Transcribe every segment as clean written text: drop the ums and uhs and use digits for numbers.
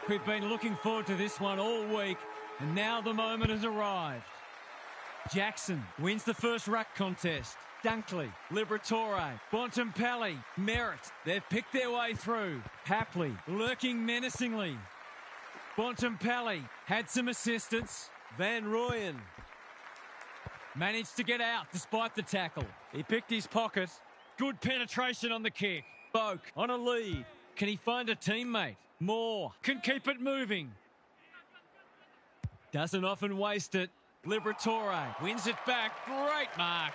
We've been looking forward to this one all week, and now the moment has arrived. Jackson wins the first ruck contest. Dunkley, Liberatore, Bontempelli, Merritt. They've picked their way through. Hapley lurking menacingly. Bontempelli had some assistance. Van Rooyen managed to get out despite the tackle. He picked his pocket. Good penetration on the kick. Boak on a lead. Can he find a teammate? Moore can keep it moving. Doesn't often waste it. Liberatore wins it back. Great mark.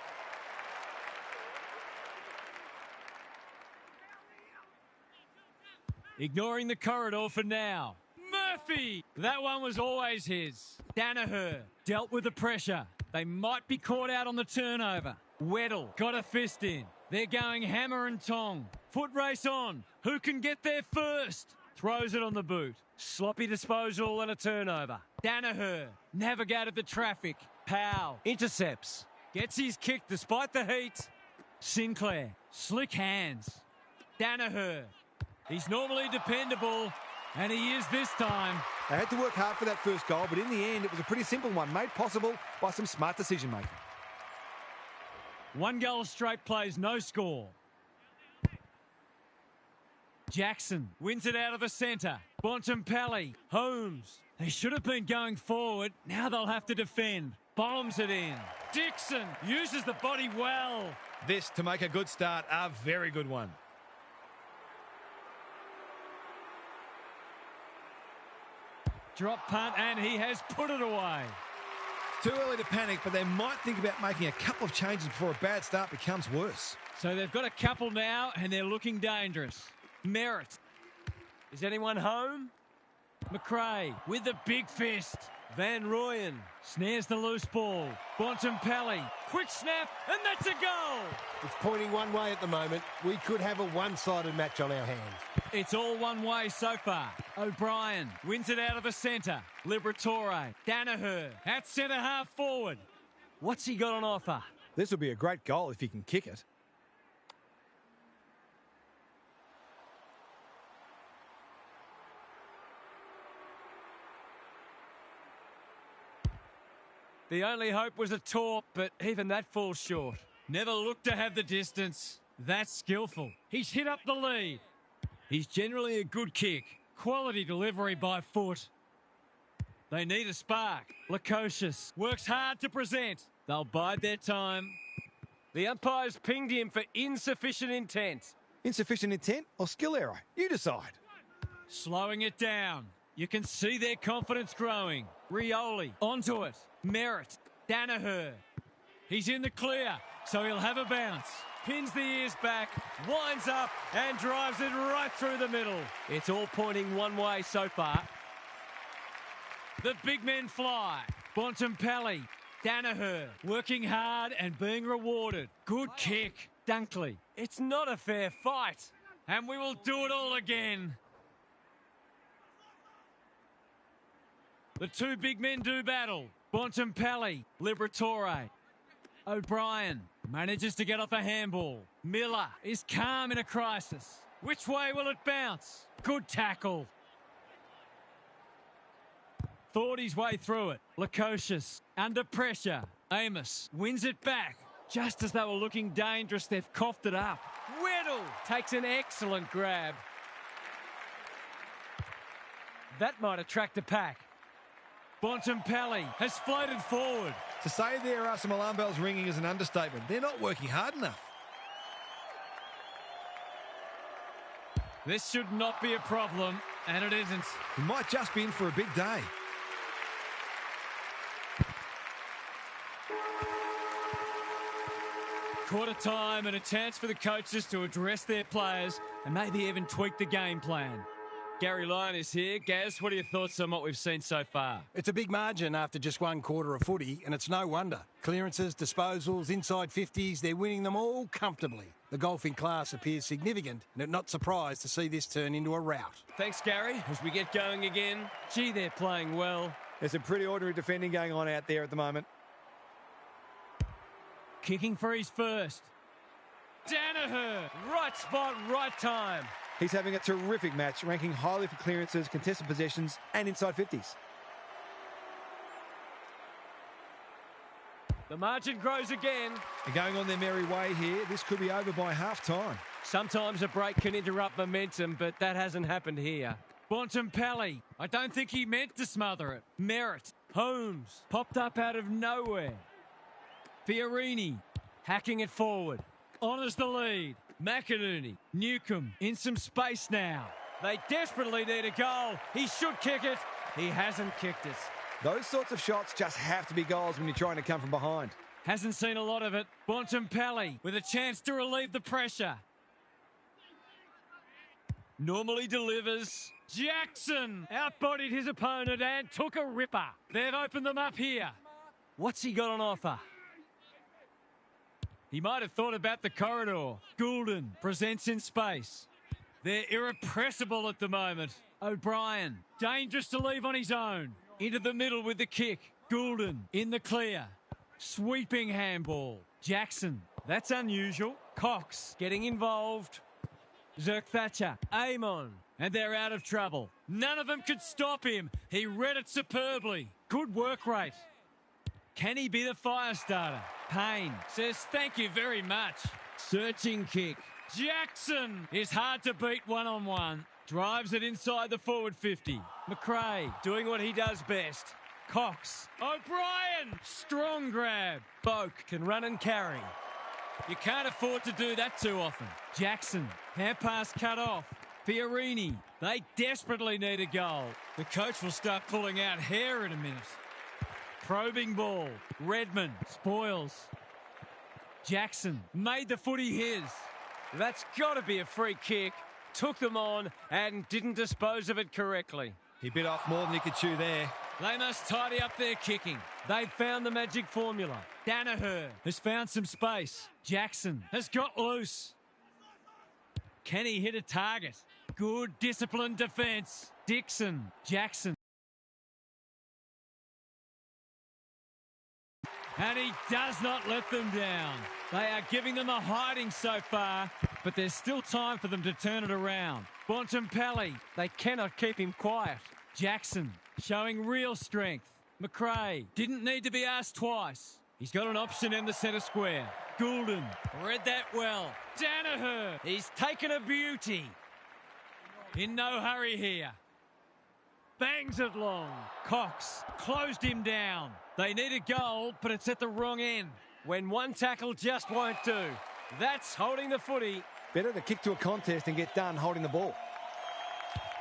Ignoring the corridor for now. Murphy! That one was always his. Danaher dealt with the pressure. They might be caught out on the turnover. Weddle got a fist in. They're going hammer and tong. Foot race on. Who can get there first? Throws it on the boot. Sloppy disposal and a turnover. Danaher navigated the traffic. Powell intercepts. Gets his kick despite the heat. Sinclair, slick hands. Danaher. He's normally dependable, and he is this time. They had to work hard for that first goal, but in the end, it was a pretty simple one, made possible by some smart decision-making. 1 goal straight plays, no score. Jackson wins it out of the centre. Bontempelli, Holmes. They should have been going forward. Now they'll have to defend. Bombs it in. Dixon uses the body well. This, to make a good start, a very good one. Drop punt, and he has put it away. Too early to panic, but they might think about making a couple of changes before a bad start becomes worse. So they've got a couple now, and they're looking dangerous. Merritt. Is anyone home? McRae with the big fist. Van Rooyen snares the loose ball. Bontempelli, quick snap, and that's a goal. It's pointing one way at the moment. We could have a one-sided match on our hands. It's all one way so far. O'Brien wins it out of the centre. Liberatore, Danaher at centre half forward. What's he got on offer? This will be a great goal if he can kick it. The only hope was a torp, but even that falls short. Never looked to have the distance. That's skillful. He's hit up the lead. He's generally a good kick. Quality delivery by foot. They need a spark. Lukosius works hard to present. They'll bide their time. The umpire's pinged him for insufficient intent. Insufficient intent or skill error? You decide. Slowing it down. You can see their confidence growing. Rioli onto it. Merritt. Danaher. He's in the clear, so he'll have a bounce. Pins the ears back, winds up, and drives it right through the middle. It's all pointing one way so far. The big men fly. Bontempelli. Danaher working hard and being rewarded. Good kick. Dunkley. It's not a fair fight. And we will do it all again. The two big men do battle. Bontempelli, Liberatore. O'Brien manages to get off a handball. Miller is calm in a crisis. Which way will it bounce? Good tackle. Thought his way through it. Lukosius under pressure. Amos wins it back. Just as they were looking dangerous, they've coughed it up. Weddle takes an excellent grab. That might attract a pack. Bontempelli has floated forward. To say there are some alarm bells ringing is an understatement. They're not working hard enough. This should not be a problem, and it isn't. He might just be in for a big day. Quarter time and a chance for the coaches to address their players and maybe even tweak the game plan. Gary Lyon is here. Gaz, what are your thoughts on what we've seen so far? It's a big margin after just one quarter of footy, and it's no wonder. Clearances, disposals, inside 50s, they're winning them all comfortably. The golfing class appears significant, and I'm not surprised to see this turn into a rout. Thanks, Gary. As we get going again, gee, they're playing well. There's some pretty ordinary defending going on out there at the moment. Kicking for his first. Danaher, right spot, right time. He's having a terrific match, ranking highly for clearances, contested possessions and inside 50s. The margin grows again. And going on their merry way here, this could be over by half-time. Sometimes a break can interrupt momentum, but that hasn't happened here. Bontempelli. I don't think he meant to smother it. Merritt. Holmes. Popped up out of nowhere. Fiorini. Hacking it forward. Honours the lead. McInerney. Newcomb. In some space now. They desperately need a goal. He should kick it. He hasn't kicked it. Those sorts of shots just have to be goals when you're trying to come from behind. Hasn't seen a lot of it. Bontempelli with a chance to relieve the pressure. Normally delivers. Jackson outbodied his opponent and took a ripper. They've opened them up here. What's he got on offer? He might have thought about the corridor. Goulden presents in space. They're irrepressible at the moment. O'Brien, dangerous to leave on his own. Into the middle with the kick. Goulden in the clear. Sweeping handball. Jackson, that's unusual. Cox getting involved. Zerk-Thatcher, Amon, and they're out of trouble. None of them could stop him. He read it superbly. Good work rate. Can he be the fire starter? Payne says thank you very much. Searching kick. Jackson is hard to beat one-on-one. Drives it inside the forward 50. McRae doing what he does best. Cox. O'Brien. Strong grab. Boak can run and carry. You can't afford to do that too often. Jackson. Hand pass cut off. Fiorini. They desperately need a goal. The coach will start pulling out hair in a minute. Probing ball. Redmond spoils. Jackson made the footy his. That's got to be a free kick. Took them on and didn't dispose of it correctly. He bit off more than he could chew there. They must tidy up their kicking. They've found the magic formula. Danaher has found some space. Jackson has got loose. Can he hit a target? Good disciplined defence. Dixon. Jackson. And he does not let them down. They are giving them a hiding so far, but there's still time for them to turn it around. Bontempelli. They cannot keep him quiet. Jackson showing real strength. McRae didn't need to be asked twice. He's got an option in the centre square. Goulden read that well. Danaher, he's taken a beauty. In no hurry here. Bangs it long. Cox closed him down. They need a goal, but it's at the wrong end. When one tackle just won't do. That's holding the footy. Better to kick to a contest and get done holding the ball.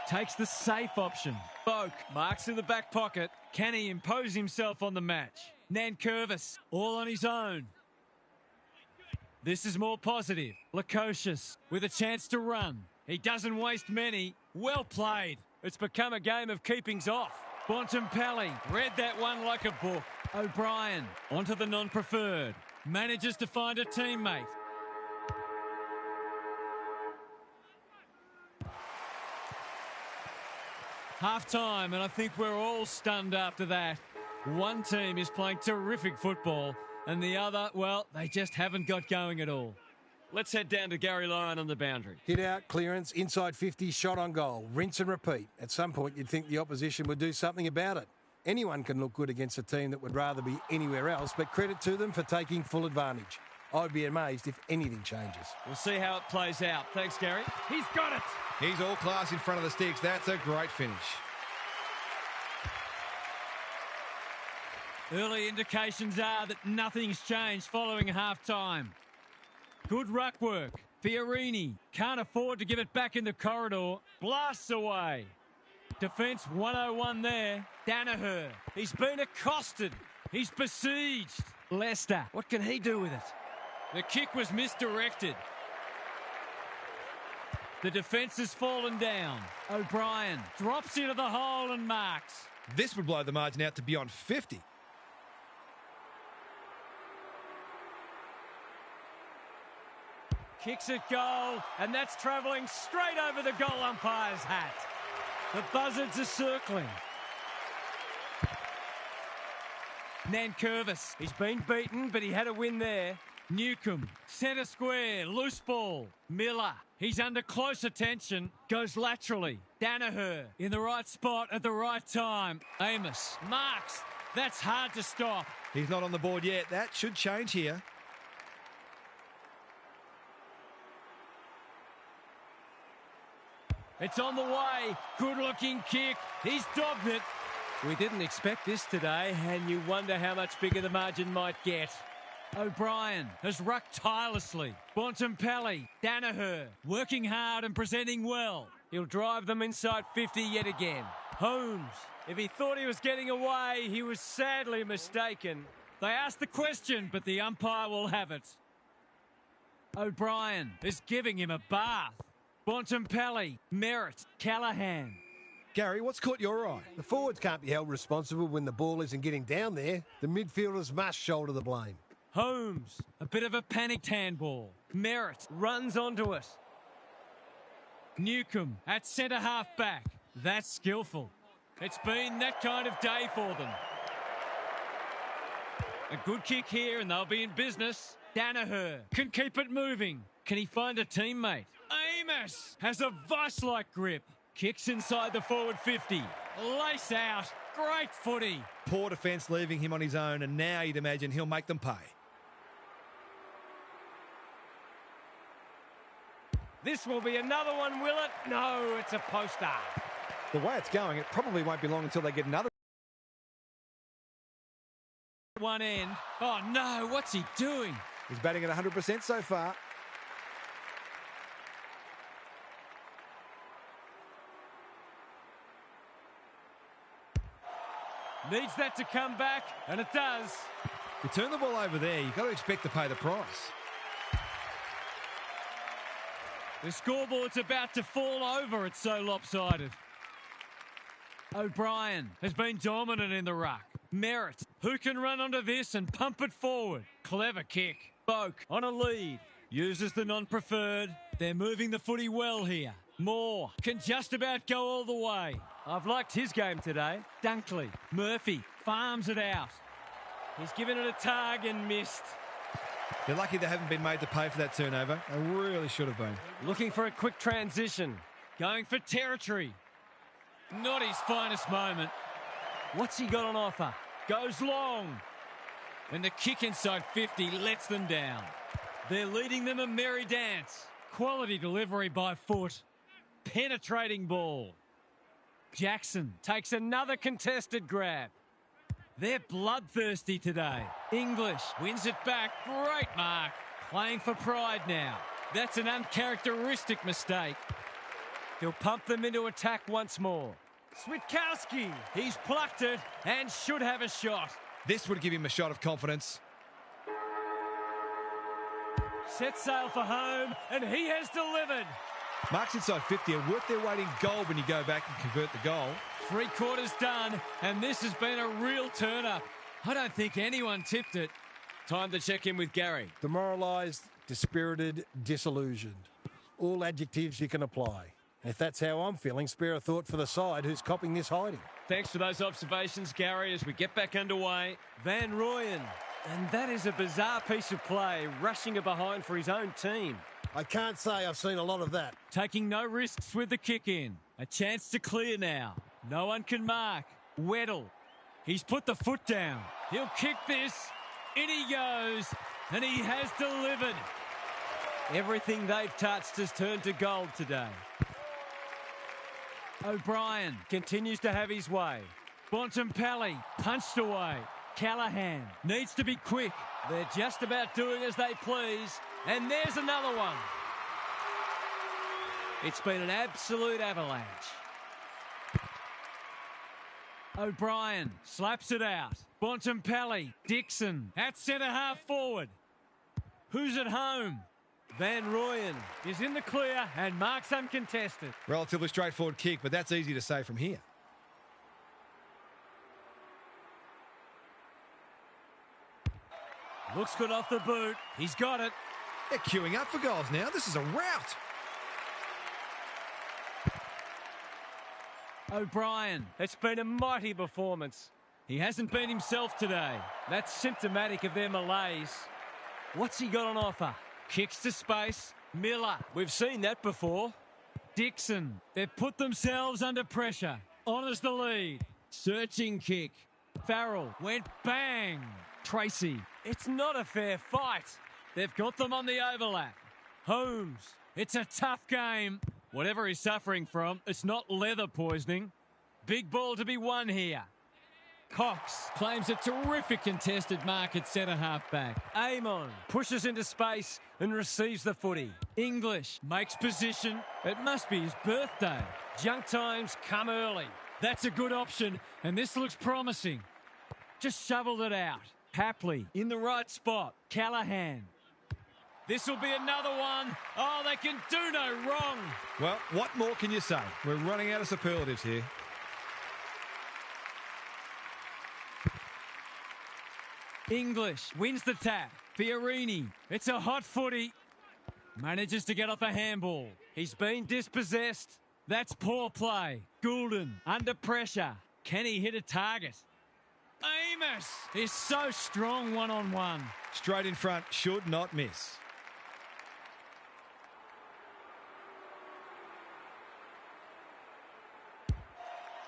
Takes the safe option. Boak marks in the back pocket. Can he impose himself on the match? Nankervis all on his own. This is more positive. Lukosius with a chance to run. He doesn't waste many. Well played. It's become a game of keepings off. Bontempelli read that one like a book. O'Brien onto the non-preferred. Manages to find a teammate. Half-time, and I think we're all stunned after that. One team is playing terrific football, and the other, well, they just haven't got going at all. Let's head down to Gary Lyon on the boundary. Hit out, clearance, inside 50, shot on goal. Rinse and repeat. At some point, you'd think the opposition would do something about it. Anyone can look good against a team that would rather be anywhere else, but credit to them for taking full advantage. I'd be amazed if anything changes. We'll see how it plays out. Thanks, Gary. He's got it. He's all class in front of the sticks. That's a great finish. Early indications are that nothing's changed following half-time. Good ruck work. Fiorini can't afford to give it back in the corridor. Blasts away. Defence 101 there. Danaher. He's been accosted. He's besieged. Leicester. What can he do with it? The kick was misdirected. The defence has fallen down. O'Brien drops into the hole and marks. This would blow the margin out to beyond 50. Kicks it goal, and that's travelling straight over the goal umpire's hat. The buzzards are circling. Nankervis. He's been beaten, but he had a win there. Newcomb. Centre square. Loose ball. Miller. He's under close attention. Goes laterally. Danaher in the right spot at the right time. Amos marks. That's hard to stop. He's not on the board yet. That should change here. It's on the way. Good-looking kick. He's dogged it. We didn't expect this today, and you wonder how much bigger the margin might get. O'Brien has rucked tirelessly. Bontempelli, Danaher, working hard and presenting well. He'll drive them inside 50 yet again. Holmes, if he thought he was getting away, he was sadly mistaken. They asked the question, but the umpire will have it. O'Brien is giving him a bath. Bontempelli, Merritt, Callahan. Gary, what's caught your eye? The forwards can't be held responsible when the ball isn't getting down there. The midfielders must shoulder the blame. Holmes, a bit of a panicked handball. Merritt Runs onto it. Newcomb at centre-half back. That's skillful. It's been that kind of day for them. A good kick here and they'll be in business. Danaher can keep it moving. Can he find a teammate? Amos has a vice-like grip. Kicks inside the forward 50. Lace out. Great footy. Poor defence leaving him on his own, and now you'd imagine he'll make them pay. This will be another one, will it? No, it's a poster. The way it's going, it probably won't be long until they get another. One end. Oh no, what's he doing? He's batting at 100% so far. Needs that to come back, and it does. You turn the ball over there, you've got to expect to pay the price. The scoreboard's about to fall over. It's so lopsided. O'Brien has been dominant in the ruck. Merritt, who can run onto this and pump it forward? Clever kick. Boak on a lead. Uses the non-preferred. They're moving the footy well here. Moore can just about go all the way. I've liked his game today. Dunkley, Murphy farms it out. He's given it a tug and missed. They're lucky they haven't been made to pay for that turnover. They really should have been. Looking for a quick transition. Going for territory. Not his finest moment. What's he got on offer? Goes long. And the kick inside 50 lets them down. They're leading them a merry dance. Quality delivery by foot. Penetrating ball. Jackson takes another contested grab. They're bloodthirsty today. English wins it back. Great mark. Playing for pride now. That's an uncharacteristic mistake. He'll pump them into attack once more. Switkowski. He's plucked it and should have a shot. This would give him a shot of confidence. Set sail for home, and he has delivered. Marks inside 50 are worth their weight in gold when you go back and convert the goal. 3/4 done, and this has been a real turn-up. I don't think anyone tipped it. Time to check in with Gary. Demoralised, dispirited, disillusioned. All adjectives you can apply. If that's how I'm feeling, spare a thought for the side who's copping this hiding. Thanks for those observations, Gary, as we get back underway. Van Rooyen. And that is a bizarre piece of play, rushing a behind for his own team. I can't say I've seen a lot of that. Taking no risks with the kick in. A chance to clear now. No one can mark. Weddle. He's put the foot down. He'll kick this. In he goes. And he has delivered. Everything they've touched has turned to gold today. O'Brien Continues to have his way. Bontempelli punched away. Callahan needs to be quick. They're just about doing as they please. And there's another one. It's been an absolute avalanche. O'Brien slaps it out. Bontempelli, Dixon at centre-half forward. Who's at home? Van Rooyen is in the clear and marks uncontested. Relatively straightforward kick, but that's easy to say from here. Looks good off the boot. He's got it. They're queuing up for goals now. This is a rout. O'Brien. It's been a mighty performance. He hasn't been himself today. That's symptomatic of their malaise. What's he got on offer? Kicks to space. Miller. We've seen that before. Dixon. They've put themselves under pressure. Honours the lead. Searching kick. Farrell went bang. Tracy. It's not a fair fight. They've got them on the overlap. Holmes. It's a tough game. Whatever he's suffering from, it's not leather poisoning. Big ball to be won here. Cox claims a terrific contested mark at centre-half back. Amon pushes into space and receives the footy. English makes position. It must be his birthday. Junk times come early. That's a good option, and this looks promising. Just shoveled it out. Hapley in the right spot. Callahan. This will be another one. Oh, they can do no wrong. Well, what more can you say? We're running out of superlatives here. English wins the tap. Fiorini. It's a hot footy. Manages to get off a handball. He's been dispossessed. That's poor play. Goulden under pressure. Can he hit a target? Amos is so strong one-on-one. Straight in front, should not miss.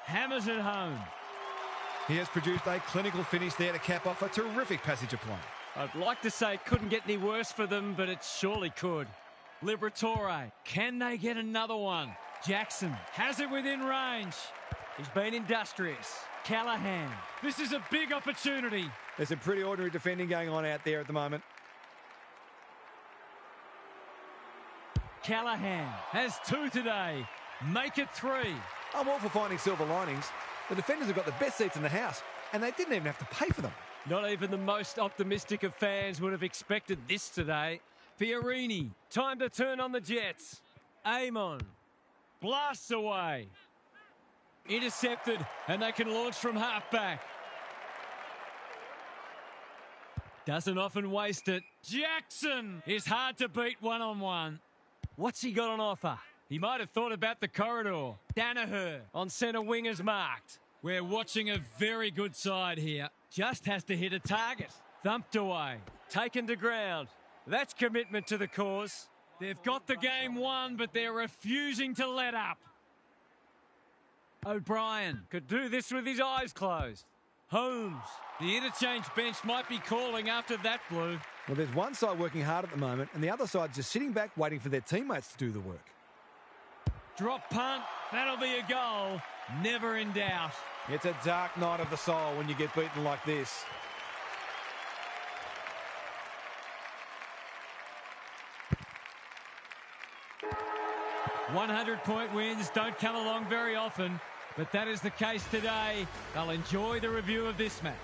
Hammers it home. He has produced a clinical finish there to cap off a terrific passage of play. I'd like to say it couldn't get any worse for them, but it surely could. Liberatore. Can they get another one? Jackson has it within range. He's been industrious. Callahan. This is a big opportunity. There's some pretty ordinary defending going on out there at the moment. Callahan has 2 today. Make it 3. I'm all for finding silver linings. The defenders have got the best seats in the house, and they didn't even have to pay for them. Not even the most optimistic of fans would have expected this today. Fiorini. Time to turn on the Jets. Amon. Blasts away. Intercepted, and they can launch from half-back. Doesn't often waste it. Jackson is hard to beat one-on-one. What's he got on offer? He might have thought about the corridor. Danaher On centre wing is marked. We're watching a very good side here. Just has to hit a target. Thumped away. Taken to ground. That's commitment to the cause. They've got the game won, but they're refusing to let up. O'Brien Could do this with his eyes closed. Holmes. The interchange bench might be calling after that blue. Well, there's one side working hard at the moment, and the other side just sitting back waiting for their teammates to do the work. Drop punt. That'll be a goal. Never in doubt. It's a dark night of the soul when you get beaten like this. .100 wins don't come along very often, but that is the case today. They'll enjoy the review of this match.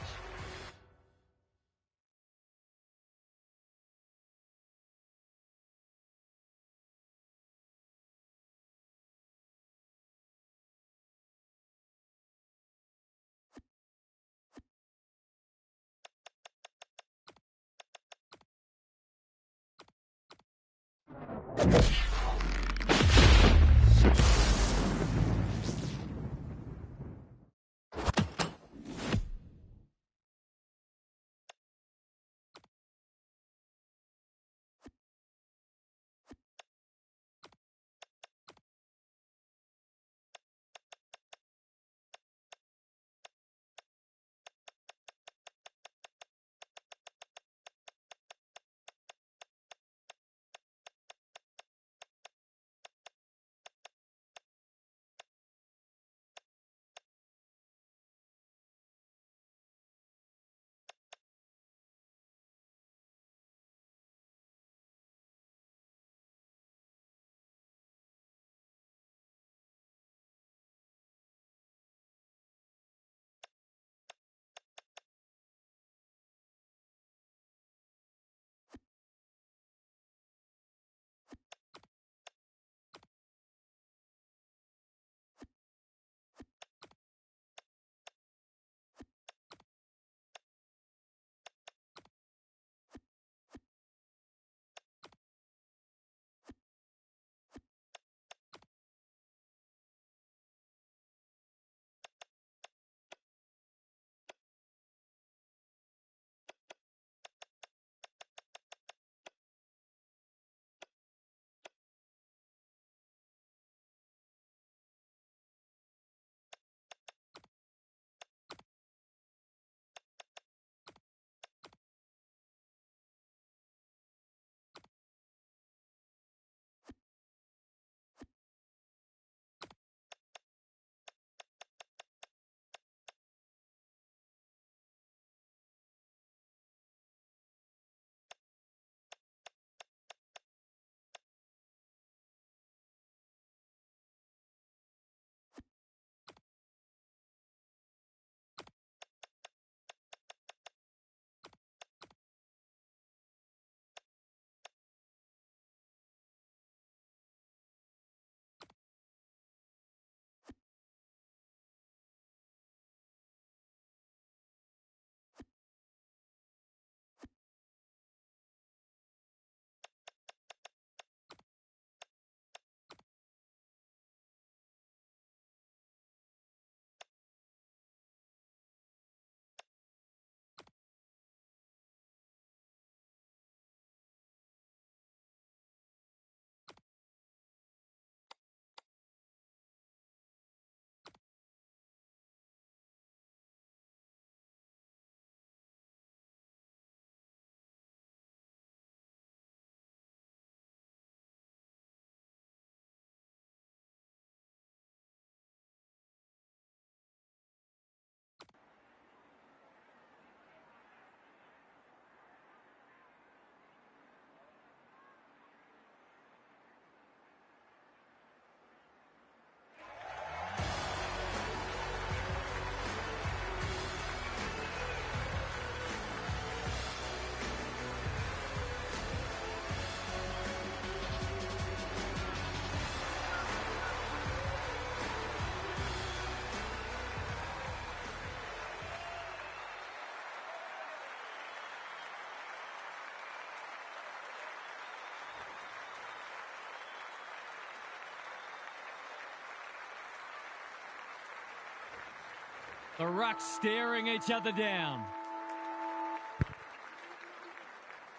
The rucks staring each other down.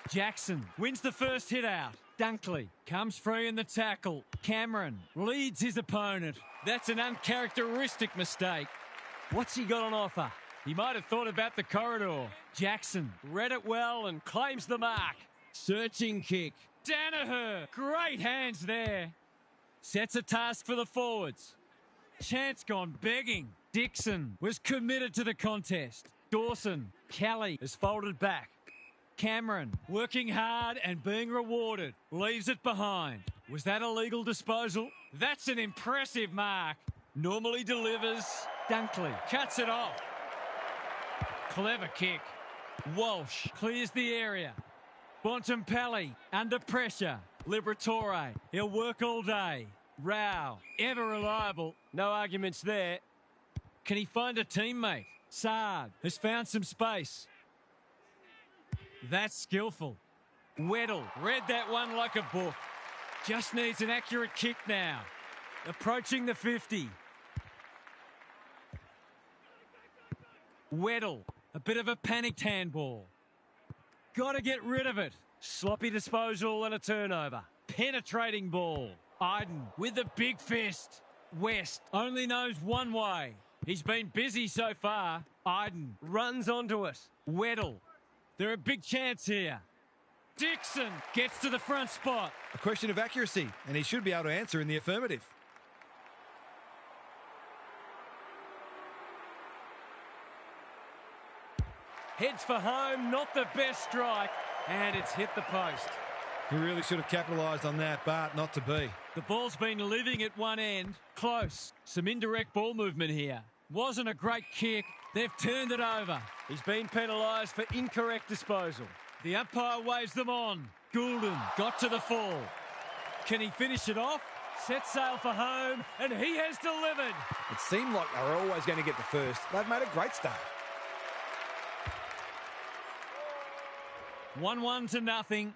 Jackson wins the first hit out. Dunkley comes free in the tackle. Cameron leads his opponent. That's an uncharacteristic mistake. What's he got on offer? He might have thought about the corridor. Jackson read it well and claims the mark. Searching kick. Danaher, great hands there. Sets a task for the forwards. Chance gone begging. Dixon was committed to the contest. Dawson, Kelly has folded back. Cameron working hard and being rewarded. Leaves it behind. Was that a legal disposal? That's an impressive mark. Normally delivers. Dunkley cuts it off. Clever kick. Walsh clears the area. Bontempelli under pressure. Liberatore, he'll work all day. Rao, ever reliable. No arguments there. Can he find a teammate? Saad has found some space. That's skillful. Weddle read that one like a book. Just needs an accurate kick now. Approaching the 50. Weddle, a bit of a panicked handball. Got to get rid of it. Sloppy disposal and a turnover. Penetrating ball. Iden with a big fist. West only knows one way. He's been busy so far. Iden runs onto it. Weddle. They're a big chance here. Dixon gets to the front spot. A question of accuracy, and he should be able to answer in the affirmative. Heads for home, not the best strike, and it's hit the post. He really should have capitalised on that, but not to be. The ball's been living at one end. Close. Some indirect ball movement here. Wasn't a great kick. They've turned it over. He's been penalised for incorrect disposal. The umpire waves them on. Goulden got to the fall. Can he finish it off? Set sail for home, and he has delivered. It seemed like they were always going to get the first. They've made a great start. 1-1-0.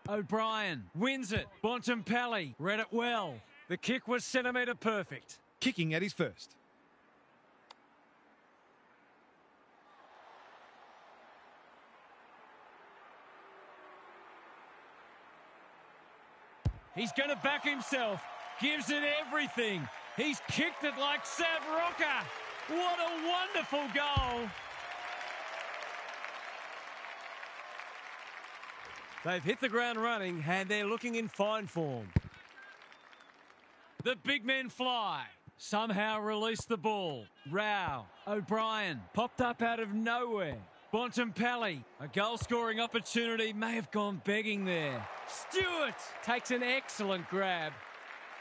O'Brien wins it. Bontempelli read it well. The kick was centimetre perfect. Kicking at his first. He's going to back himself. Gives it everything. He's kicked it like Savroka. What a wonderful goal. They've hit the ground running and they're looking in fine form. The big men fly. Somehow release the ball. Rao, O'Brien popped up out of nowhere. Bontempelli, a goal-scoring opportunity, may have gone begging there. Stewart takes an excellent grab.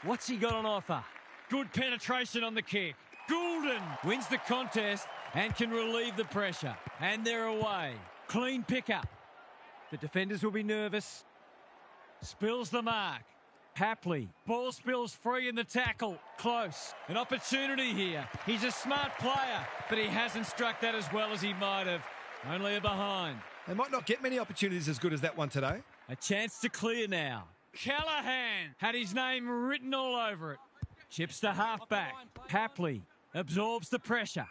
What's he got on offer? Good penetration on the kick. Goulden wins the contest and can relieve the pressure. And they're away. Clean pickup. The defenders will be nervous. Spills the mark. Hapley. Ball spills free in the tackle. Close. An opportunity here. He's a smart player, but he hasn't struck that as well as he might have. Only a behind. They might not get many opportunities as good as that one today. A chance to clear now. Callahan had his name written all over it. Chips to halfback. Hapley absorbs the pressure.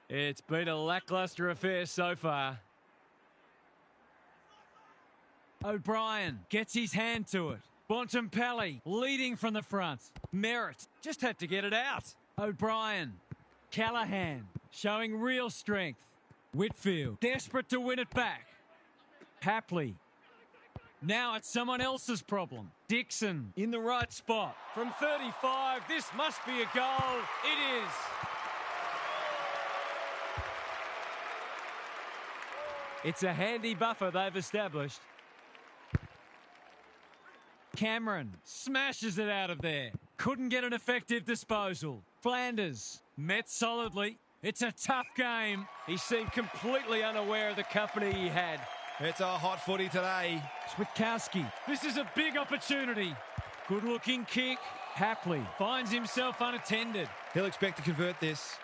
It's been a lacklustre affair so far. O'Brien gets his hand to it. Bontempelli leading from the front. Merritt just had to get it out. O'Brien. Callahan showing real strength. Whitfield desperate to win it back. Hapley. Now it's someone else's problem. Dixon in the right spot. From 35, this must be a goal. It is. It's a handy buffer they've established. Cameron smashes it out of there. Couldn't get an effective disposal. Flanders met solidly. It's a tough game. He seemed completely unaware of the company he had. It's a hot footy today. Switkowski. This is a big opportunity. Good-looking kick. Hapley finds himself unattended. He'll expect to convert this.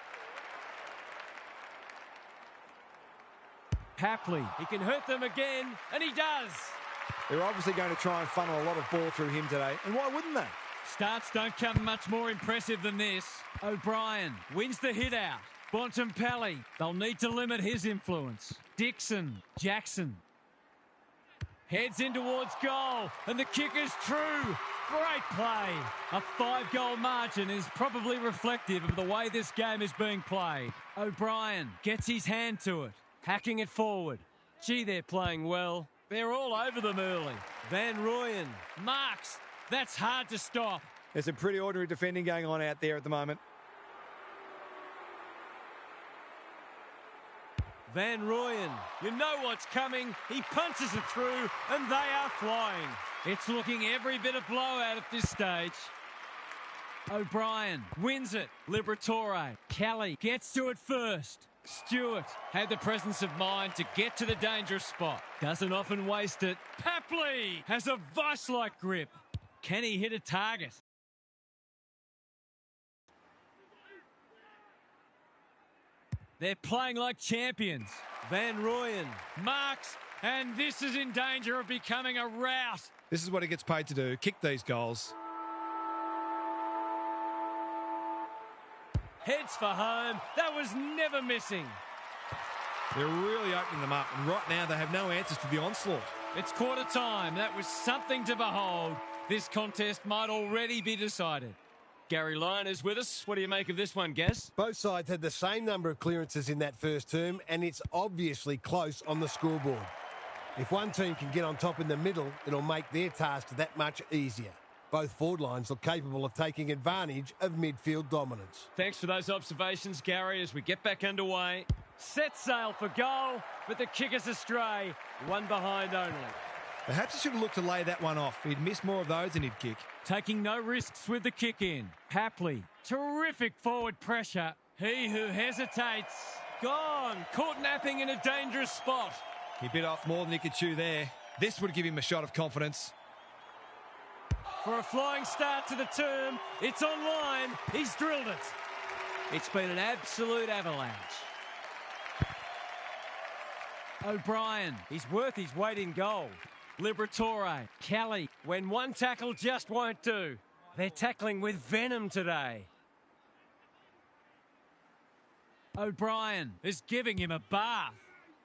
Hapley. He can hurt them again, and he does. They're obviously going to try and funnel a lot of ball through him today, and why wouldn't they? Starts don't come much more impressive than this. O'Brien wins the hit out. Bontempelli, they'll need to limit his influence. Dixon, Jackson. Heads in towards goal, and the kick is true. Great play. A 5-goal margin is probably reflective of the way this game is being played. O'Brien gets his hand to it, hacking it forward. Gee, they're playing well. They're all over them early. Van Rooyen. Marks, that's hard to stop. There's some pretty ordinary defending going on out there at the moment. Van Rooyen. You know what's coming. He punches it through, and they are flying. It's looking every bit of blowout at this stage. O'Brien wins it. Liberatore. Kelly gets to it first. Stewart had the presence of mind to get to the dangerous spot. Doesn't often waste it. Papley has a vice-like grip. Can he hit a target? They're playing like champions. Van Rooyen. Marks, and this is in danger of becoming a rout. This is what he gets paid to do, kick these goals. Heads for home. That was never missing. They're really opening them up, and right now they have no answers to the onslaught. It's quarter time. That was something to behold. This contest might already be decided. Gary Lyon is with us. What do you make of this one, Gaz? Both sides had the same number of clearances in that first term, and it's obviously close on the scoreboard. If one team can get on top in the middle, it'll make their task that much easier. Both forward lines look capable of taking advantage of midfield dominance. Thanks for those observations, Gary, as we get back underway. Set sail for goal, but the kick is astray. One behind only. Perhaps he should have looked to lay that one off. He'd miss more of those than he'd kick. Taking no risks with the kick in. Papley, terrific forward pressure. He who hesitates, gone. Caught napping in a dangerous spot. He bit off more than he could chew there. This would give him a shot of confidence. For a flying start to the term, it's online. He's drilled it. It's been an absolute avalanche. O'Brien, he's worth his weight in gold. Liberatore, Kelly, when one tackle just won't do. They're tackling with venom today. O'Brien is giving him a bath.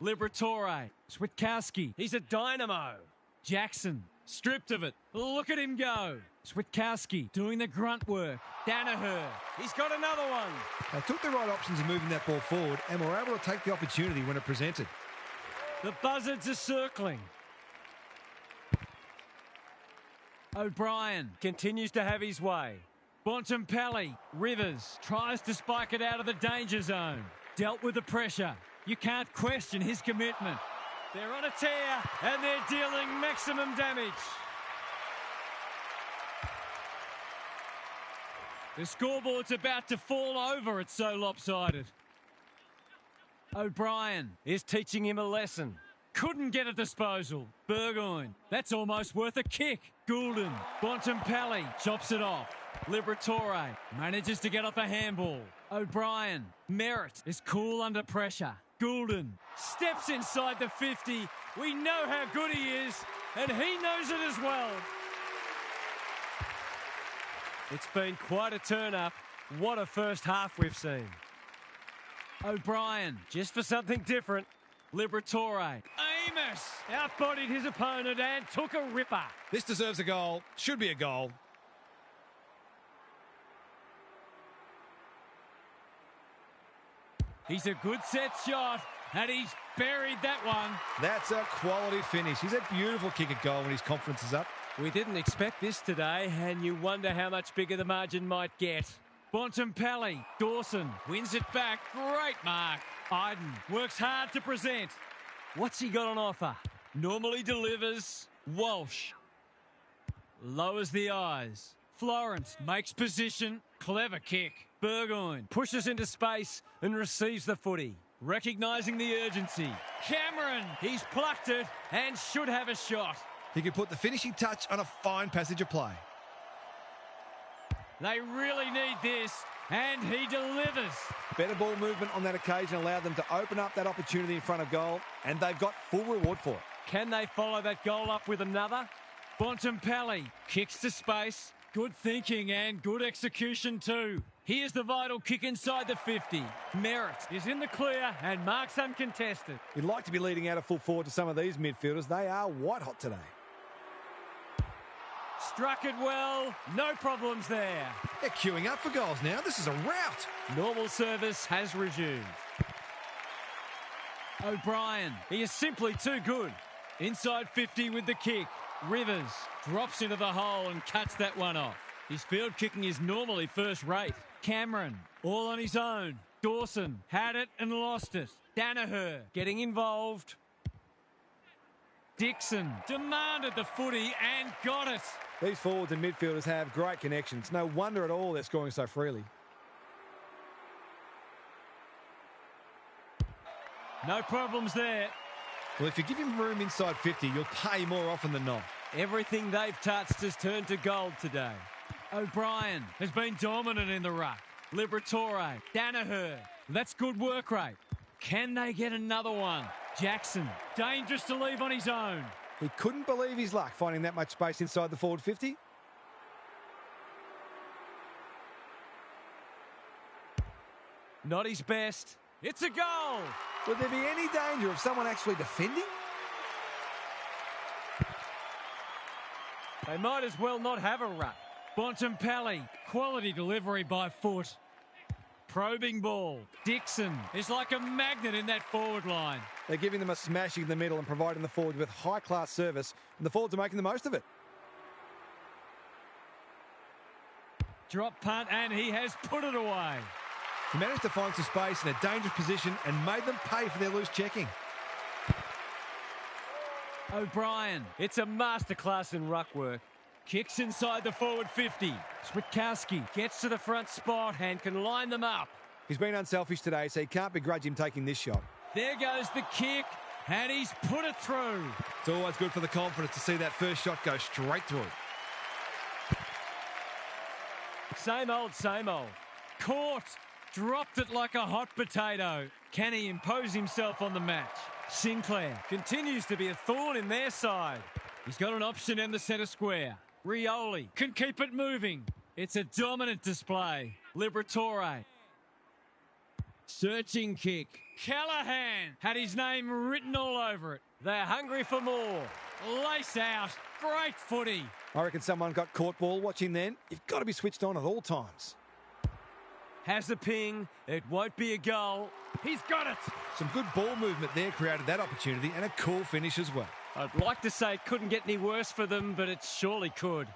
Liberatore, Switkowski, he's a dynamo. Jackson, stripped of it. Look at him go. Switkowski doing the grunt work. Danaher, he's got another one. They took the right options in moving that ball forward and were able to take the opportunity when it presented. The buzzards are circling. O'Brien continues to have his way. Bontempelli, Rivers, tries to spike it out of the danger zone. Dealt with the pressure. You can't question his commitment. They're on a tear and they're dealing maximum damage. The scoreboard's about to fall over, it's so lopsided. O'Brien is teaching him a lesson. Couldn't get a disposal. Burgoyne, that's almost worth a kick. Goulden, Bontempelli chops it off. Liberatore manages to get off a handball. O'Brien, Merritt is cool under pressure. Goulden steps inside the 50. We know how good he is, and he knows it as well. It's been quite a turn-up. What a first half we've seen. O'Brien, just for something different. Liberatore, Amos outbodied his opponent and took a ripper. This deserves a goal. Should be a goal. He's a good set shot, and he's buried that one. That's a quality finish. He's a beautiful kick at goal when his confidence is up. We didn't expect this today, and you wonder how much bigger the margin might get. Bontempelli, Dawson wins it back. Great mark. Iden works hard to present. What's he got on offer? Normally delivers. Walsh lowers the eyes. Florence makes position. Clever kick. Burgoyne pushes into space and receives the footy. Recognising the urgency. Cameron, he's plucked it and should have a shot. He could put the finishing touch on a fine passage of play. They really need this, and he delivers. Better ball movement on that occasion allowed them to open up that opportunity in front of goal, and they've got full reward for it. Can they follow that goal up with another? Bontempelli kicks to space. Good thinking and good execution too. Here's the vital kick inside the 50. Merritt is in the clear and marks uncontested. You'd like to be leading out of full forward to some of these midfielders. They are white hot today. Struck it well. No problems there. They're queuing up for goals now. This is a rout. Normal service has resumed. O'Brien, he is simply too good. Inside 50 with the kick. Rivers drops into the hole and cuts that one off. His field kicking is normally first rate. Cameron, all on his own. Dawson had it and lost it. Danaher getting involved. Dixon demanded the footy and got it. These forwards and midfielders have great connections. No wonder at all they're scoring so freely. No problems there. Well, if you give him room inside 50, you'll pay more often than not. Everything they've touched has turned to gold today. O'Brien has been dominant in the ruck. Liberatore, Danaher, that's good work rate. Can they get another one? Jackson, dangerous to leave on his own. He couldn't believe his luck finding that much space inside the forward 50. Not his best. It's a goal. Would there be any danger of someone actually defending? They might as well not have a ruck. Bontempelli, quality delivery by foot. Probing ball. Dixon is like a magnet in that forward line. They're giving them a smashing in the middle and providing the forwards with high-class service, and the forwards are making the most of it. Drop punt, and he has put it away. He managed to find some space in a dangerous position and made them pay for their loose checking. O'Brien, it's a masterclass in ruck work. Kicks inside the forward 50. Switkowski gets to the front spot and can line them up. He's been unselfish today, so you can't begrudge him taking this shot. There goes the kick, and he's put it through. It's always good for the confidence to see that first shot go straight through. Same old, same old. Caught. Dropped it like a hot potato. Can he impose himself on the match? Sinclair continues to be a thorn in their side. He's got an option in the centre square. Rioli can keep it moving. It's a dominant display. Liberatore. Searching kick. Callahan had his name written all over it. They're hungry for more. Lace out. Great footy. I reckon someone got caught ball watching then. You've got to be switched on at all times. Has a ping. It won't be a goal. He's got it. Some good ball movement there created that opportunity, and a cool finish as well. I'd like to say it couldn't get any worse for them, but it surely could.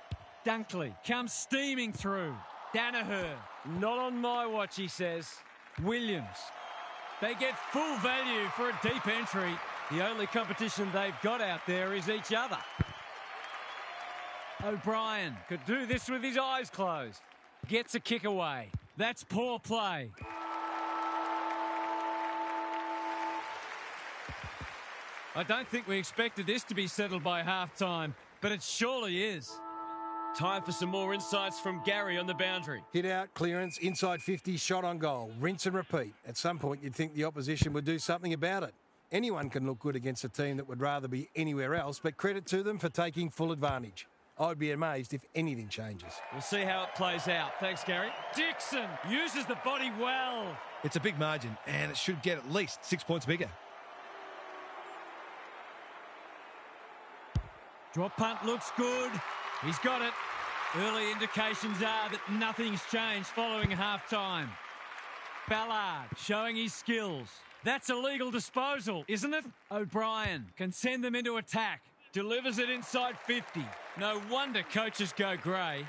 Dunkley comes steaming through. Danaher, not on my watch, he says. Williams. They get full value for a deep entry. The only competition they've got out there is each other. O'Brien could do this with his eyes closed. Gets a kick away. That's poor play. I don't think we expected this to be settled by half-time, but it surely is. Time for some more insights from Gary on the boundary. Hit out, clearance, inside 50, shot on goal. Rinse and repeat. At some point, you'd think the opposition would do something about it. Anyone can look good against a team that would rather be anywhere else, but credit to them for taking full advantage. I'd be amazed if anything changes. We'll see how it plays out. Thanks, Gary. Dixon uses the body well. It's a big margin, and it should get at least 6 points bigger. Drop punt looks good. He's got it. Early indications are that nothing's changed following half-time. Ballard showing his skills. That's a legal disposal, isn't it? O'Brien can send them into attack. Delivers it inside 50. No wonder coaches go grey.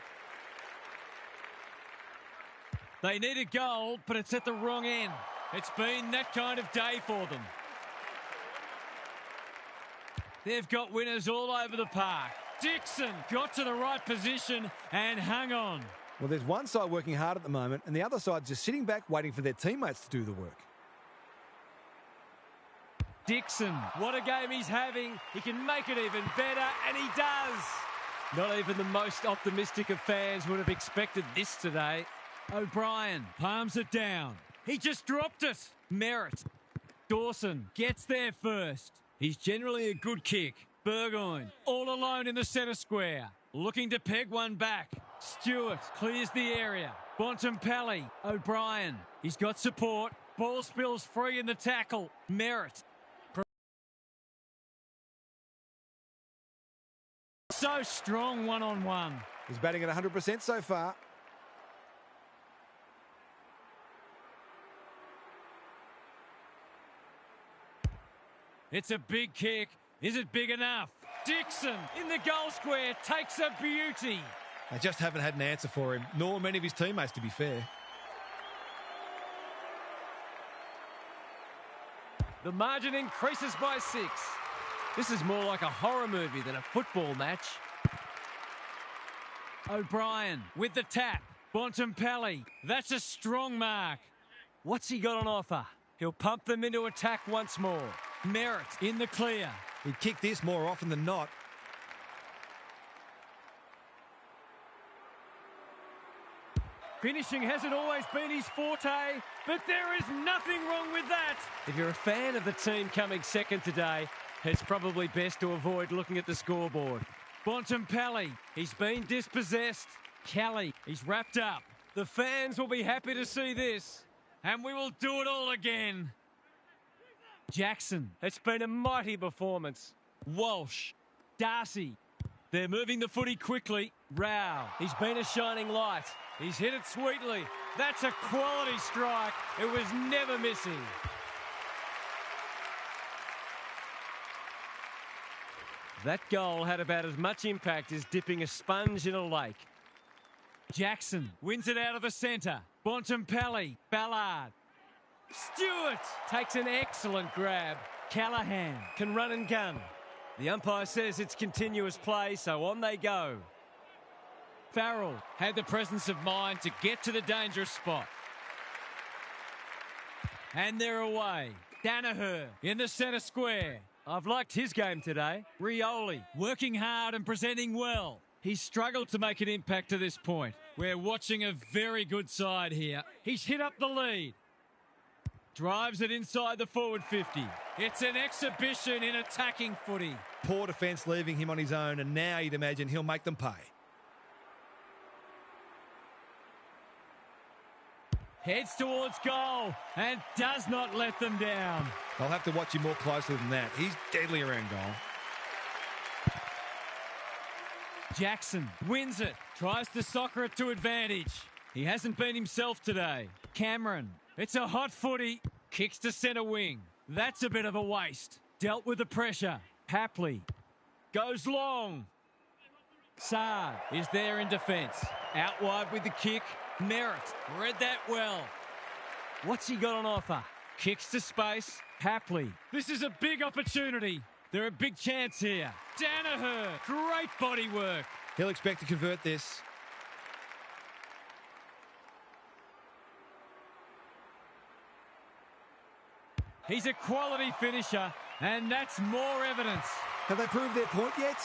They need a goal, but it's at the wrong end. It's been that kind of day for them. They've got winners all over the park. Dixon got to the right position and hung on. Well, there's one side working hard at the moment, and the other side just sitting back waiting for their teammates to do the work. Dixon, what a game he's having. He can make it even better, and he does. Not even the most optimistic of fans would have expected this today. O'Brien palms it down. He just dropped it. Merritt. Dawson gets there first. He's generally a good kick. Burgoyne all alone in the centre square. Looking to peg one back. Stewart clears the area. Bontempelli. O'Brien. He's got support. Ball spills free in the tackle. Merritt. So strong one-on-one. He's batting at 100% so far. It's a big kick. Is it big enough? Dixon in the goal square takes a beauty. They just haven't had an answer for him, nor many of his teammates, to be fair. The margin increases by 6. This is more like a horror movie than a football match. O'Brien with the tap. Bontempelli. That's a strong mark. What's he got on offer? He'll pump them into attack once more. Merritt in the clear. He'd kick this more often than not. Finishing hasn't always been his forte, but there is nothing wrong with that. If you're a fan of the team coming second today, it's probably best to avoid looking at the scoreboard. Bontempelli. He's been dispossessed. Kelly. He's wrapped up. The fans will be happy to see this. And we will do it all again. Jackson. It's been a mighty performance. Walsh. Darcy. They're moving the footy quickly. Rao. He's been a shining light. He's hit it sweetly. That's a quality strike. It was never missing. That goal had about as much impact as dipping a sponge in a lake. Jackson wins it out of the centre. Bontempelli. Ballard. Stewart takes an excellent grab. Callahan Can run and gun. The umpire says it's continuous play, so on they go. Farrell had the presence of mind to get to the dangerous spot. And they're away. Danaher in the centre square. I've liked his game today. Rioli working hard and presenting well. He's struggled to make an impact to this point. We're watching a very good side here. He's hit up the lead. Drives it inside the forward 50. It's an exhibition in attacking footy. Poor defence leaving him on his own, and now you'd imagine he'll make them pay. Heads towards goal and does not let them down. I'll have to watch him more closely than that. He's deadly around goal. Jackson wins it. Tries to soccer it to advantage. He hasn't been himself today. Cameron. It's a hot footy. Kicks to centre wing. That's a bit of a waste. Dealt with the pressure. Hapley goes long. Saad is there in defence. Out wide with the kick. Merritt read that well. What's he got on offer? Kicks to space. Hapley. This is a big opportunity. They're a big chance here. Danaher. Great body work. He'll expect to convert this. He's a quality finisher, and that's more evidence. Have they proved their point yet?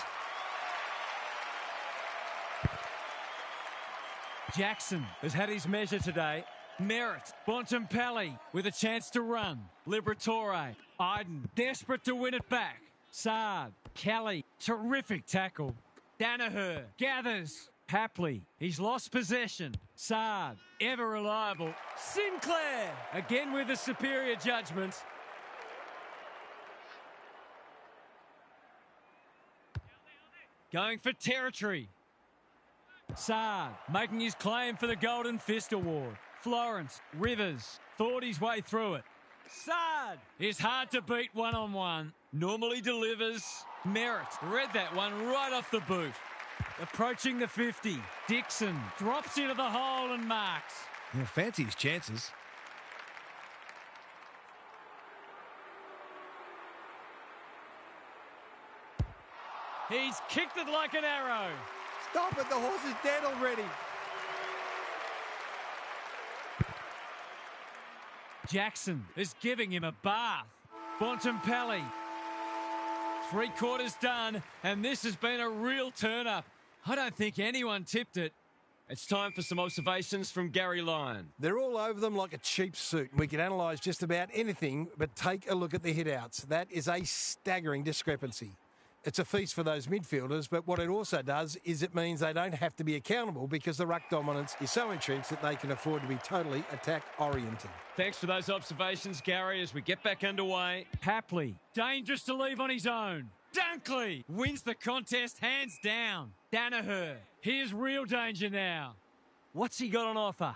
Jackson has had his measure today. Merritt, Bontempelli with a chance to run. Liberatore, Iden desperate to win it back. Saad, Kelly, terrific tackle. Danaher gathers. Hapley, he's lost possession. Saad, ever reliable. Sinclair, again with a superior judgment. Going for territory. Saad making his claim for the Golden Fist Award. Florence, Rivers, thought his way through it. Saad is hard to beat one-on-one. Normally delivers. Merritt read that one right off the boot. Approaching the 50. Dixon drops into the hole and marks. Yeah, fancy his chances. He's kicked it like an arrow. Stop it, the horse is dead already. Jackson is giving him a bath. Bontempelli. 3/4 done, and this has been a real turn-up. I don't think anyone tipped it. It's time for some observations from Gary Lyon. They're all over them like a cheap suit. We can analyse just about anything, but take a look at the hit-outs. That is a staggering discrepancy. It's a feast for those midfielders, but what it also does is it means they don't have to be accountable because the ruck dominance is so entrenched that they can afford to be totally attack-oriented. Thanks for those observations, Gary, as we get back underway. Hapley, dangerous to leave on his own. Dunkley wins the contest hands down. Danaher, here's real danger now. What's he got on offer?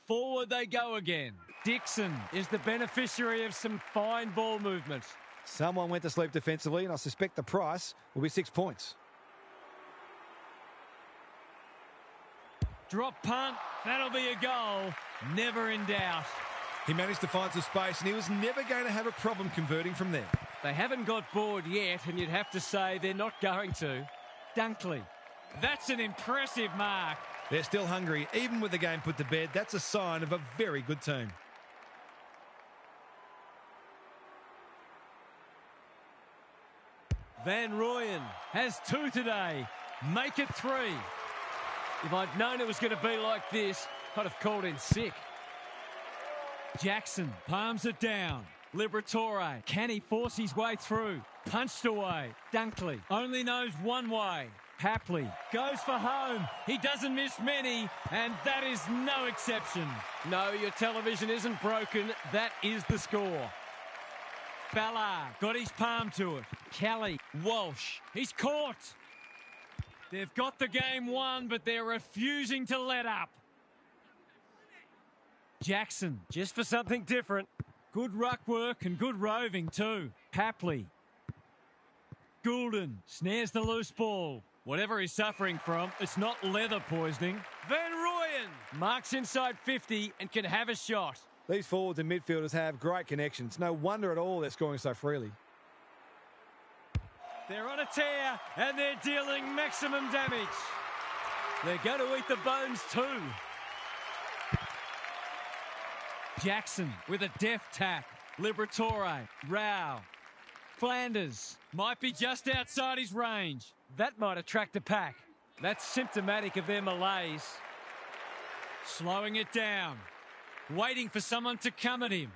Forward they go again. Dixon is the beneficiary of some fine ball movement. Someone went to sleep defensively, and I suspect the price will be 6 points. Drop punt, that'll be a goal. Never in doubt. He managed to find some space, and he was never going to have a problem converting from there. They haven't got bored yet, and you'd have to say they're not going to. Dunkley, that's an impressive mark. They're still hungry, even with the game put to bed. That's a sign of a very good team. Van Rooyen has 2 today. Make it 3. If I'd known it was going to be like this, I'd have called in sick. Jackson palms it down. Liberatore, can he force his way through? Punched away. Dunkley only knows one way. Hapley goes for home. He doesn't miss many, and that is no exception. No, your television isn't broken. That is the score. Ballard got his palm to it. Kelly, Walsh, he's caught. They've got the game won, but they're refusing to let up. Jackson, just for something different. Good ruck work and good roving too. Hapley. Goulden snares the loose ball. Whatever he's suffering from, it's not leather poisoning. Van Rooyen marks inside 50 and can have a shot. These forwards and midfielders have great connections. No wonder at all they're scoring so freely. They're on a tear and they're dealing maximum damage. They're going to eat the bones too. Jackson with a deft tap. Liberatore, Rao. Flanders might be just outside his range. That might attract a pack. That's symptomatic of their malaise. Slowing it down. Waiting for someone to come at him.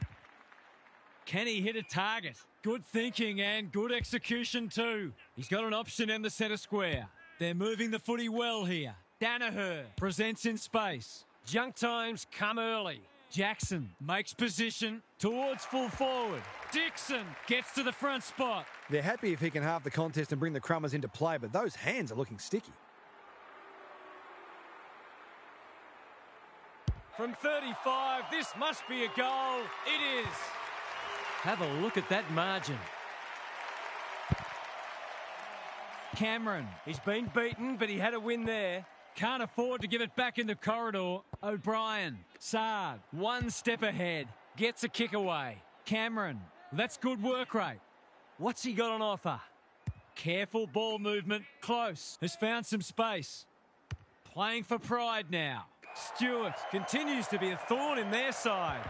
Can he hit a target? Good thinking and good execution too. He's got an option in the centre square. They're moving the footy well here. Danaher presents in space. Junk times come early. Jackson makes position towards full forward. Dixon gets to the front spot. They're happy if he can halve the contest and bring the Crummers into play, but those hands are looking sticky. From 35, this must be a goal. It is. Have a look at that margin. Cameron, he's been beaten, but he had a win there. Can't afford to give it back in the corridor. O'Brien, Sard, one step ahead. Gets a kick away. Cameron, that's good work rate. What's he got on offer? Careful ball movement. Close. Has found some space. Playing for pride now. Stewart continues to be a thorn in their side.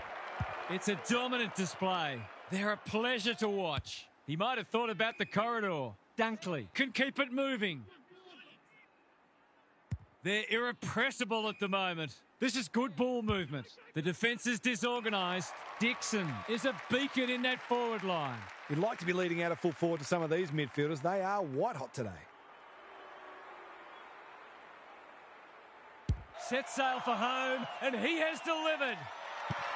It's a dominant display. They're a pleasure to watch. He might have thought about the corridor. Dunkley can keep it moving. They're irrepressible at the moment. This is good ball movement. The defence is disorganised. Dixon is a beacon in that forward line. You'd like to be leading out a full forward to some of these midfielders. They are white hot today. Set sail for home, and he has delivered.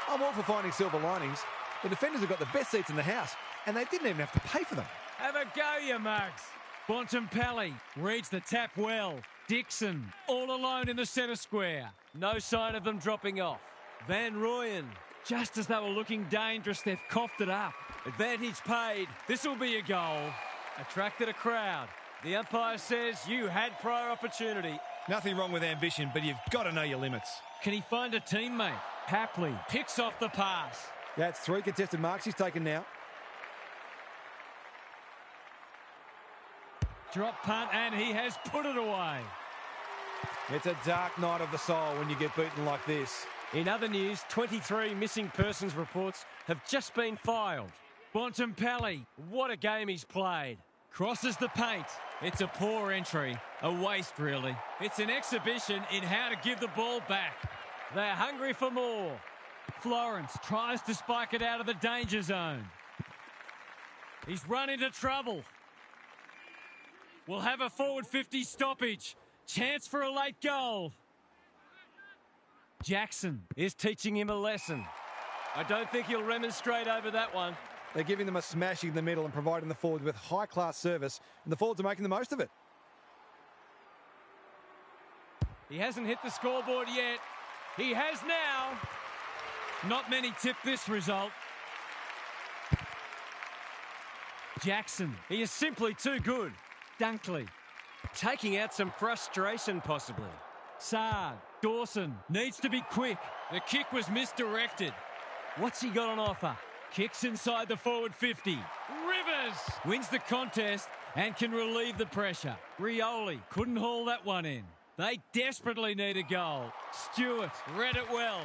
I'm all for finding silver linings. The defenders have got the best seats in the house, and they didn't even have to pay for them. Have a go, you mugs. Bontempelli reads the tap well. Dixon all alone in the centre square. No sign of them dropping off. Van Rooyen, just as they were looking dangerous, they've coughed it up. Advantage paid. This will be a goal. Attracted a crowd. The umpire says you had prior opportunity. Nothing wrong with ambition, but you've got to know your limits. Can he find a teammate? Hapley picks off the pass. That's 3 contested marks he's taken now. Drop punt, and he has put it away. It's a dark night of the soul when you get beaten like this. In other news, 23 missing persons reports have just been filed. Bontempelli, What a game he's played. crosses the paint. It's a poor entry. A waste, really. It's an exhibition in how to give the ball back. They're hungry for more. Florence tries to spike it out of the danger zone. He's run into trouble. We'll have a forward 50 stoppage. Chance for a late goal. Jackson is teaching him a lesson. I don't think he'll remonstrate over that one. They're giving them a smashing in the middle and providing the forwards with high-class service, and the forwards are making the most of it. He hasn't hit the scoreboard yet. He has now. Not many tip this result. Jackson. He is simply too good. Dunkley. Taking out some frustration, possibly. Saad. Dawson needs to be quick. The kick was misdirected. What's he got on offer? Kicks inside the forward 50. Rivers wins the contest and can relieve the pressure. Rioli couldn't haul that one in. They desperately need a goal. Stewart read it well.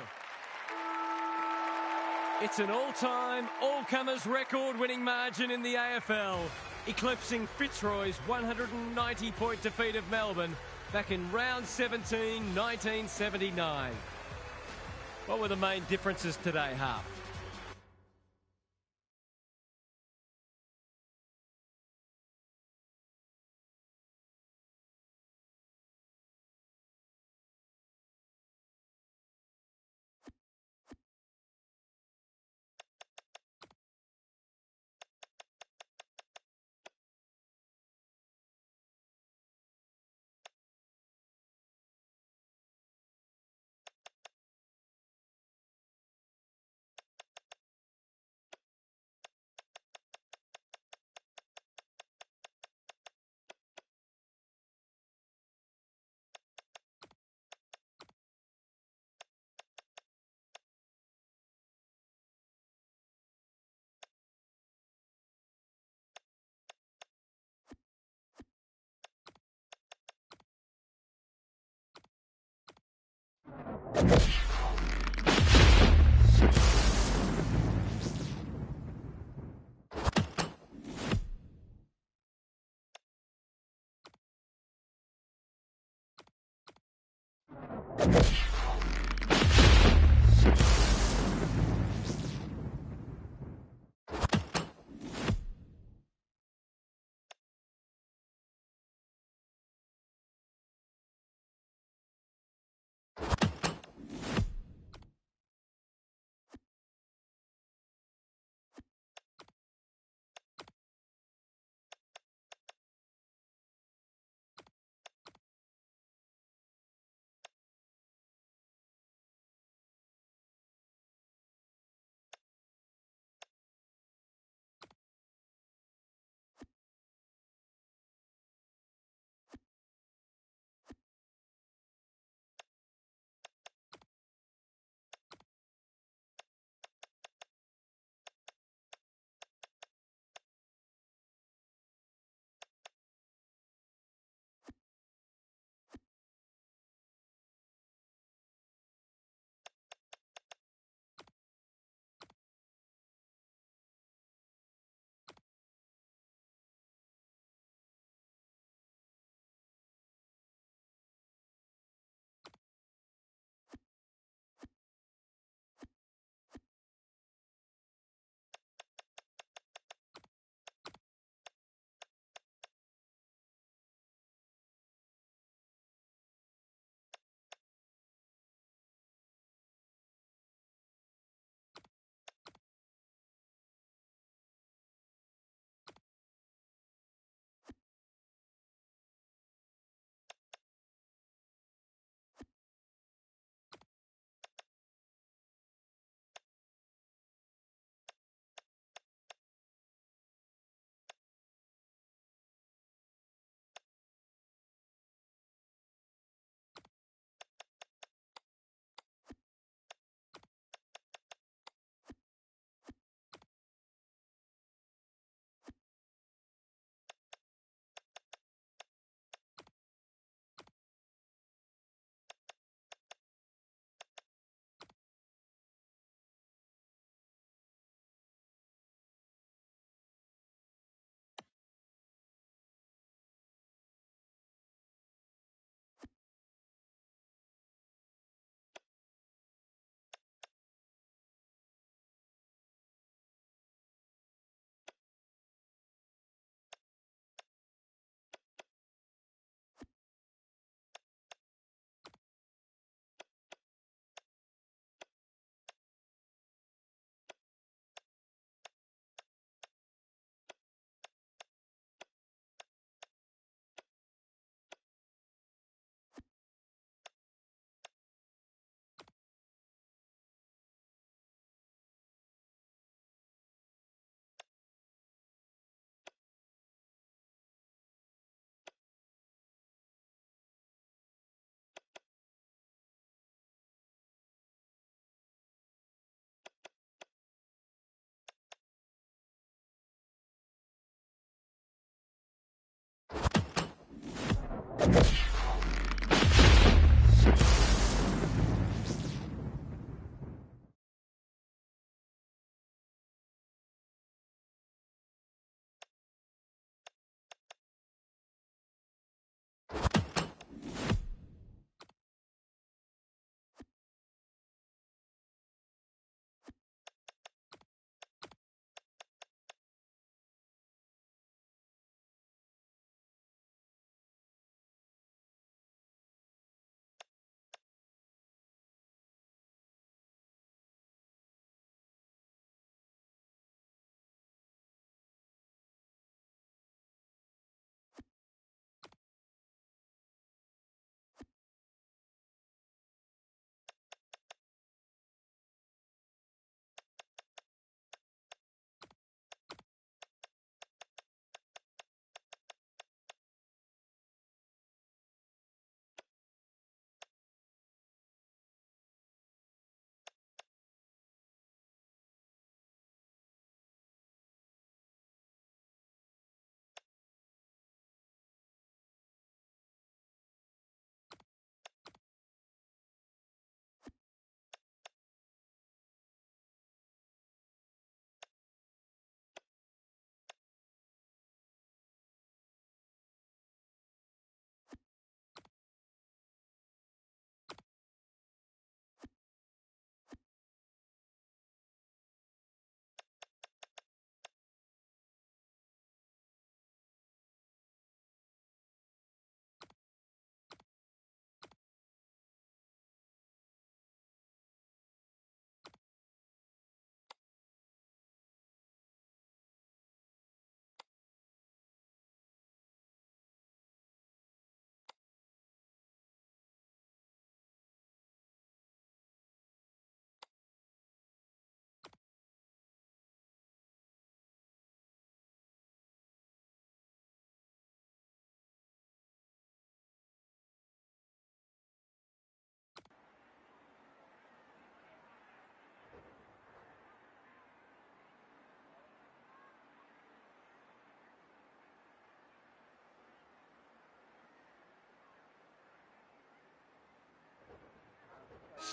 It's an all-time, all-comers record-winning margin in the AFL, eclipsing Fitzroy's 190-point defeat of Melbourne back in round 17, 1979. What were the main differences today, Half?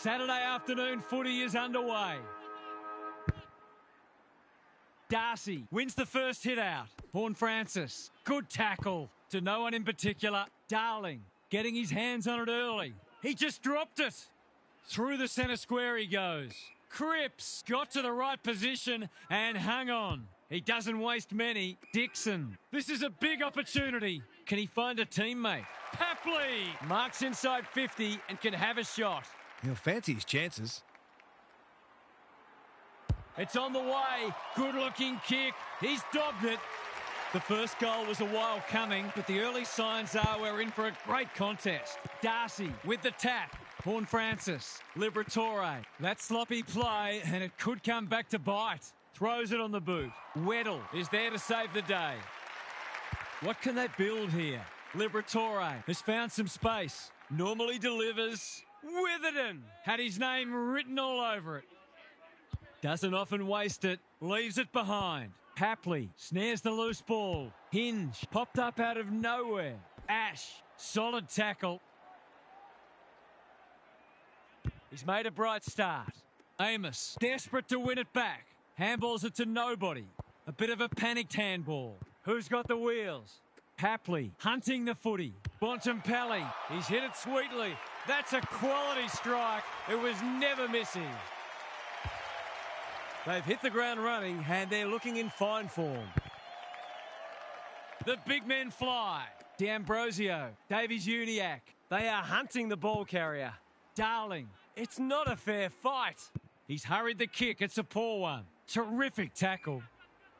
Saturday afternoon footy is underway. Darcy wins the first hit out. Horn Francis, good tackle to no one in particular. Darling getting his hands on it early. He just dropped it. Through the centre square he goes. Cripps got to the right position and hung on. He doesn't waste many. Dixon, this is a big opportunity. Can he find a teammate? Papley marks inside 50 and can have a shot. He'll fancy his chances. It's on the way. Good-looking kick. He's dobbed it. The first goal was a while coming, but the early signs are we're in for a great contest. Darcy with the tap. Horn Francis, Liberatore. That sloppy play, and it could come back to bite. Throws it on the boot. Weddle is there to save the day. What can they build here? Liberatore has found some space. Normally delivers. Witherden had his name written all over it. Doesn't often waste it. Leaves it behind. Papley snares the loose ball. Hinge popped up out of nowhere. Ash, solid tackle. He's made a bright start. Amos, desperate to win it back. Handballs it to nobody. A bit of a panicked handball. Who's got the wheels? Papley hunting the footy. Bontempelli, he's hit it sweetly. That's a quality strike. It was never missing. They've hit the ground running and they're looking in fine form. The big men fly. D'Ambrosio, Davies-Uniacke. They are hunting the ball carrier. Darling, it's not a fair fight. He's hurried the kick. It's a poor one. Terrific tackle.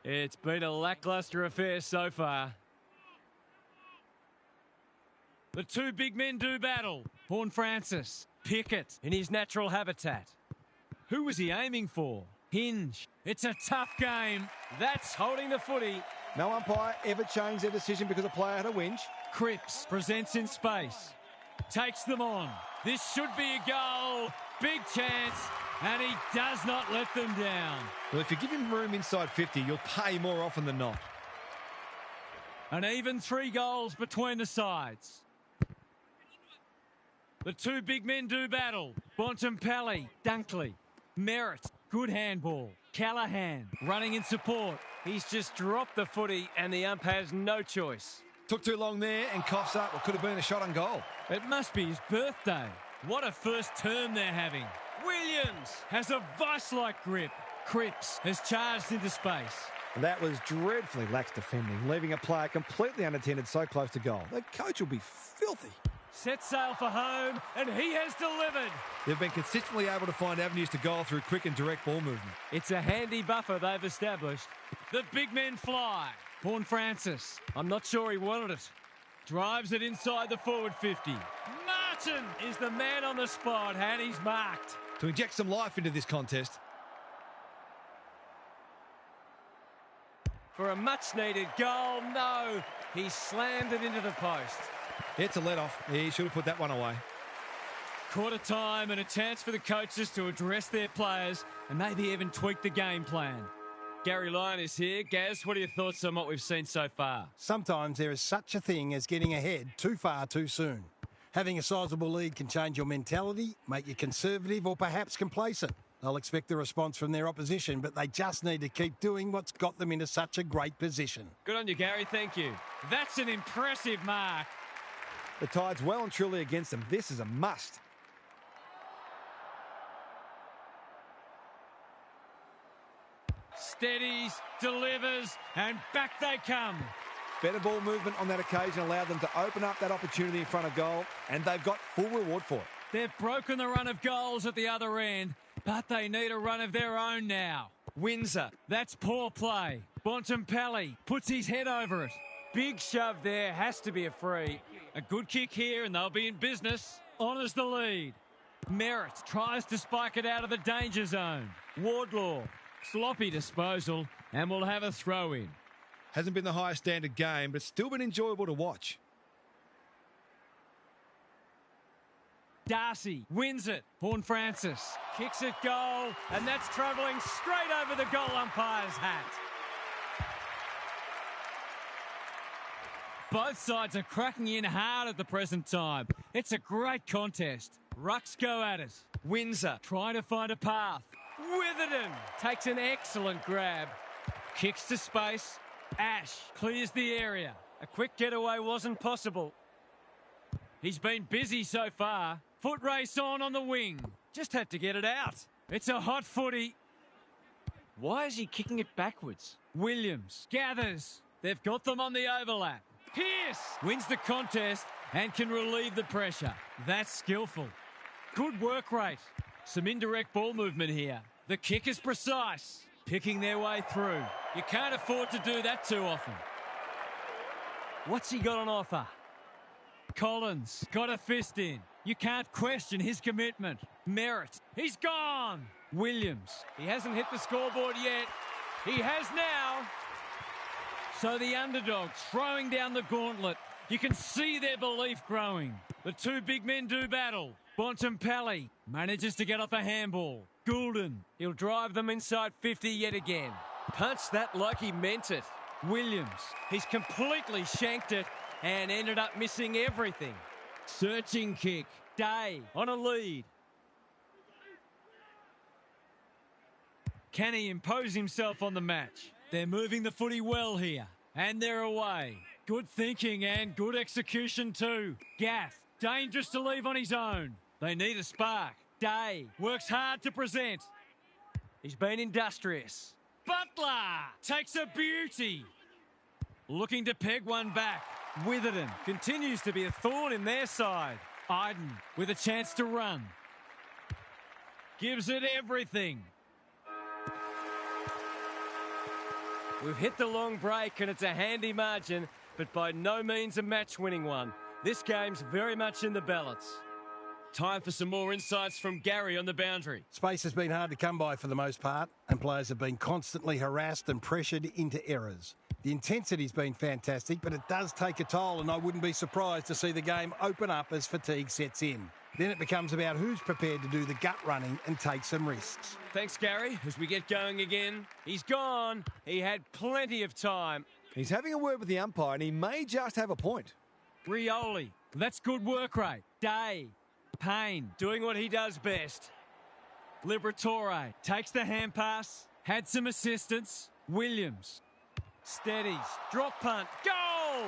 It's been a lacklustre affair so far. The two big men do battle. Horn Francis, Pickett in his natural habitat. Who was he aiming for? Hinge. It's a tough game. That's holding the footy. No umpire ever changed their decision because a player had a whinge. Cripps presents in space. Takes them on. This should be a goal. Big chance. And he does not let them down. Well, if you give him room inside 50, you'll pay more often than not. An even 3 goals between the sides. The two big men do battle. Bontempelli, Dunkley, Merritt, good handball. Callahan running in support. He's just dropped the footy and the ump has no choice. Took too long there and coughs up what could have been a shot on goal. It must be his birthday. What a first term they're having. Williams has a vice-like grip. Cripps has charged into space. That was dreadfully lax defending, leaving a player completely unattended so close to goal. The coach will be filthy. Set sail for home, and he has delivered. They've been consistently able to find avenues to goal through quick and direct ball movement. It's a handy buffer they've established. The big men fly. Horn Francis. I'm not sure he wanted it. Drives it inside the forward 50. Martin Is the man on the spot, and he's marked. To inject some life into this contest. For a much-needed goal, no. He slammed it into the post. It's a let-off. He should have put that one away. quarter time and a chance for the coaches to address their players and maybe even tweak the game plan. Gary Lyon is here. Gaz, what are your thoughts on what we've seen so far? Sometimes there is such a thing as getting ahead too far too soon. Having a sizable lead can change your mentality, make you conservative or perhaps complacent. They'll expect the response from their opposition, but they just need to keep doing what's got them into such a great position. Good on you, Gary. Thank you. That's an impressive mark. The tide's well and truly against them. This is a must. Steadies, delivers, and back they come. Better ball movement on that occasion allowed them to open up that opportunity in front of goal, and they've got full reward for it. They've broken the run of goals at the other end, but they need a run of their own now. Windsor, that's poor play. Bontempelli puts his head over it. Big shove there. Has to be a free. A good kick here and they'll be in business. Honours the lead. Merritt tries to spike it out of the danger zone. Wardlaw, sloppy disposal, and we'll have a throw in. Hasn't been the highest standard game, but still been enjoyable to watch. Darcy wins it. Horn Francis kicks it goal, and that's travelling straight over the goal umpire's hat. Both sides are cracking in hard at the present time. It's a great contest. Rucks go at it. Windsor trying to find a path. Witherden takes an excellent grab. Kicks to space. Ash clears the area. A quick getaway wasn't possible. He's been busy so far. Foot race on the wing. Just had to get it out. It's a hot footy. Why is he kicking it backwards? Williams gathers. They've got them on the overlap. Pearce wins the contest and can relieve the pressure. That's skillful. Good work rate. Some indirect ball movement here. The kick is precise. Picking their way through. You can't afford to do that too often. What's he got on offer? Collins got a fist in. You can't question his commitment. Merritt, he's gone. Williams, He hasn't hit the scoreboard yet. he has now. So the underdog throwing down the gauntlet. You can see their belief growing. The two big men do battle. Bontempelli manages to get off a handball. Goulden, He'll drive them inside 50 yet again. Punched that like he meant it. Williams, he's completely shanked it and ended up missing everything. Searching kick. Day on a lead. Can he impose himself on the match? They're moving the footy well here. And they're away. Good thinking and good execution too. Gaff, dangerous to leave on his own. They need a spark. Day works hard to present. He's been industrious. Butler takes a beauty. Looking to peg one back. Witherden Continues to be a thorn in their side. Iden with a chance to run. Gives it everything. We've hit the long break and it's a handy margin, but by no means a match-winning one. This game's very much in the balance. Time for some more insights from Gary on the boundary. Space has been hard to come by for the most part, and players have been constantly harassed and pressured into errors. The intensity's been fantastic, but it does take a toll, and I wouldn't be surprised to see the game open up as fatigue sets in. Then it becomes about who's prepared to do the gut running and take some risks. Thanks, Gary. As we get going again, he's gone. He had plenty of time. He's having a word with the umpire, and he may just have a point. Rioli, that's good work rate. Day Payne. Doing what he does best. Liberatore takes the hand pass. Had some assistance. Williams. Steadies. Drop punt. Goal!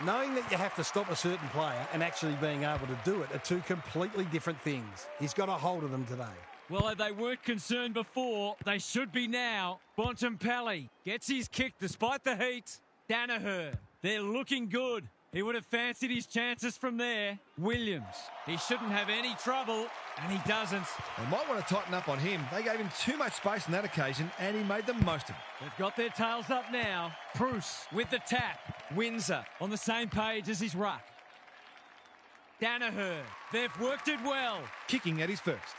Knowing that you have to stop a certain player and actually being able to do it are two completely different things. He's got a hold of them today. Well, if they weren't concerned before, they should be now. Bontempelli gets his kick despite the heat. Danaher, they're looking good. He would have fancied his chances from there. Williams, he shouldn't have any trouble, and he doesn't. They might want to tighten up on him. They gave him too much space on that occasion, and he made the most of it. They've got their tails up now. Bruce with the tap. Windsor on the same page as his ruck. Danaher, they've worked it well. Kicking at his first.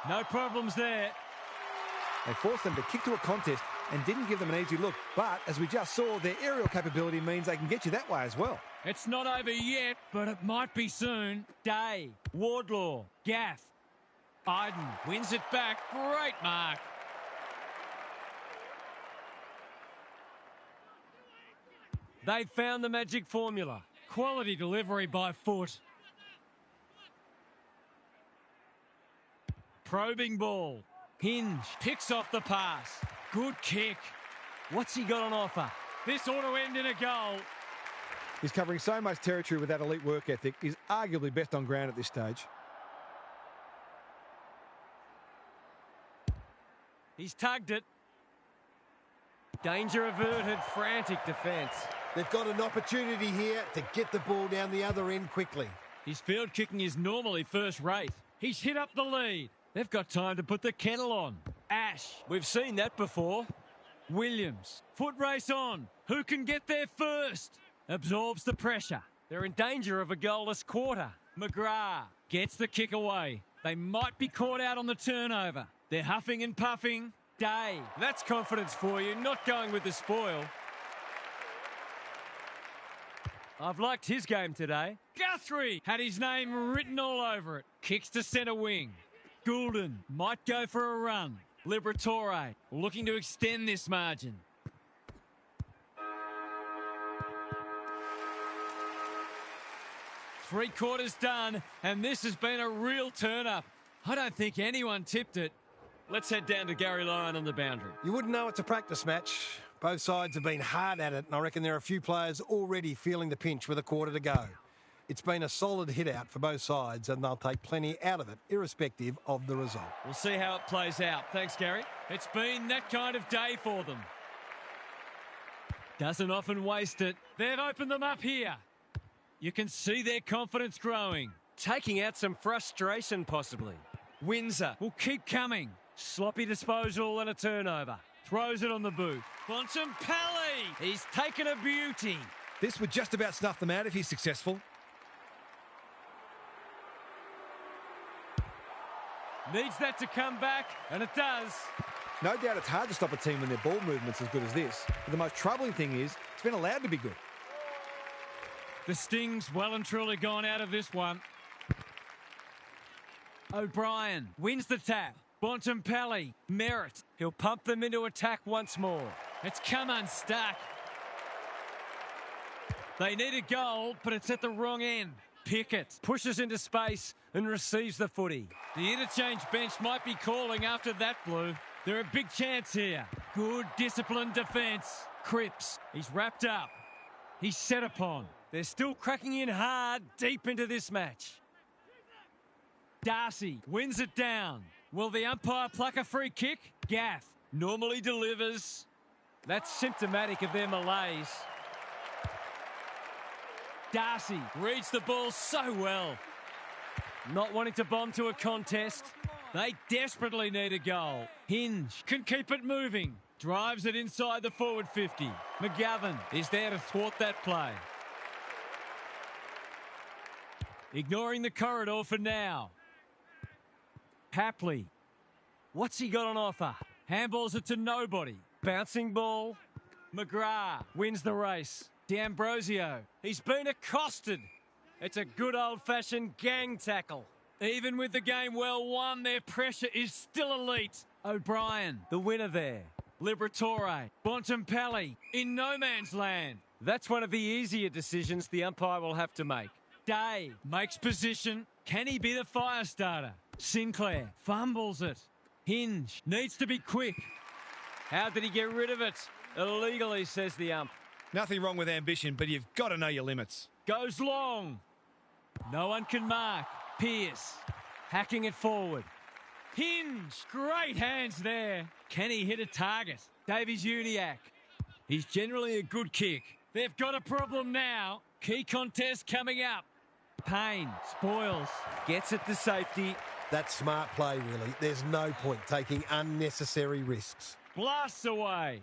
No problems there. They forced them to kick to a contest and didn't give them an easy look. But, as we just saw, their aerial capability means they can get you that way as well. It's not over yet, but it might be soon. Day, Wardlaw, Gaff. Iden wins it back. Great mark. They've found the magic formula. Quality delivery by foot. Probing ball. Hinge picks off the pass. Good kick. What's he got on offer? This ought to end in a goal. He's covering so much territory with that elite work ethic. He's arguably best on ground at this stage. He's tugged it. Danger averted. Frantic defence. They've got an opportunity here to get the ball down the other end quickly. His field kicking is normally first rate. He's hit up the lead. They've got time to put the kettle on. Ash. We've seen that before. Williams. Foot race on. Who can get there first? Absorbs the pressure. They're in danger of a goalless quarter. McGrath gets the kick away. They might be caught out on the turnover. They're huffing and puffing. Day. That's confidence for you, not going with the spoil. I've liked his game today. Guthrie had his name written all over it. Kicks to centre wing. Goulden might go for a run. Liberatore looking to extend this margin. Three quarters done, and this has been a real turn-up. I don't think anyone tipped it. Let's head down to Gary Lyon on the boundary. You wouldn't know it's a practice match. Both sides have been hard at it, and I reckon there are a few players already feeling the pinch with a quarter to go. It's been a solid hit-out for both sides, and they'll take plenty out of it, irrespective of the result. We'll see how it plays out. Thanks, Gary. It's been that kind of day for them. Doesn't often waste it. They've opened them up here. You can see their confidence growing. Taking out some frustration, possibly. Windsor will keep coming. Sloppy disposal and a turnover. Throws it on the boot. Bontempelli! He's taken a beauty. This would just about snuff them out if he's successful. Needs that to come back, and it does. No doubt it's hard to stop a team when their ball movement's as good as this. But the most troubling thing is, it's been allowed to be good. The sting's well and truly gone out of this one. O'Brien wins the tap. Bontempelli, Merritt. He'll pump them into attack once more. It's come unstuck. They need a goal, but it's at the wrong end. Pickett Pushes into space and receives the footy. The interchange bench might be calling after that, Blue. They're a big chance here. Good disciplined defence. Cripps, he's wrapped up. He's set upon. They're still cracking in hard deep into this match. Darcy wins it down. Will the umpire pluck a free kick? Gaff normally delivers. That's symptomatic of their malaise. Darcy reads the ball so well. Not wanting to bomb to a contest. They desperately need a goal. Hinge can keep it moving. Drives it inside the forward 50. McGovern is there to thwart that play. Ignoring the corridor for now. Hapley. What's he got on offer? Handballs it to nobody. Bouncing ball. McGrath wins the race. D'Ambrosio. He's been accosted. It's a good old-fashioned gang tackle. Even with the game well won, their pressure is still elite. O'Brien, the winner there. Liberatore, Bontempelli, in no man's land. That's one of the easier decisions the umpire will have to make. Day makes position. Can he be the fire starter? Sinclair fumbles it. Hinge needs to be quick. How did he get rid of it? Illegally, says the ump. Nothing wrong with ambition, but you've got to know your limits. Goes long. No one can mark. Pierce hacking it forward. Hinge, great hands there. Can he hit a target? Davies Uniacke. He's generally a good kick. They've got a problem now. Key contest coming up. Payne spoils. Gets it to safety. That's smart play, really. There's no point taking unnecessary risks. Blasts away.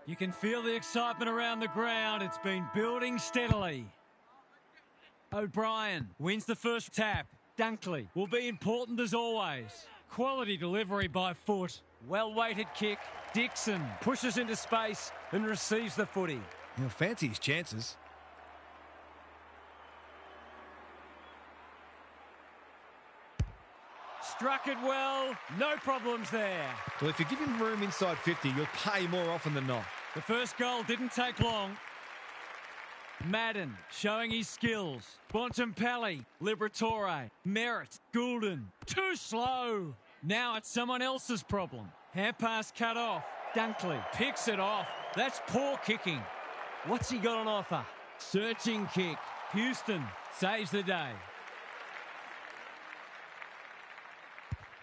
You can feel the excitement around the ground. It's been building steadily. O'Brien wins the first tap. Dunkley will be important as always. Quality delivery by foot. Well-weighted kick. Dixon pushes into space and receives the footy. He'll fancy his chances. Struck it well. No problems there. Well, if you give him room inside 50, you'll pay more often than not. The first goal didn't take long. Madden showing his skills. Bontempelli, Liberatore, Merritt, Goulden. Too slow. Now it's someone else's problem. Hand pass cut off. Dunkley picks it off. That's poor kicking. What's he got on offer? Searching kick. Houston saves the day.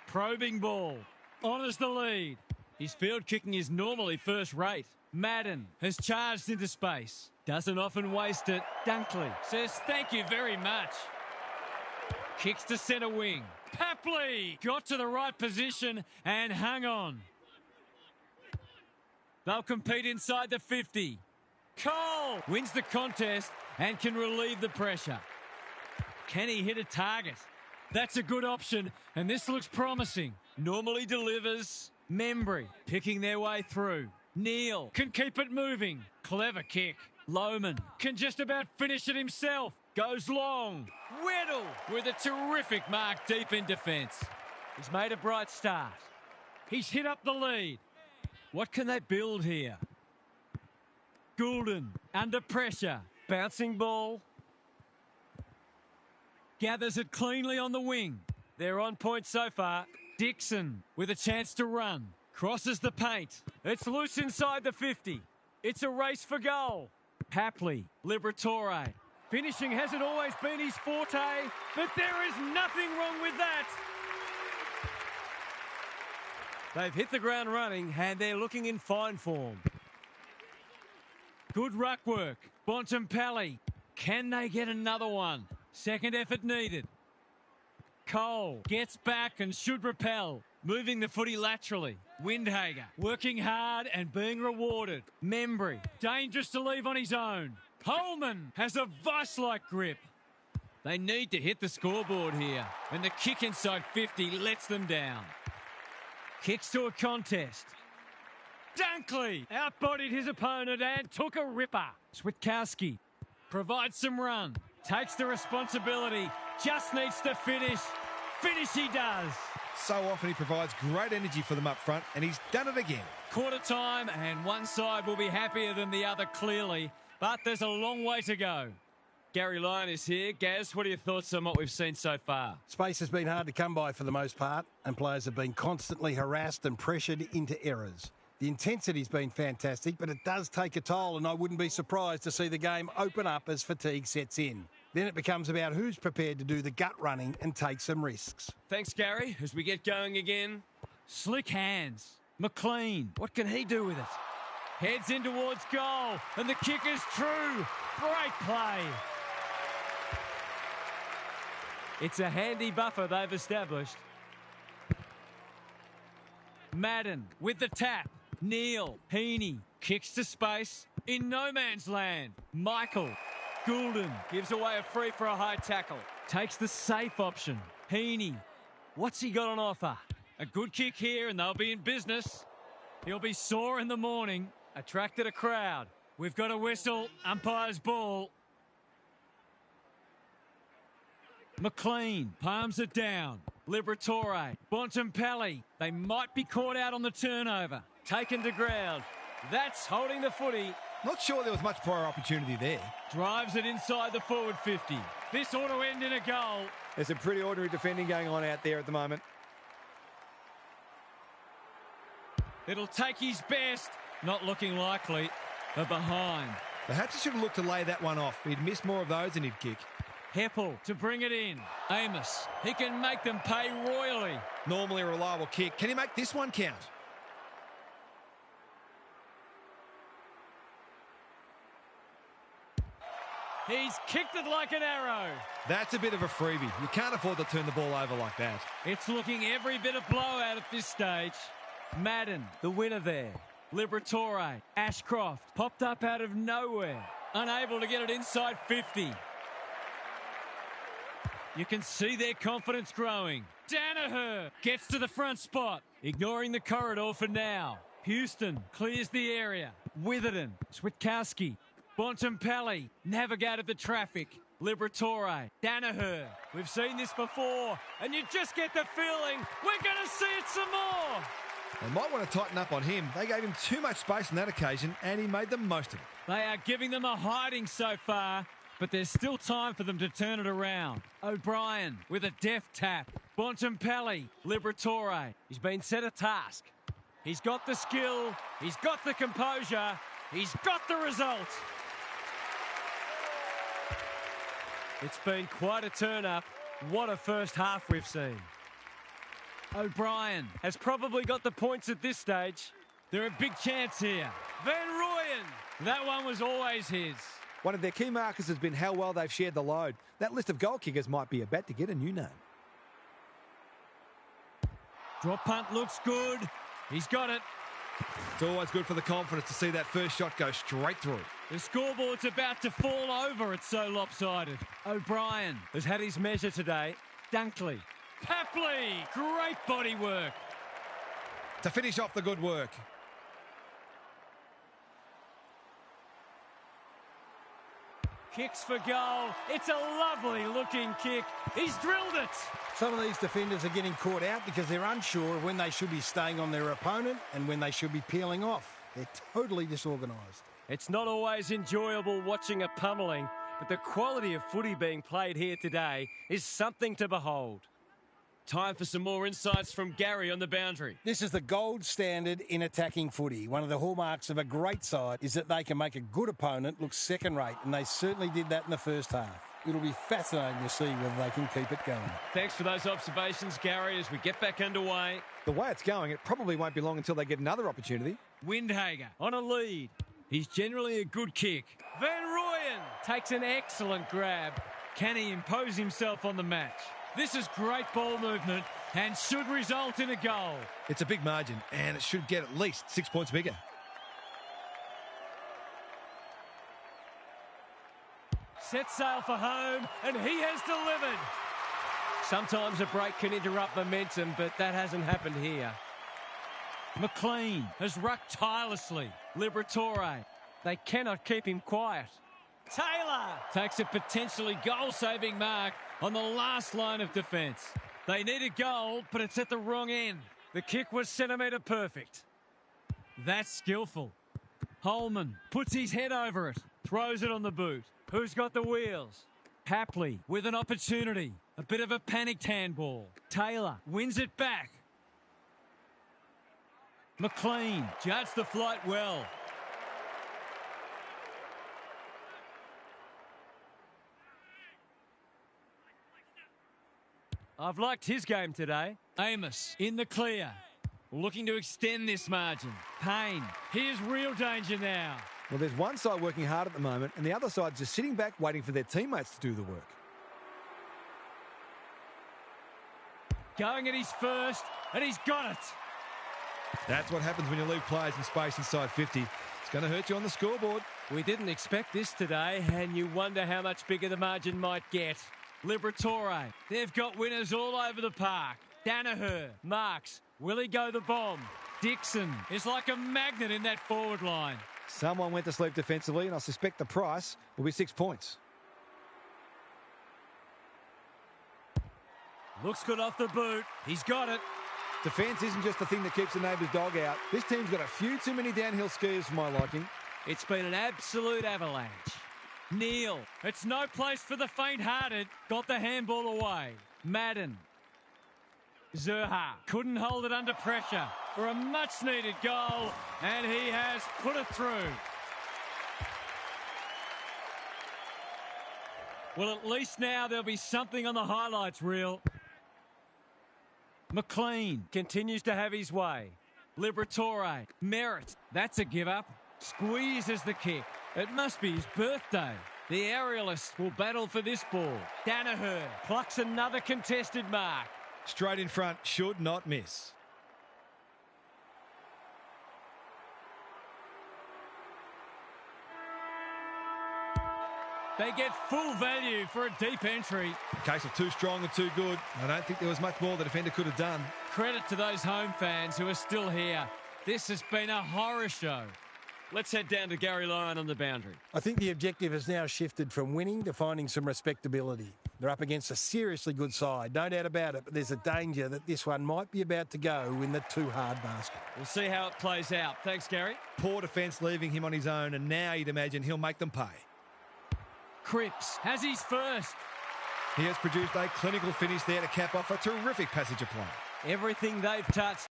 Probing ball. Honours the lead. His field kicking is normally first rate. Madden has charged into space. Doesn't often waste it. Dunkley says thank you very much. Kicks to centre wing. Papley got to the right position and hung on. They'll compete inside the 50. Cole wins the contest and can relieve the pressure. Can he hit a target? That's a good option, and this looks promising. Normally delivers. Membry picking their way through. Neal can keep it moving. Clever kick. Lohman can just about finish it himself. Goes long. Weddle with a terrific mark deep in defence. He's made a bright start. He's hit up the lead. What can they build here? Goulden under pressure. Bouncing ball. Gathers it cleanly on the wing. They're on point so far. Dixon with a chance to run. Crosses the paint. It's loose inside the 50. It's a race for goal. Papley, Liberatore. Finishing hasn't always been his forte, but there is nothing wrong with that. They've hit the ground running and they're looking in fine form. Good ruck work. Bontempelli. Can they get another one? Second effort needed. Cole gets back and should repel. Moving the footy laterally. Windhager working hard and being rewarded. Membry dangerous to leave on his own. Holman has a vice-like grip. They need to hit the scoreboard here, and the kick inside 50 lets them down. Kicks to a contest. Dunkley outbodied his opponent and took a ripper. Switkowski provides some run. Takes the responsibility. Just needs to finish. Finish he does. So often he provides great energy for them up front, and he's done it again. Quarter time, and one side will be happier than the other, clearly. But there's a long way to go. Gary Lyon is here. Gaz, what are your thoughts on what we've seen so far? Space has been hard to come by for the most part, and players have been constantly harassed and pressured into errors. The intensity's been fantastic, but it does take a toll, and I wouldn't be surprised to see the game open up as fatigue sets in. Then it becomes about who's prepared to do the gut running and take some risks. Thanks, Gary. As we get going again. Slick hands. McLean, what can he do with it? Heads in towards goal, and the kick is true. Great play. It's a handy buffer they've established. Madden with the tap. Neal, Heaney, kicks to space in no man's land. Michael, Goulden gives away a free for a high tackle. Takes the safe option. Heaney, what's he got on offer? A good kick here and they'll be in business. He'll be sore in the morning. Attracted a crowd. We've got a whistle. Umpire's ball. McLean palms it down. Liberatore, Bontempelli. They might be caught out on the turnover. Taken to ground. That's holding the footy. Not sure there was much prior opportunity there. Drives it inside the forward 50. This ought to end in a goal. There's some pretty ordinary defending going on out there at the moment. It'll take his best. Not looking likely. They're behind. Perhaps he should have looked to lay that one off. He'd miss more of those than he'd kick. Heppel to bring it in. Amos, he can make them pay royally. Normally a reliable kick. Can he make this one count? He's kicked it like an arrow. That's a bit of a freebie. You can't afford to turn the ball over like that. It's looking every bit of blowout at this stage. Madden, the winner there. Liberatore, Ashcroft, popped up out of nowhere. Unable to get it inside 50. You can see their confidence growing. Danaher gets to the front spot, ignoring the corridor for now. Houston clears the area. Witherden, Switkowski, Bontempelli navigated the traffic. Liberatore, Danaher. We've seen this before, and you just get the feeling we're going to see it some more. They might want to tighten up on him. They gave him too much space on that occasion, and he made the most of it. They are giving them a hiding so far, but there's still time for them to turn it around. O'Brien with a deft tap. Bontempelli, Liberatore. He's been set a task. He's got the skill. He's got the composure. He's got the result. It's been quite a turn-up. What a first half we've seen. O'Brien has probably got the points at this stage. They're a big chance here. Van Rooyen. That one was always his. One of their key markers has been how well they've shared the load. That list of goal kickers might be about to get a new name. Drop punt looks good. He's got it. It's always good for the confidence to see that first shot go straight through. The scoreboard's about to fall over. It's so lopsided. O'Brien has had his measure today. Dunkley. Papley. Great body work. To finish off the good work. Kicks for goal. It's a lovely looking kick. He's drilled it. Some of these defenders are getting caught out because they're unsure of when they should be staying on their opponent and when they should be peeling off. They're totally disorganised. It's not always enjoyable watching a pummelling, but the quality of footy being played here today is something to behold. Time for some more insights from Gary on the boundary. This is the gold standard in attacking footy. One of the hallmarks of a great side is that they can make a good opponent look second-rate, and they certainly did that in the first half. It'll be fascinating to see whether they can keep it going. Thanks for those observations, Gary, as we get back underway. The way it's going, it probably won't be long until they get another opportunity. Windhager on a lead. He's generally a good kick. Van Rooyen takes an excellent grab. Can he impose himself on the match? This is great ball movement and should result in a goal. It's a big margin, and it should get at least 6 points bigger. Set sail for home, and he has delivered. Sometimes a break can interrupt momentum, but that hasn't happened here. McLean has rucked tirelessly. Liberatore. They cannot keep him quiet. Taylor takes a potentially goal-saving mark on the last line of defence. They need a goal, but it's at the wrong end. The kick was centimetre perfect. That's skillful. Holman puts his head over it, throws it on the boot. Who's got the wheels? Papley with an opportunity. A bit of a panicked handball. Taylor wins it back. McLean judged the flight well. I've liked his game today. Amos in the clear. Looking to extend this margin. Payne. Here's real danger now. Well, there's one side working hard at the moment, and the other side just sitting back waiting for their teammates to do the work. Going at his first, and he's got it. That's what happens when you leave players in space inside 50. It's going to hurt you on the scoreboard. We didn't expect this today, and you wonder how much bigger the margin might get. Liberatore. They've got winners all over the park. Danaher. Marks. Will he go the bomb? Dixon is like a magnet in that forward line. Someone went to sleep defensively, and I suspect the price will be 6 points. Looks good off the boot. He's got it. Defence isn't just the thing that keeps the neighbour's dog out. This team's got a few too many downhill skiers for my liking. It's been an absolute avalanche. Neal. It's no place for the faint-hearted. Got the handball away. Madden. Zerha couldn't hold it under pressure for a much-needed goal, and he has put it through. Well, at least now there'll be something on the highlights reel. McLean continues to have his way. Liberatore. Merritt. That's a give-up. Squeezes the kick. It must be his birthday. The aerialists will battle for this ball. Danaher plucks another contested mark. Straight in front, should not miss. They get full value for a deep entry. Case of too strong and too good. I don't think there was much more the defender could have done. Credit to those home fans who are still here. This has been a horror show. Let's head down to Gary Lyon on the boundary. I think the objective has now shifted from winning to finding some respectability. They're up against a seriously good side, no doubt about it, but there's a danger that this one might be about to go in the too hard basket. We'll see how it plays out. Thanks, Gary. Poor defence leaving him on his own, and now you'd imagine he'll make them pay. Cripps has his first. He has produced a clinical finish there to cap off a terrific passage of play. Everything they've touched.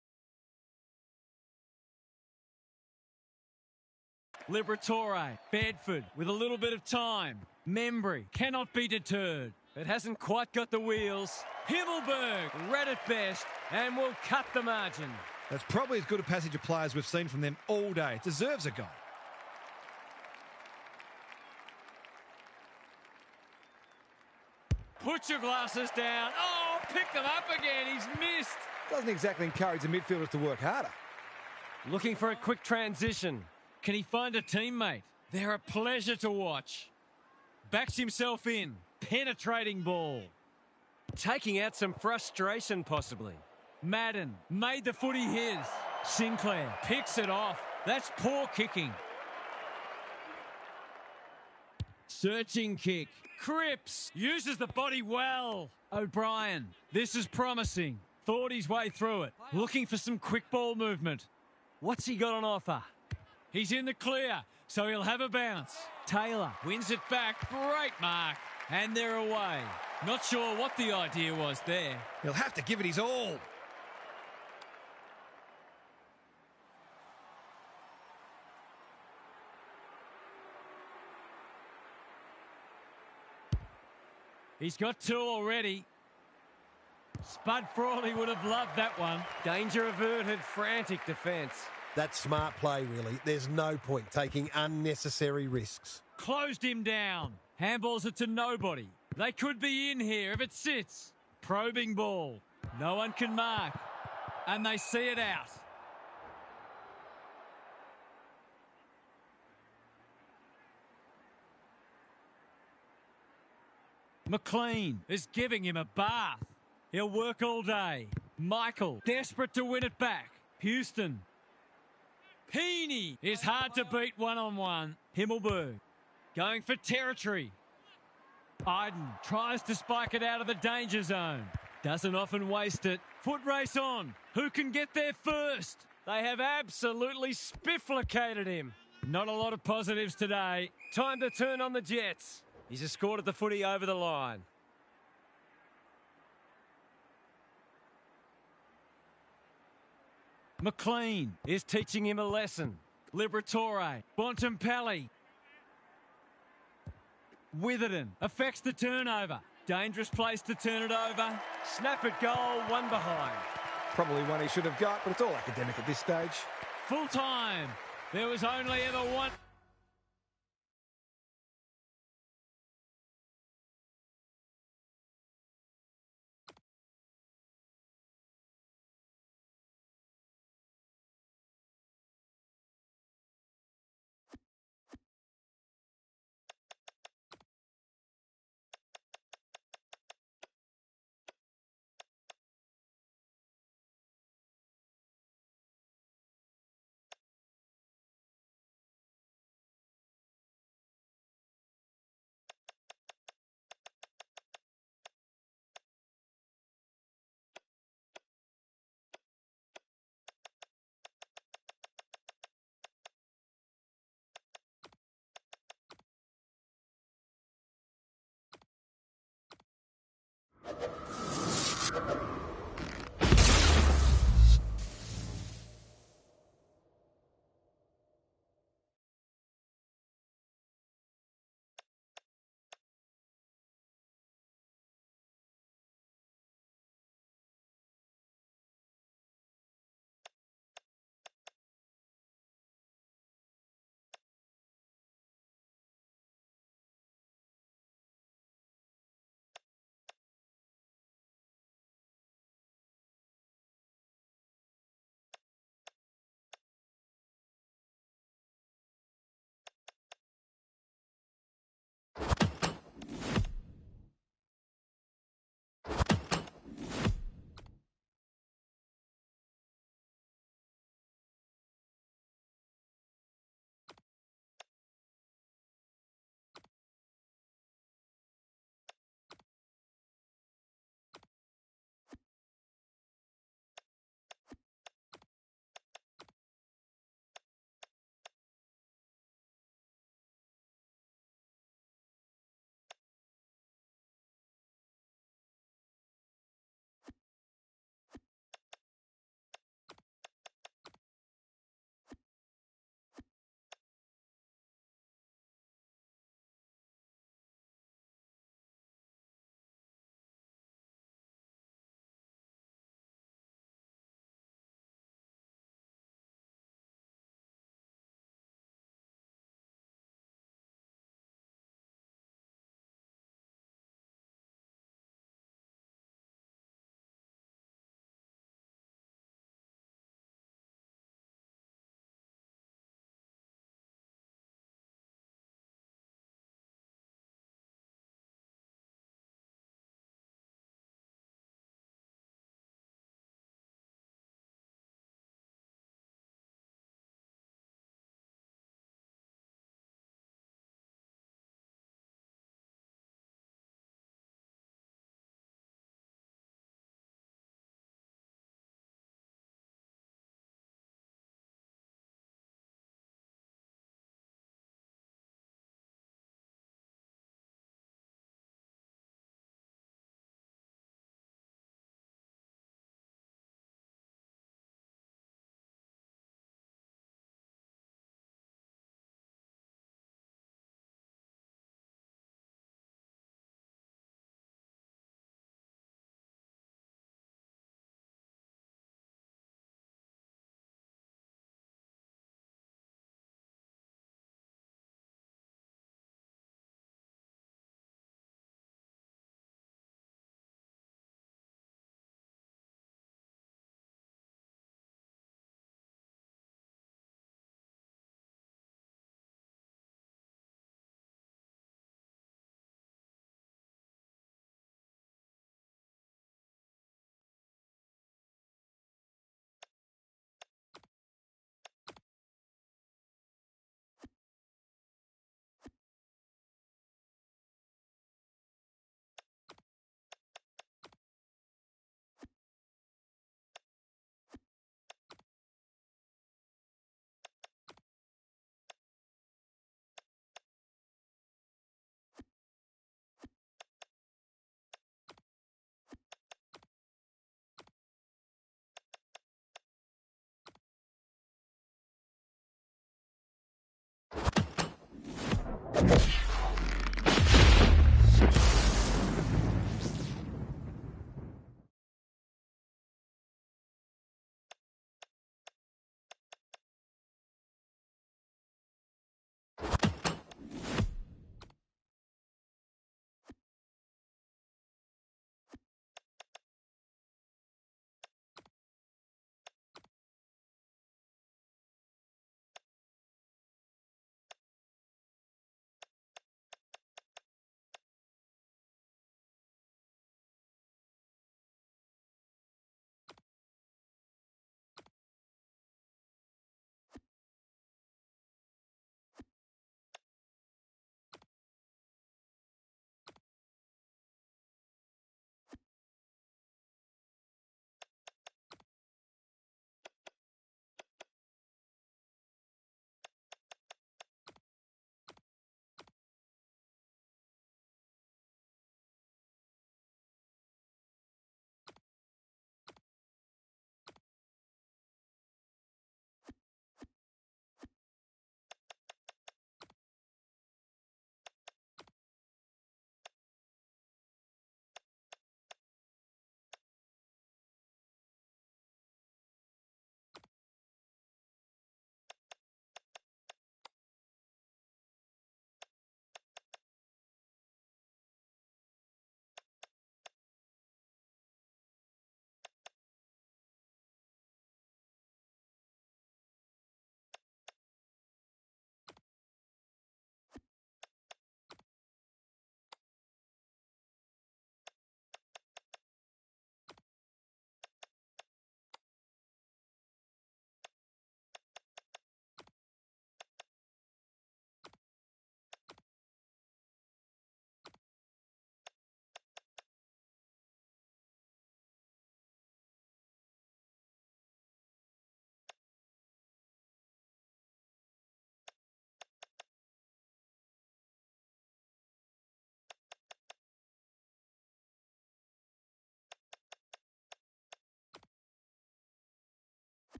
Liberatore, Bedford with a little bit of time. Membry cannot be deterred. It hasn't quite got the wheels. Himmelberg, red at best, and will cut the margin. That's probably as good a passage of play as we've seen from them all day. It deserves a goal. Put your glasses down. Oh, pick them up again. He's missed. Doesn't exactly encourage the midfielders to work harder. Looking for a quick transition. Can he find a teammate? They're a pleasure to watch. Backs himself in. Penetrating ball. Taking out some frustration, possibly. Madden made the footy his. Sinclair picks it off. That's poor kicking. Searching kick. Cripps uses the body well. O'Brien, this is promising. Thought his way through it. Looking for some quick ball movement. What's he got on offer? He's in the clear, so he'll have a bounce. Taylor wins it back. Great mark. And they're away. Not sure what the idea was there. He'll have to give it his all. He's got two already. Spud Frawley would have loved that one. Danger averted, frantic defence. That's smart play, really. There's no point taking unnecessary risks. Closed him down. Handballs it to nobody. They could be in here if it sits. Probing ball. No one can mark. And they see it out. McLean is giving him a bath. He'll work all day. Michael, desperate to win it back. Houston. Heaney is hard to beat one-on-one. Himmelberg going for territory. Iden tries to spike it out of the danger zone. Doesn't often waste it. Foot race on. Who can get there first? They have absolutely spifflicated him. Not a lot of positives today. Time to turn on the Jets. He's escorted the footy over the line. McLean is teaching him a lesson. Liberatore, Bontempelli. Witherden affects the turnover. Dangerous place to turn it over. Snap it goal, one behind. Probably one he should have got, but it's all academic at this stage. Full time. There was only ever one.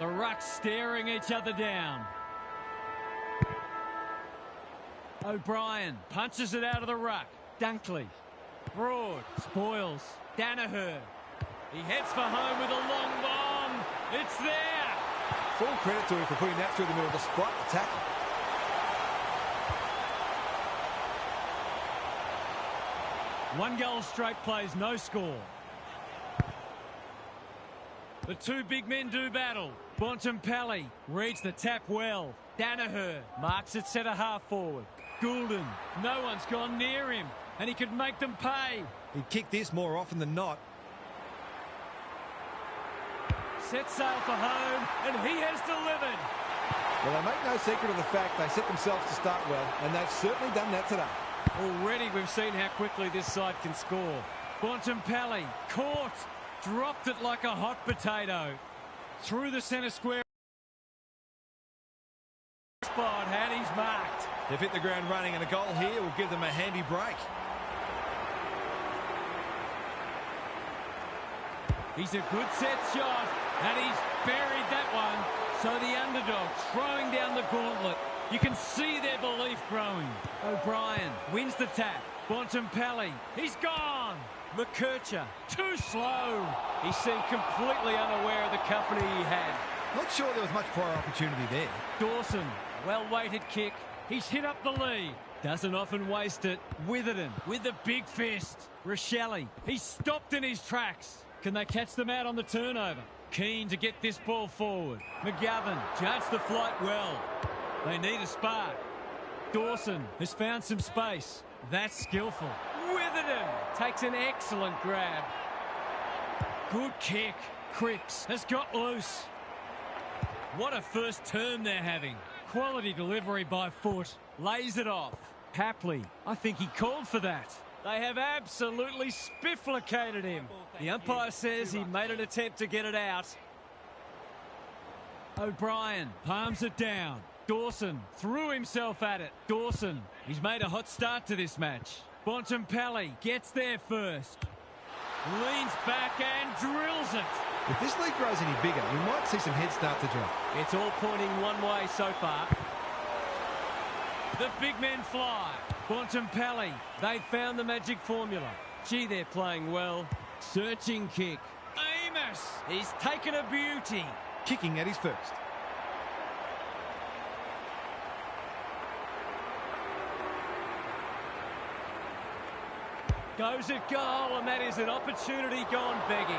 The rucks staring each other down. O'Brien punches it out of the ruck. Dunkley. Broad. Spoils. Danaher. He heads for home with a long bomb. It's there. Full credit to him for putting that through the middle despite the tackle. One goal straight plays, no score. The two big men do battle. Bontempelli reads the tap well. Danaher marks it centre half forward. Goulden, no one's gone near him, and he could make them pay. He'd kick this more often than not. Set sail for home, and he has delivered. Well, they make no secret of the fact they set themselves to start well, and they've certainly done that today. Already we've seen how quickly this side can score. Bontempelli caught, dropped it like a hot potato. Through the centre square spot, and he's marked. They've hit the ground running, and a goal here will give them a handy break. He's a good set shot, and he's buried that one. So the underdog throwing down the gauntlet. You can see their belief growing. O'Brien wins the tap. Bontempelli, he's gone. McKercher, too slow. He seemed completely unaware of the company he had. Not sure there was much prior opportunity there. Dawson, well-weighted kick. He's hit up the lead. Doesn't often waste it. Witherden with the big fist. Rochelle, he's stopped in his tracks. Can they catch them out on the turnover? Keen to get this ball forward. McGovern judged the flight well. They need a spark. Dawson has found some space. That's skillful. Witherden takes an excellent grab. Good kick. Cripps has got loose. What a first term they're having. Quality delivery by foot. Lays it off. Hapley, I think he called for that. They have absolutely spifflicated him. The umpire says he made an attempt to get it out. O'Brien palms it down. Dawson threw himself at it. Dawson, he's made a hot start to this match. Bontempelli gets there first. Leans back and drills it. If this league grows any bigger, we might see some heads start to drop. It's all pointing one way so far. The big men fly. Bontempelli, they've found the magic formula. Gee, they're playing well. Searching kick. Amos, he's taken a beauty. Kicking at his first. Goes at goal, and that is an opportunity gone begging.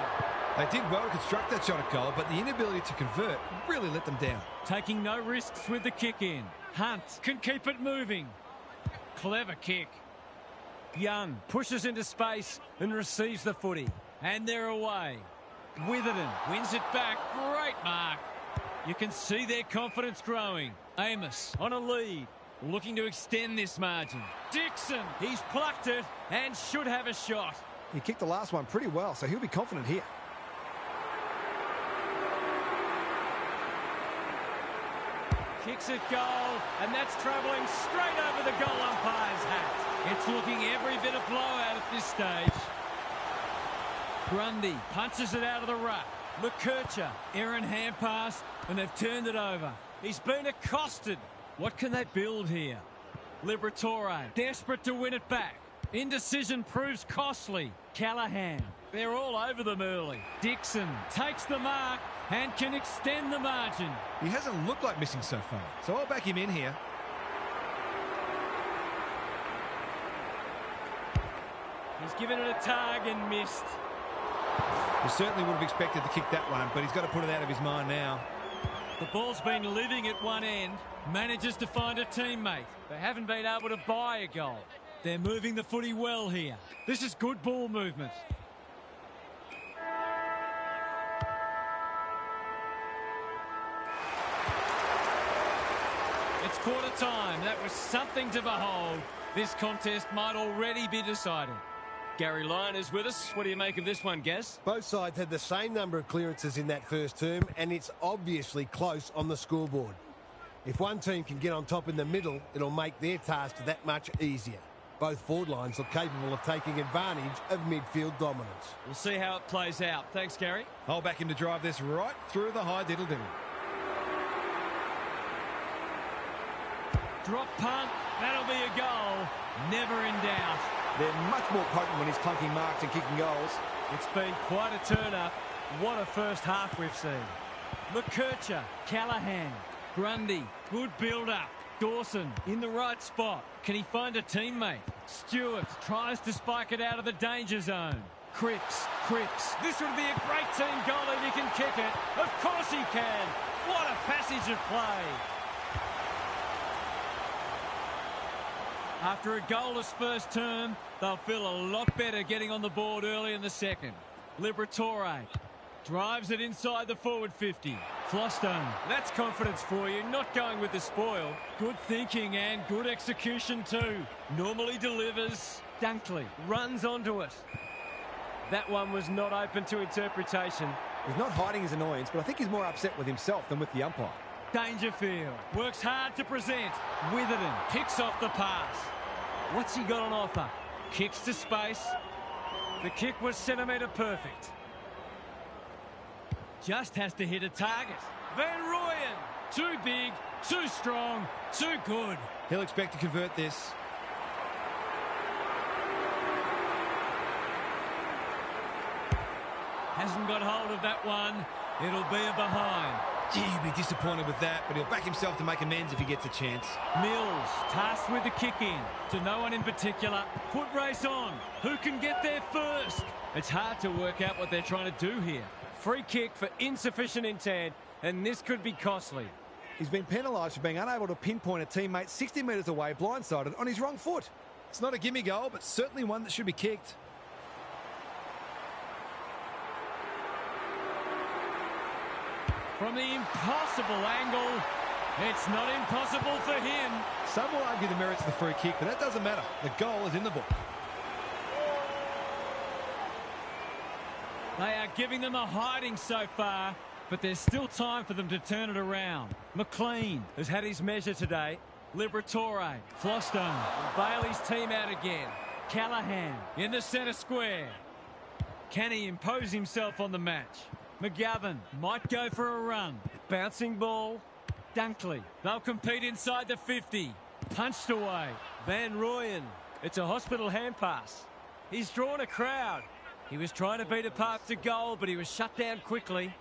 They did well to construct that shot at goal, but the inability to convert really let them down. Taking no risks with the kick in. Hunt can keep it moving. Clever kick. Young pushes into space and receives the footy. And they're away. Witherden wins it back. Great mark. You can see their confidence growing. Amos on a lead. Looking to extend this margin. Dixon, he's plucked it and should have a shot. He kicked the last one pretty well, so he'll be confident here. Kicks at goal, and that's travelling straight over the goal umpire's hat. It's looking every bit of blowout at this stage. Grundy punches it out of the ruck. McKercher, errant hand pass, and they've turned it over. He's been accosted. What can they build here? Liberatore, desperate to win it back. Indecision proves costly. Callahan, they're all over them early. Dixon takes the mark and can extend the margin. He hasn't looked like missing so far, so I'll back him in here. He's given it a tug and missed. He certainly would have expected to kick that one, but he's got to put it out of his mind now. The ball's been living at one end. Manages to find a teammate. They haven't been able to buy a goal. They're moving the footy well here. This is good ball movement. It's quarter time. That was something to behold. This contest might already be decided. Gary Lyon is with us. What do you make of this one, Gaz? Both sides had the same number of clearances in that first term, and it's obviously close on the scoreboard. If one team can get on top in the middle, it'll make their task that much easier. Both forward lines look capable of taking advantage of midfield dominance. We'll see how it plays out. Thanks, Gary. I'll back him to drive this right through the high diddle-diddle. Drop punt. That'll be a goal. Never in doubt. They're much more potent when he's clunking marks and kicking goals. It's been quite a turn-up. What a first half we've seen. McKercher, Callahan, Grundy, good build-up. Dawson in the right spot. Can he find a teammate? Stewart tries to spike it out of the danger zone. Cripps. This would be a great team goal if he can kick it. Of course he can. What a passage of play. After a goalless first term, they'll feel a lot better getting on the board early in the second. Liberatore drives it inside the forward 50. Flostone. That's confidence for you, not going with the spoil. Good thinking and good execution too. Normally delivers. Dunkley Runs onto it. That one was not open to interpretation. He's not hiding his annoyance, but I think he's more upset with himself than with the umpire. Dangerfield works hard to present. Witherden picks off the pass. What's he got on offer? Kicks to space. The kick was centimetre perfect. Just has to hit a target. Van Rooyen. Too big, too strong, too good. He'll expect to convert this. Hasn't got hold of that one. It'll be a behind. Gee, he'll be disappointed with that, but he'll back himself to make amends if he gets a chance. Mills tasked with the kick in. To no one in particular. Foot race on. Who can get there first? It's hard to work out what they're trying to do here. Free kick for insufficient intent, and this could be costly. He's been penalised for being unable to pinpoint a teammate 60 metres away, blindsided, on his wrong foot. It's not a gimme goal, but certainly one that should be kicked. From the impossible angle, it's not impossible for him. Some will argue the merits of the free kick, but that doesn't matter. The goal is in the book. They are giving them a hiding so far, but there's still time for them to turn it around. McLean Has had his measure today. Liberatore, Flostone, Bailey's team out again. Callahan in the centre square. Can he impose himself on the match? McGovern might go for a run. Bouncing ball. Dunkley, they'll compete inside the 50. Punched away. Van Rooyen. It's a hospital hand pass. He's drawn a crowd. He was trying to beat a path to goal, but he was shut down quickly.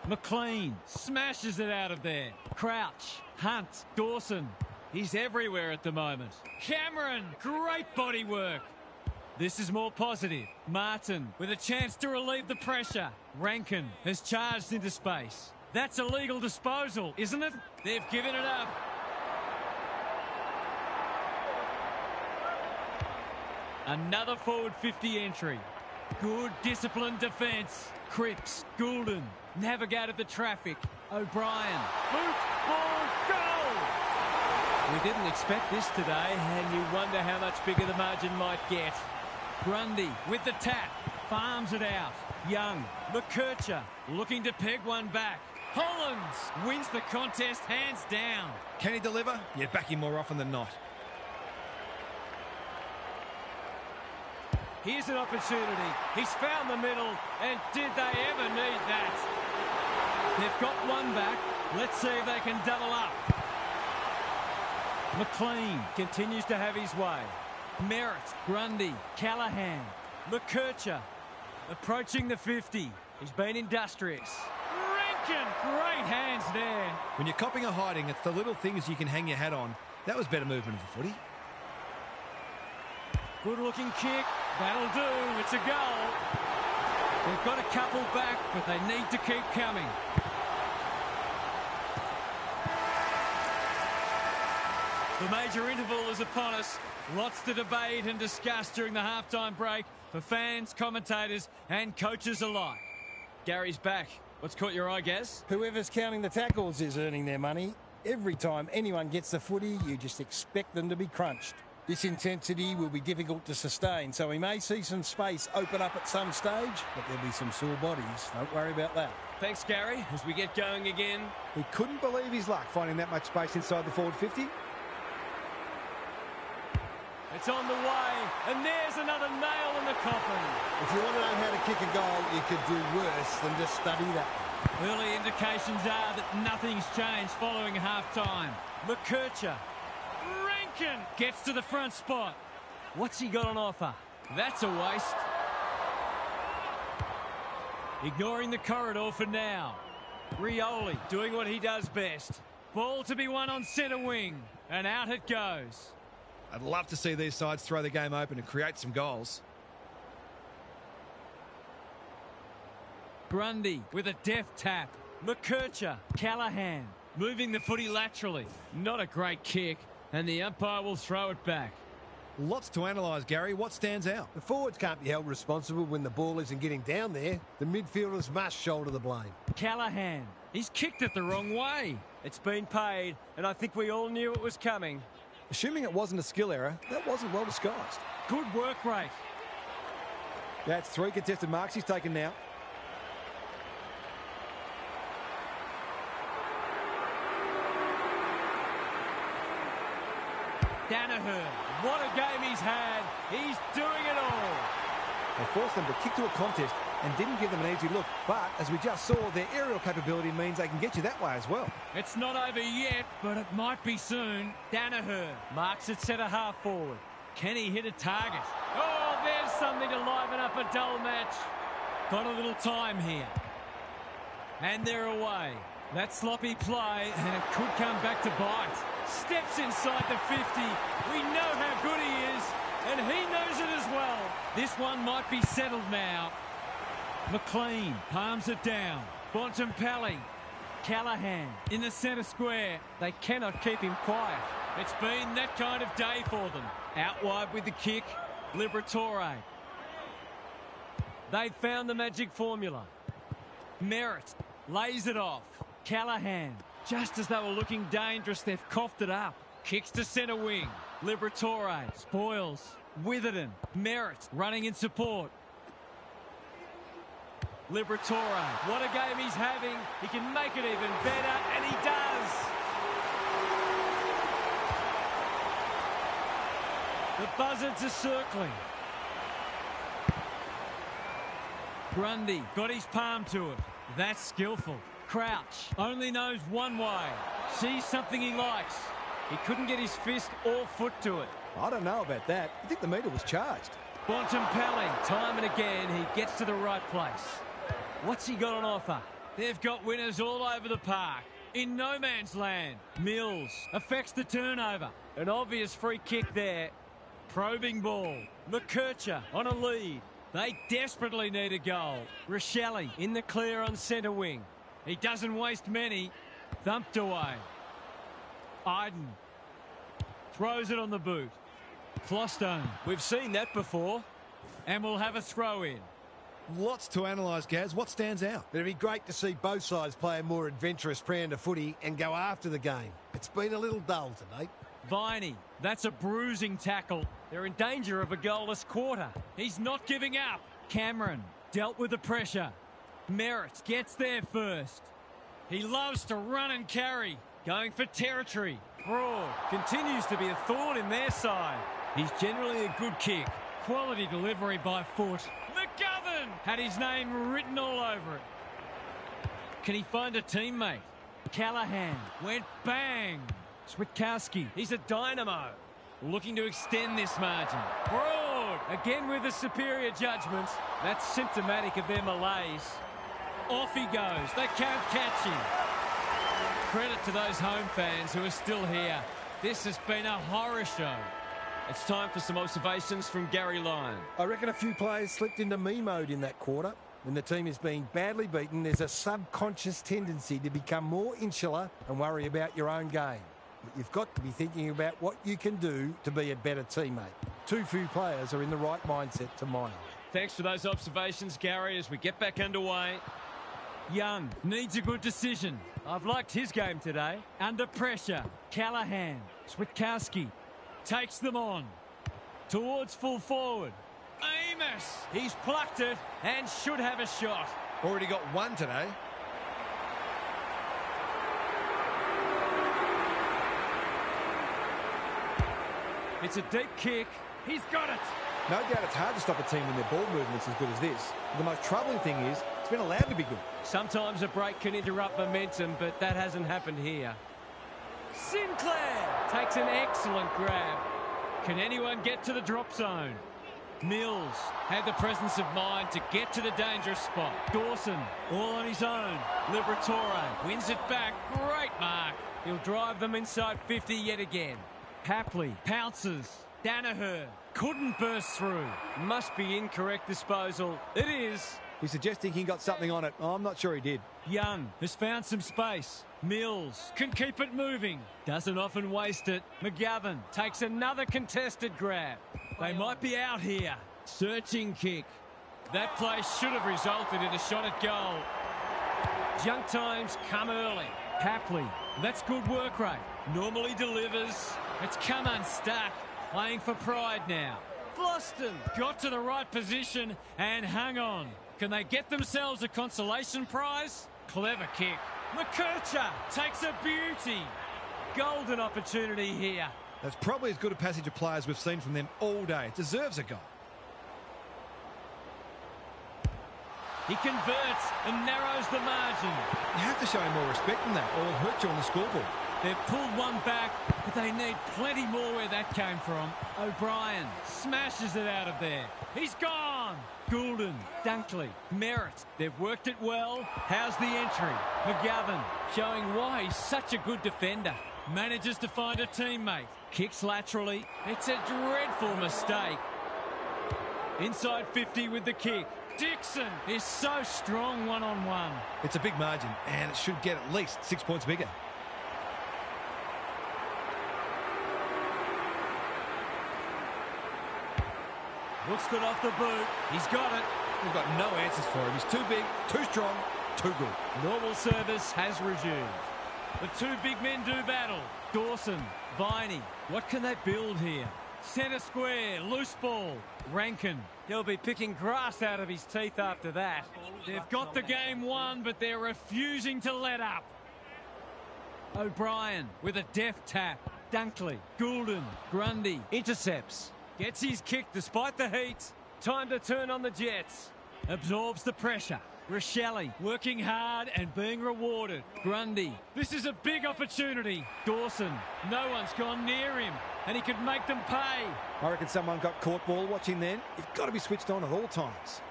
McLean smashes it out of there. Crouch, Hunt, Dawson. He's everywhere at the moment. Cameron, great body work. This is more positive. Martin with a chance to relieve the pressure. Rankin has charged into space. That's a legal disposal, isn't it? They've given it up. Another forward 50 entry. Good disciplined defence. Cripps, Goulden navigated the traffic. O'Brien, boot, ball, goal! We didn't expect this today, and you wonder how much bigger the margin might get. Grundy with the tap, farms it out. Young, McKercher looking to peg one back. Hollins wins the contest hands down. Can he deliver? Yeah, back him more often than not. Here's an opportunity. He's found the middle, and did they ever need that? They've got one back. Let's see if they can double up. McLean Continues to have his way. Merritt, Grundy, Callahan, McKercher approaching the 50. He's been industrious. Rankin, great hands there. When you're copping a hiding, it's the little things you can hang your hat on. That was better movement of the footy. Good looking kick. That'll do. It's a goal. They've got a couple back, but they need to keep coming. The major interval is upon us. Lots to debate and discuss during the halftime break for fans, commentators and coaches alike. Gary's back. What's caught your eye, Gaz? Whoever's counting the tackles is earning their money. Every time anyone gets the footy, you just expect them to be crunched. This intensity will be difficult to sustain, so we may see some space open up at some stage, but there'll be some sore bodies. Don't worry about that. Thanks, Gary. As we get going again. He couldn't believe his luck finding that much space inside the forward 50. It's on the way, and there's another nail in the coffin. If you want to know how to kick a goal, you could do worse than just study that. Early indications are that nothing's changed following half-time. McKercher. Rankin gets to the front spot. What's he got on offer? That's a waste. Ignoring the corridor for now. Rioli Doing what he does best. ball to be won on centre wing. And out it goes. I'd love to see these sides throw the game open and create some goals. Grundy with a deft tap. McKercher. Callahan moving the footy laterally. Not a great kick. And the umpire will throw it back. Lots to analyse, Gary. What stands out? The forwards can't be held responsible when the ball isn't getting down there. The midfielders must shoulder the blame. Callahan. He's kicked it the wrong way. It's been paid, and I think we all knew it was coming. Assuming it wasn't a skill error, that wasn't well disguised. Good work rate. That's 3 contested marks he's taken now. Danaher. What a game he's had. He's doing it all. They forced them to kick to a contest and didn't give them an easy look. But, as we just saw, their aerial capability means they can get you that way as well. It's not over yet, but it might be soon. Danaher marks it centre half forward. Can he hit a target? Oh, there's something to liven up a dull match. Got a little time here. And they're away. That sloppy play, and it could come back to bite. Steps inside the 50. We know how good he is, and he knows it as well. This one might be settled now. McLean palms it down. Bontempelli. Callahan in the centre square. They cannot keep him quiet. It's been that kind of day for them. Out wide with the kick. Liberatore. They've found the magic formula. Merritt lays it off. Callahan. Just as they were looking dangerous, they've coughed it up. Kicks to centre wing. Liberatore. Spoils. Witherden. Merritt running in support. Liberatore. What a game he's having. He can make it even better, and he does. The buzzards are circling. Grundy got his palm to it. That's skillful. Crouch only knows one way. Sees something he likes. He couldn't get his fist or foot to it. I don't know about that. I think the meter was charged. Bontempelli, time and again, he gets to the right place. What's he got on offer? They've got winners all over the park. In no man's land. Mills affects the turnover. An obvious free kick there. Probing ball. McKercher on a lead. They desperately need a goal. Rochelle in the clear on centre wing. He doesn't waste many. Thumped away. Iden throws it on the boot. Flostone. We've seen that before. And we'll have a throw in. Lots to analyse, Gaz. What stands out? It'd be great to see both sides play a more adventurous brand of footy and go after the game. It's been a little dull today. Viney, that's a bruising tackle. They're in danger of a goalless quarter. He's not giving up. Cameron dealt with the pressure. Merritt gets there first. He loves to run and carry. Going for territory. Broad continues to be a thorn in their side. He's generally a good kick. Quality delivery by foot. McGovern had his name written all over it. Can he find a teammate? Callahan went bang. Switkowski, he's a dynamo. Looking to extend this margin. Broad, again with the superior judgment. That's symptomatic of their malaise. Off he goes. They can't catch him. Credit to those home fans who are still here. This has been a horror show. It's time for some observations from Gary Lyon. I reckon a few players slipped into me mode in that quarter. When the team is being badly beaten, there's a subconscious tendency to become more insular and worry about your own game. But you've got to be thinking about what you can do to be a better teammate. Too few players are in the right mindset to my eye. Thanks for those observations, Gary, as we get back underway. Young needs a good decision. I've liked his game today. Under pressure. Callahan. Switkowski takes them on. Towards full forward. Amos. He's plucked it and should have a shot. Already got one today. It's a deep kick. He's got it. No doubt it's hard to stop a team when their ball movement's as good as this. The most troubling thing is It's been allowed to be good. Sometimes a break can interrupt momentum, but that hasn't happened here. Sinclair takes an excellent grab. Can anyone get to the drop zone? Mills had the presence of mind to get to the dangerous spot. Dawson, all on his own. Liberatore wins it back. Great mark. He'll drive them inside 50 yet again. Hapley pounces. Danaher couldn't burst through. Must be incorrect disposal. It is. He's suggesting he got something on it. Oh, I'm not sure he did. Young has found some space. Mills can keep it moving. Doesn't often waste it. McGovern takes another contested grab. They might be out here. Searching kick. That play should have resulted in a shot at goal. Junk times come early. Hapley, that's good work rate. Normally delivers. It's come unstuck. Playing for pride now. Floston got to the right position and hung on. Can they get themselves a consolation prize? Clever kick. McKercher takes a beauty. Golden opportunity here. That's probably as good a passage of players we've seen from them all day. It deserves a goal. He converts and narrows the margin. You have to show him more respect than that, or it'll hurt you on the scoreboard. They've pulled one back, but they need plenty more where that came from. O'Brien smashes it out of there. He's gone. Goulden, Dunkley, Merritt. They've worked it well. How's the entry? McGovern showing why he's such a good defender. Manages to find a teammate. Kicks laterally. It's a dreadful mistake. Inside 50 with the kick. Dixon is so strong one-on-one. It's a big margin, and it should get at least 6 points bigger. Looks good off the boot. He's got it. We've got no answers for him. He's too big, too strong, too good. Normal service has resumed. The two big men do battle. Dawson, Viney. What can they build here? Centre square, loose ball. Rankin. He'll be picking grass out of his teeth after that. They've got the game won, but they're refusing to let up. O'Brien with a deft tap. Dunkley, Goulden, Grundy intercepts. Gets his kick despite the heat. Time to turn on the Jets. Absorbs the pressure. Rochelle working hard and being rewarded. Grundy, this is a big opportunity. Dawson, no one's gone near him, and he could make them pay. I reckon someone got caught ball watching then. You've got to be switched on at all times.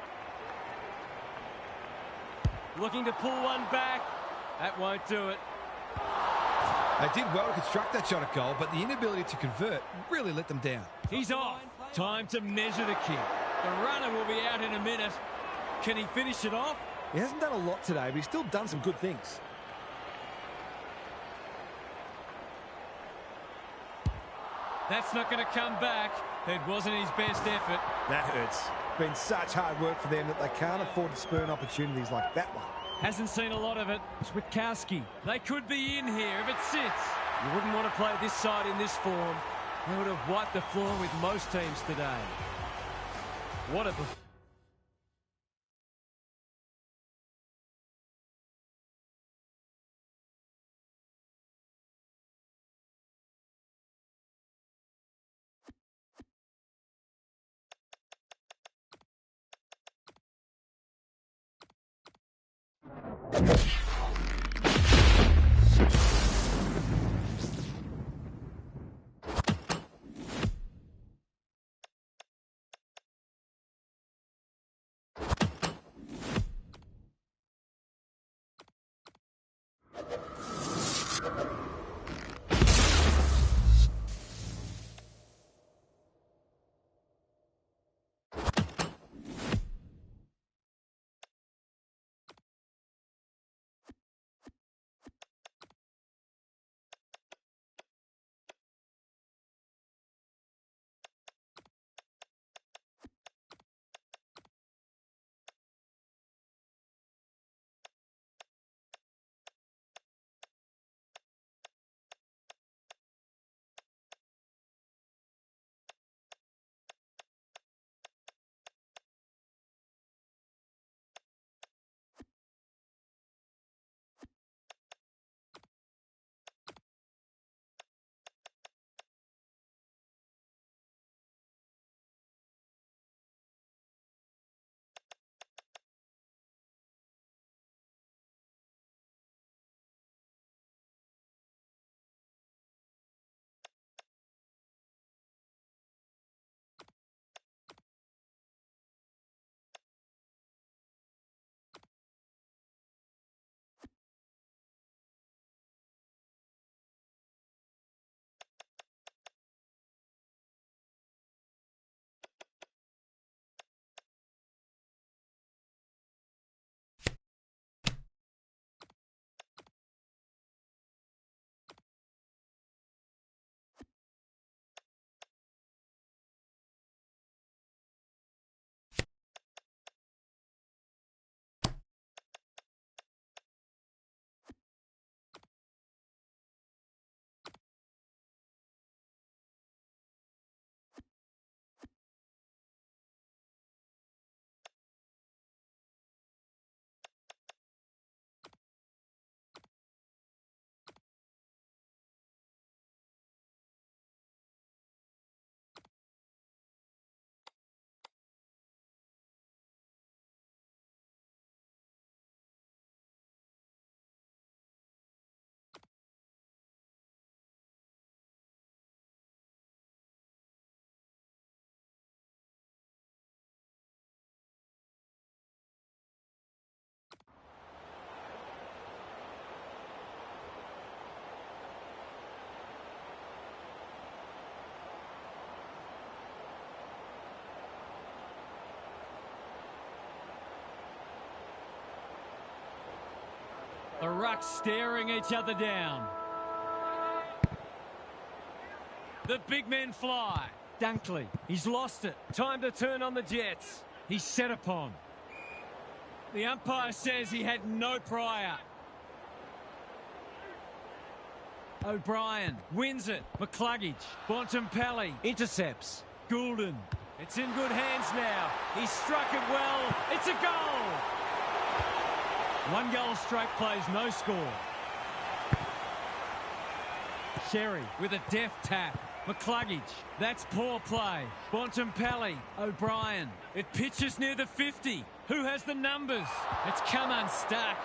Looking to pull one back. That won't do it. They did well to construct that shot at goal, but the inability to convert really let them down. He's off. Time to measure the kick. The runner will be out in a minute. Can he finish it off? He hasn't done a lot today, but he's still done some good things. That's not going to come back. It wasn't his best effort. That hurts. It's been such hard work for them that they can't afford to spurn opportunities like that one. Hasn't seen a lot of it. Switkowski. They could be in here if it sits. You wouldn't want to play this side in this form. They would have wiped the floor with most teams today. What a... The rucks staring each other down. The big men fly. Dunkley, he's lost it. Time to turn on the Jets. He's set upon. The umpire says he had no prior. O'Brien wins it. McCluggage. Bontempelli intercepts. Goulden. It's in good hands now. He struck it well. It's a goal. 1 goal straight plays, no score. Sherry with a deft tap. McCluggage. That's poor play. Bontempelli. O'Brien. It pitches near the 50. Who has the numbers? It's come unstuck.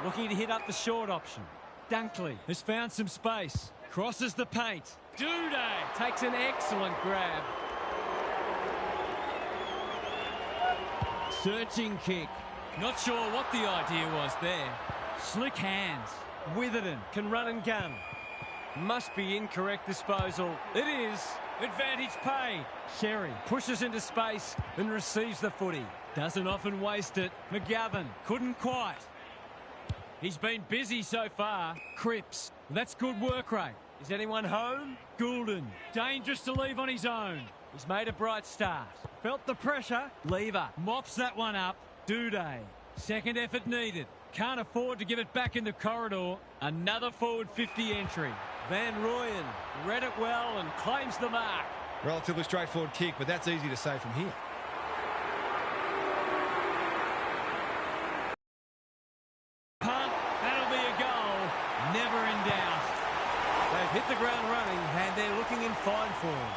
Looking to hit up the short option. Dunkley has found some space. Crosses the paint. Duday takes an excellent grab. Searching kick. Not sure what the idea was there. Slick hands. Witherden can run and gun. Must be incorrect disposal. It is. Advantage paid. Sherry pushes into space and receives the footy. Doesn't often waste it. McGovern couldn't quite. He's been busy so far. Cripps. That's good work rate. Is anyone home? Goulden. Dangerous to leave on his own. He's made a bright start. Felt the pressure. Lever. Mops that one up. Duday. Second effort needed. Can't afford to give it back in the corridor. Another forward 50 entry. Van Rooyen read it well and claims the mark. Relatively straightforward kick, but that's easy to say from here. Punt. That'll be a goal. Never in doubt. They've hit the ground running and they're looking in fine form.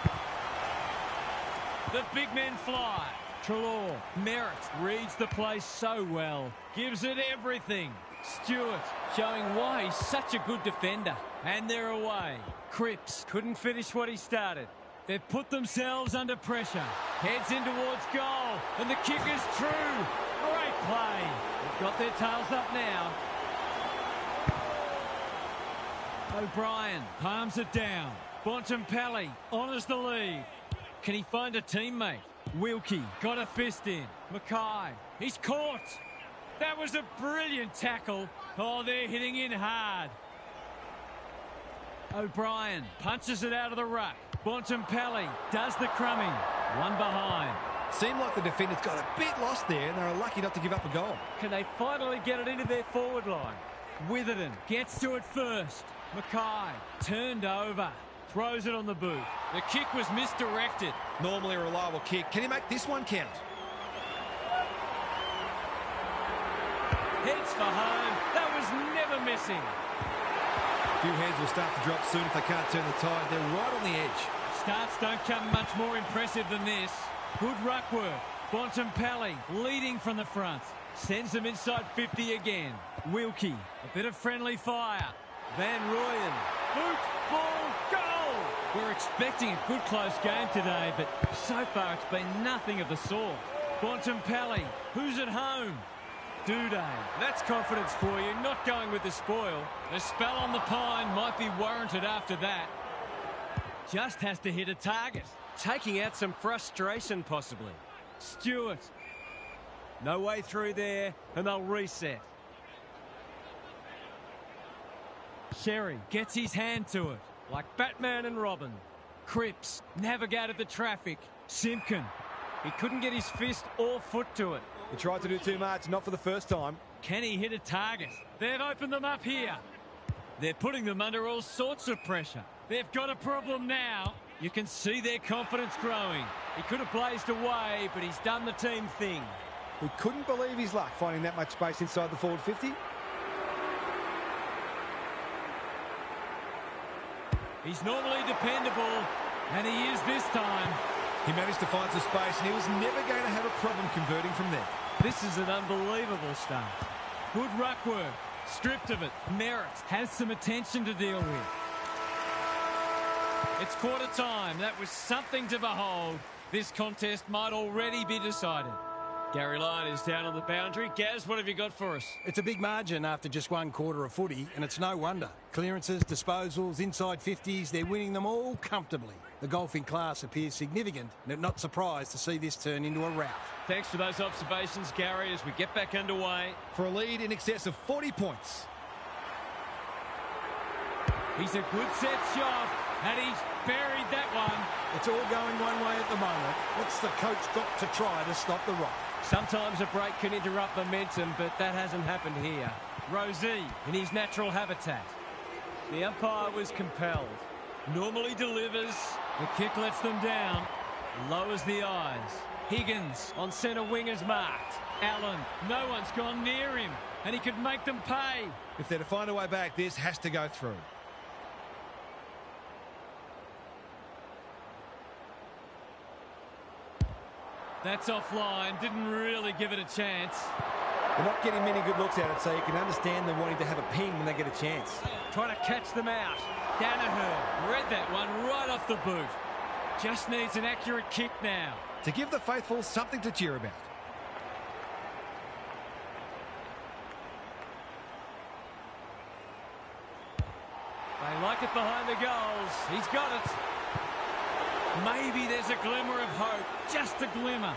The big men fly. Trelaw. Merritt reads the play so well. Gives it everything. Stewart showing why he's such a good defender. And they're away. Cripps couldn't finish what he started. They've put themselves under pressure. Heads in towards goal. And the kick is true. Great play. They've got their tails up now. O'Brien palms it down. Bontempelli honours the lead. Can he find a teammate? Wilkie got a fist in. Mackay, he's caught. That was a brilliant tackle. Oh, they're hitting in hard. O'Brien punches it out of the ruck. Bontempelli does the crumbing. One behind. Seemed like the defenders got a bit lost there and they were lucky not to give up a goal. Can they finally get it into their forward line? Witherden gets to it first. Mackay turned over. Throws it on the boot. The kick was misdirected. Normally a reliable kick. Can he make this one count? Heads for home. That was never missing. A few heads will start to drop soon if they can't turn the tide. They're right on the edge. Starts don't come much more impressive than this. Good ruck work. Bontempelli leading from the front. Sends them inside 50 again. Wilkie, a bit of friendly fire. Van Rooyen. Boot, ball, goal! We're expecting a good close game today, but so far it's been nothing of the sort. Bontempelli, who's at home? Duday. That's confidence for you, not going with the spoil. The spell on the pine might be warranted after that. Just has to hit a target. Taking out some frustration possibly. Stewart. No way through there and they'll reset. Sherry gets his hand to it. Like Batman and Robin. Cripps navigated the traffic. Simpkin. He couldn't get his fist or foot to it. He tried to do too much, not for the first time. Can he hit a target? They've opened them up here. They're putting them under all sorts of pressure. They've got a problem now. You can see their confidence growing. He could have blazed away, but he's done the team thing. He couldn't believe his luck finding that much space inside the forward 50. He's normally dependable, and he is this time. He managed to find some space, and he was never going to have a problem converting from there. This is an unbelievable start. Good ruck work. Stripped of it. Merritt has some attention to deal with. It's quarter time. That was something to behold. This contest might already be decided. Gary Lyon is down on the boundary. Gaz, what have you got for us? It's a big margin after just 1 quarter of footy, and it's no wonder. Clearances, disposals, inside 50s, they're winning them all comfortably. The golfing class appears significant, and not surprised to see this turn into a rout. Thanks for those observations, Gary, as we get back underway. For a lead in excess of 40 points. He's a good set shot, and he's buried that one. It's all going one way at the moment. What's the coach got to try to stop the rock? Sometimes a break can interrupt momentum, but that hasn't happened here. Rosie in his natural habitat. The umpire was compelled. Normally delivers. The kick lets them down. Lowers the eyes. Higgins On centre wing is marked. Allen. No one's gone near him, and he could make them pay. If they're to find a way back, this has to go through. That's offline. Didn't really give it a chance. They're not getting many good looks at it, so you can understand them wanting to have a ping when they get a chance. Trying to catch them out. Danaher read that one right off the boot. Just needs an accurate kick now. To give the faithful something to cheer about. They like it behind the goals. He's got it. Maybe there's a glimmer of hope. Just a glimmer.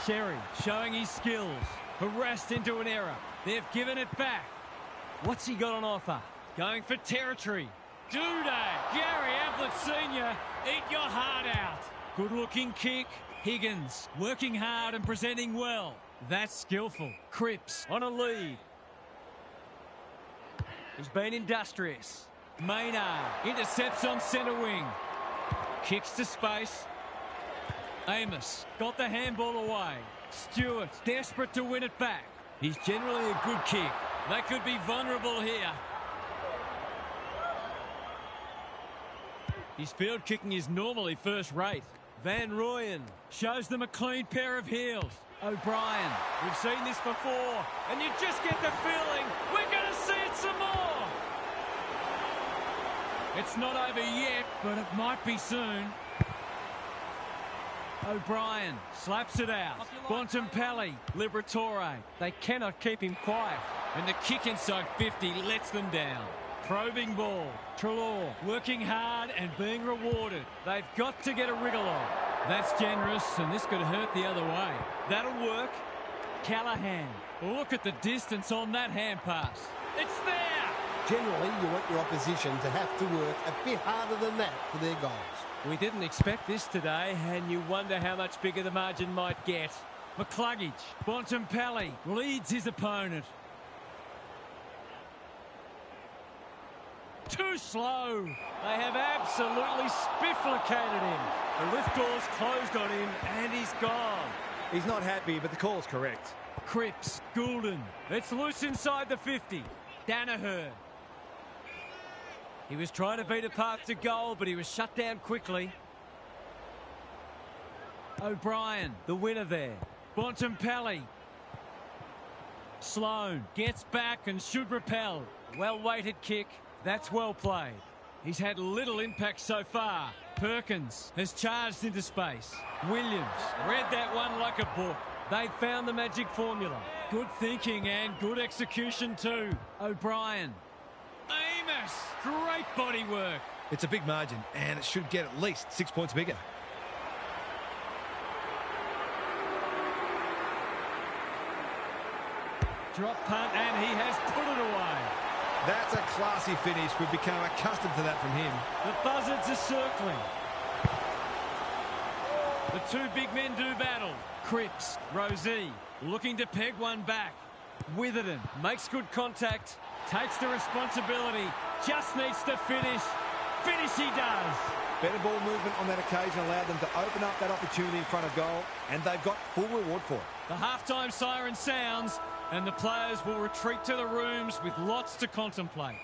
Sherry showing his skills. Harassed into an error. They've given it back. What's he got on offer? Going for territory. Duday. Gary Ablett Sr. Eat your heart out. Good looking kick. Higgins working hard and presenting well. That's skillful. Cripps on a lead. He's been industrious. Maynard intercepts on centre wing. Kicks to space. Amos got the handball away. Stewart desperate to win it back. He's generally a good kick. They could be vulnerable here. His field kicking is normally first rate. Van Rooyen shows them a clean pair of heels. O'Brien. We've seen this before, and you just get the feeling we're going to see it some more. It's not over yet, but it might be soon. O'Brien slaps it out. Bontempelli, Liberatore. They cannot keep him quiet. And the kick inside 50 lets them down. Probing ball. Treloar working hard and being rewarded. They've got to get a wriggle on. That's generous, and this could hurt the other way. That'll work. Callahan. Look at the distance on that hand pass. It's there! Generally, you want your opposition to have to work a bit harder than that for their goals. We didn't expect this today, and you wonder how much bigger the margin might get. McCluggage. Bontempelli leads his opponent. Too slow. They have absolutely spifflicated him. The lift door's closed on him, and he's gone. He's not happy, but the call's correct. Cripps. Goulden. It's loose inside the 50. Danaher. He was trying to beat a path to goal, but he was shut down quickly. O'Brien, the winner there. Bontempelli. Sloan gets back and should repel. Well-weighted kick. That's well played. He's had little impact so far. Perkins has charged into space. Williams read that one like a book. They found the magic formula. Good thinking and good execution too. O'Brien. Amos. Great body work. It's a big margin, and it should get at least 6 points bigger. Drop punt, and he has put it away. That's a classy finish. We've become accustomed to that from him. The buzzards are circling. The two big men do battle. Cripps, Rosie, looking to peg one back. Witherden makes good contact, takes the responsibility, just needs to finish. Finish he does. Better ball movement on that occasion allowed them to open up that opportunity in front of goal, and they've got full reward for it. The halftime siren sounds, and the players will retreat to the rooms with lots to contemplate.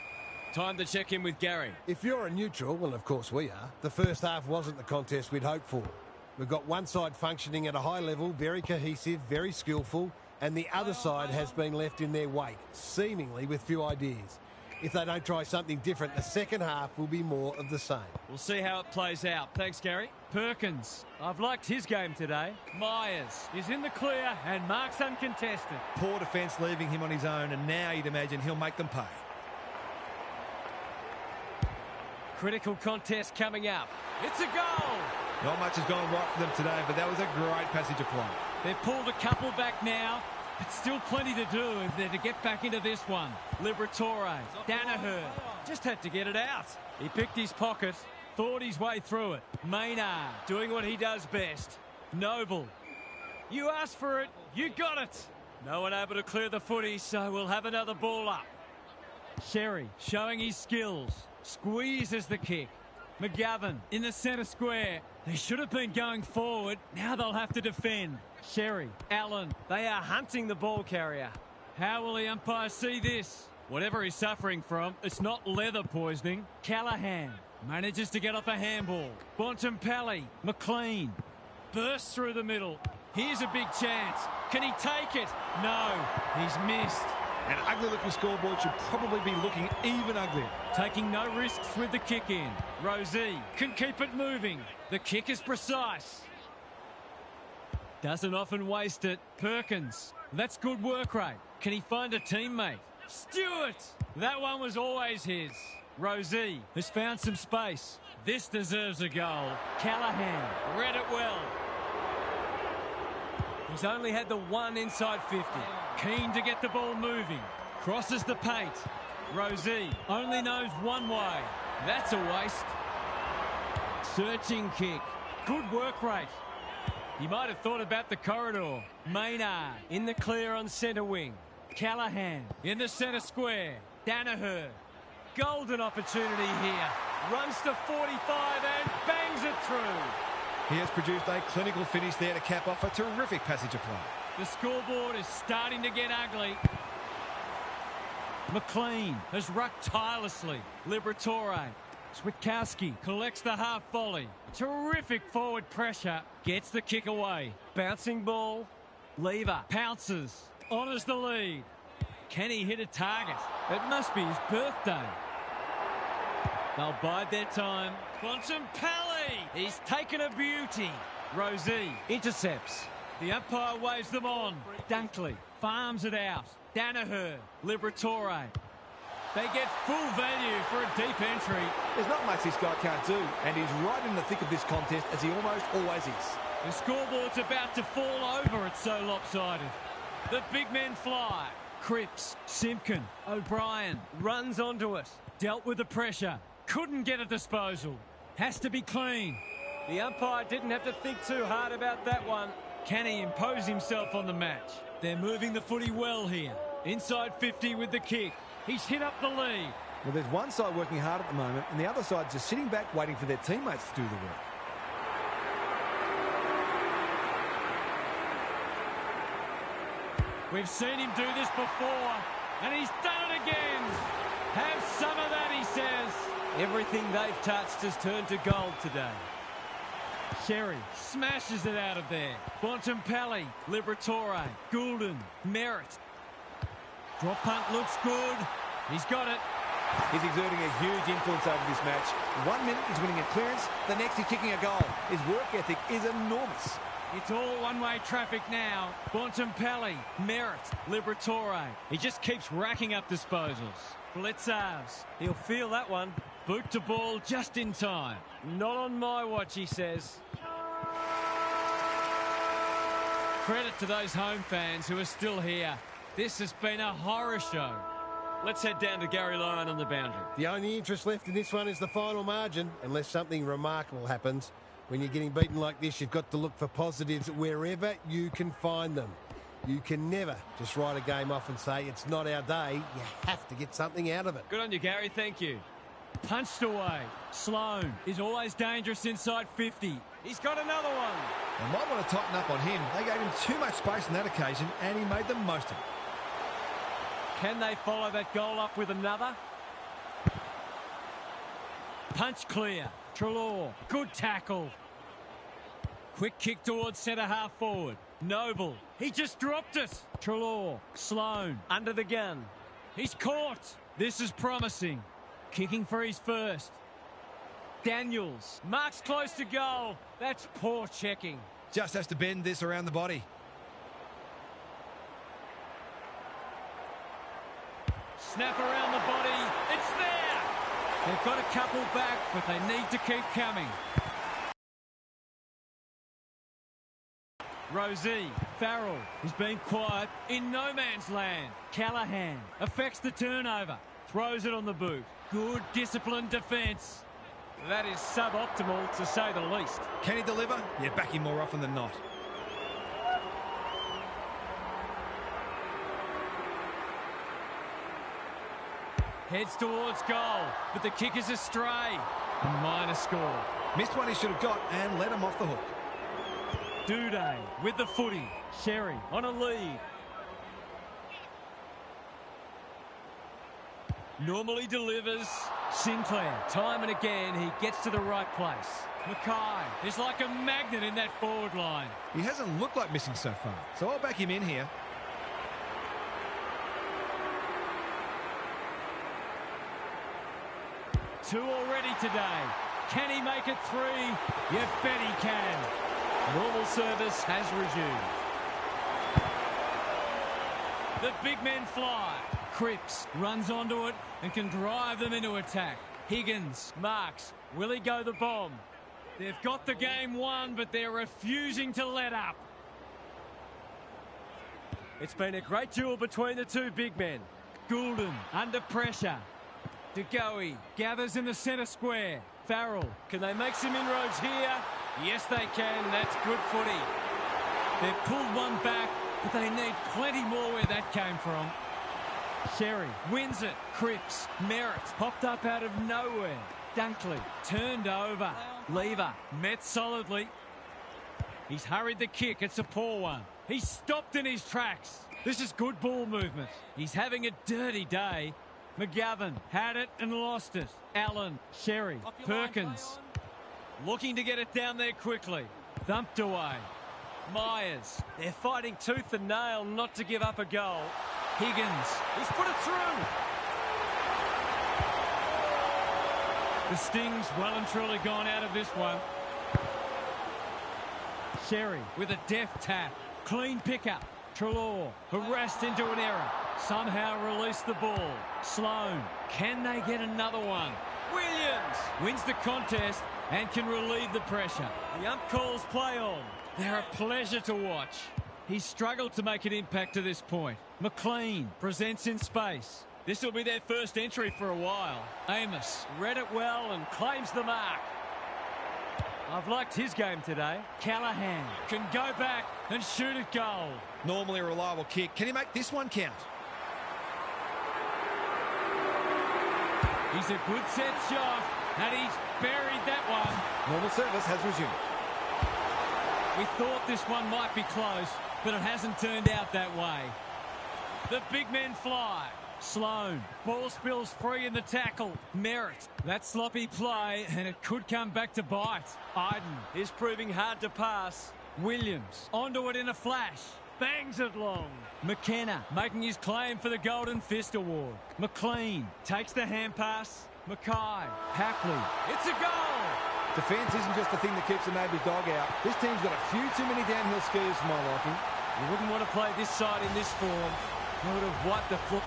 Time to check in with Gary. If you're a neutral, well, of course we are, the first half wasn't the contest we'd hoped for. We've got one side functioning at a high level, very cohesive, very skillful, and the other side has been left in their wake, seemingly with few ideas. If they don't try something different, the second half will be more of the same. We'll see how it plays out. Thanks, Gary. Perkins. I've liked his game today. Myers is in the clear and marks uncontested. Poor defence leaving him on his own, and now you'd imagine he'll make them pay. Critical contest coming up. It's a goal. Not much has gone right for them today, but that was a great passage of play. They've pulled a couple back now, but still plenty to do if they're to get back into this one. Liberatore, Danaher, just had to get it out. He picked his pocket, thought his way through it. Maynard doing what he does best. Noble, you asked for it, you got it. No one able to clear the footy, so we'll have another ball up. Sherry showing his skills, squeezes the kick. McGovern in the centre square. They should have been going forward. Now they'll have to defend. Sherry, Allen. They are hunting the ball carrier. How will the umpire see this? Whatever he's suffering from, it's not leather poisoning. Callahan manages to get off a handball. Bontempelli, McLean bursts through the middle. Here's a big chance. Can he take it? No, he's missed. An ugly-looking scoreboard should probably be looking even uglier. Taking no risks with the kick in. Rosie can keep it moving. The kick is precise. Doesn't often waste it. Perkins. That's good work rate. Can he find a teammate? Stewart. That one was always his. Rosie has found some space. This deserves a goal. Callahan read it well. He's only had the one inside 50. Keen to get the ball moving. Crosses the paint. Rosie only knows one way. That's a waste. Searching kick. Good work rate. He might have thought about the corridor. Maynard in the clear on centre wing. Callahan in the centre square. Danaher. Golden opportunity here. Runs to 45 and bangs it through. He has produced a clinical finish there to cap off a terrific passage of play. The scoreboard is starting to get ugly. McLean has rucked tirelessly. Liberatore. Switkowski collects the half volley. Terrific forward pressure. Gets the kick away. Bouncing ball. Lever pounces. Honours the lead. Can he hit a target? It must be his birthday. They'll bide their time. Bontempelli. He's taken a beauty. Rosie intercepts. The umpire waves them on. Dunkley farms it out. Danaher. Liberatore. They get full value for a deep entry. There's not much this guy can't do, and he's right in the thick of this contest, as he almost always is. The scoreboard's about to fall over. It's so lopsided. The big men fly. Cripps, Simpkin, O'Brien runs onto it. Dealt with the pressure. Couldn't get a disposal. Has to be clean. The umpire didn't have to think too hard about that one. Can he impose himself on the match? They're moving the footy well here. Inside 50 with the kick. He's hit up the lead. Well, there's one side working hard at the moment, and the other side just sitting back waiting for their teammates to do the work. We've seen him do this before, and he's done it again. Have some of that, he says. Everything they've touched has turned to gold today. Sherry smashes it out of there. Bontempelli, Liberatore, Goulden, Merritt. Drop punt looks good. He's got it. He's exerting a huge influence over this match. 1 minute he's winning a clearance, the next he's kicking a goal. His work ethic is enormous. It's all one-way traffic now. Bontempelli, Merritt, Liberatore. He just keeps racking up disposals. Blitzars. He'll feel that one. Boot to ball just in time. Not on my watch, he says. Credit to those home fans who are still here. This has been a horror show. Let's head down to Gary Lyon on the boundary. The only interest left in this one is the final margin, unless something remarkable happens. When you're getting beaten like this, you've got to look for positives wherever you can find them. You can never just write a game off and say, it's not our day. You have to get something out of it. Good on you, Gary. Thank you. Punched away. Sloan is always dangerous inside 50. He's got another one. They might want to tighten up on him. They gave him too much space on that occasion, and he made the most of it. Can they follow that goal up with another? Punch clear. Treloar. Good tackle. Quick kick towards centre half forward. Noble. He just dropped it. Treloar. Sloan. Under the gun. He's caught. This is promising. Kicking for his first. Daniels. Marks close to goal. That's poor checking. Just has to bend this around the body. Snap around the body. It's there. They've got a couple back, but they need to keep coming. Rosie, Farrell has been quiet in no man's land. Callahan affects the turnover, throws it on the boot. Good disciplined defence. That is suboptimal to say the least. Can he deliver? Yeah, back him more often than not. Heads towards goal, but the kick is astray. A minor score. Missed one he should have got and let him off the hook. Duday with the footy. Sherry on a lead. Normally delivers. Sinclair, time and again, he gets to the right place. Mackay is like a magnet in that forward line. He hasn't looked like missing so far, so I'll back him in here. Two already today. Can he make it three? You bet he can. Normal service has resumed. The big men fly. Cripps runs onto it and can drive them into attack. Higgins marks. Will he go the bomb? They've got the game won, but they're refusing to let up. It's been a great duel between the two big men. Goulden under pressure. DeGoey gathers in the centre square. Farrell, Can they make some inroads here? yes they can. That's good footy. They've pulled one back, but they need plenty more where that came from. Sherry wins it. Cripps, Merritt popped up out of nowhere. Dunkley turned over. Lever met solidly. He's hurried the kick. It's a poor one. He's stopped in his tracks. This is good ball movement. He's having a dirty day. McGovern had it and lost it. Allen, Sherry, Perkins looking to get it down there quickly. Thumped away. Myers. They're fighting tooth and nail not to give up a goal. Higgins. He's put it through. The sting's well and truly gone out of this one. Sherry with a deft tap. Clean pickup. Treloar harassed into an error. Somehow released the ball. Sloan. Can they get another one? Williams wins the contest and can relieve the pressure. The ump calls play on. They're a pleasure to watch. He's struggled to make an impact to this point. McLean presents in space. This will be their first entry for a while. Amos read it well and claims the mark. I've liked his game today. Callahan can go back and shoot at goal. Normally a reliable kick. Can he make this one count? He's a good set shot, and he's buried that one. Normal service has resumed. We thought this one might be close, but it hasn't turned out that way. The big men fly. Sloan. Ball spills free in the tackle. Merritt. That sloppy play, and it could come back to bite. Iden Is proving hard to pass. Williams onto it in a flash. Bangs it long. McKenna making his claim for the Golden Fist Award. McLean takes the hand pass. Mackay. Hapley. It's a goal. Defence isn't just the thing that keeps the neighbour's dog out. This team's got a few too many downhill skis for my liking. You wouldn't want to play this side in this form. They would have wiped the floor.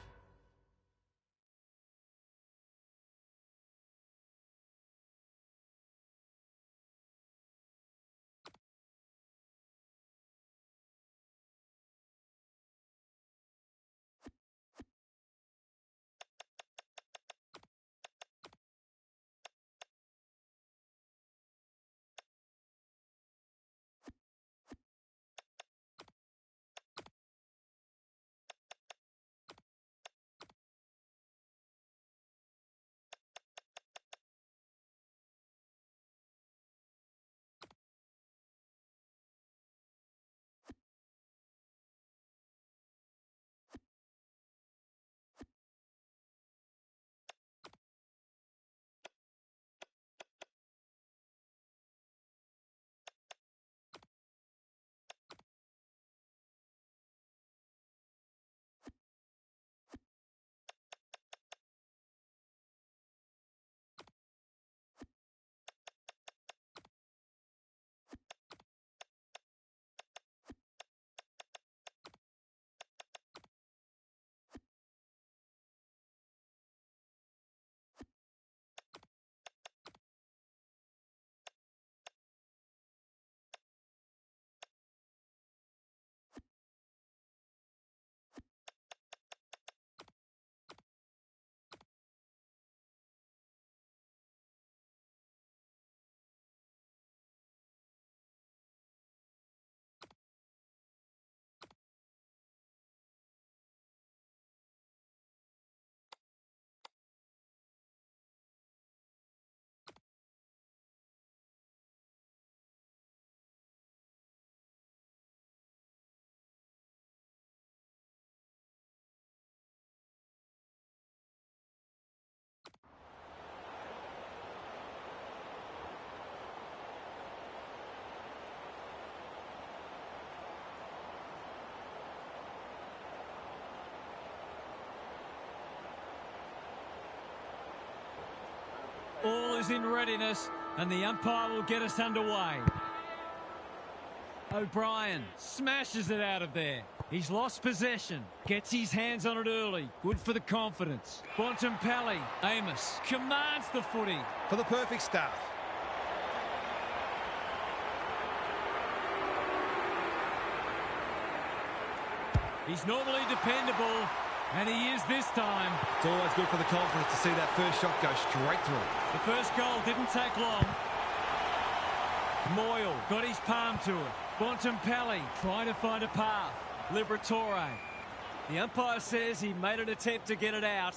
Umpires in readiness, and the umpire will get us underway. O'Brien smashes it out of there. He's lost possession. Gets his hands on it early. Good for the confidence. Bontempelli. Amos commands the footy. For the perfect start. He's normally dependable, and he is this time. It's always good for the confidence to see that first shot go straight through. The first goal didn't take long. Moyle got his palm to it. Bontempelli trying to find a path. Liberatore. The umpire says he made an attempt to get it out.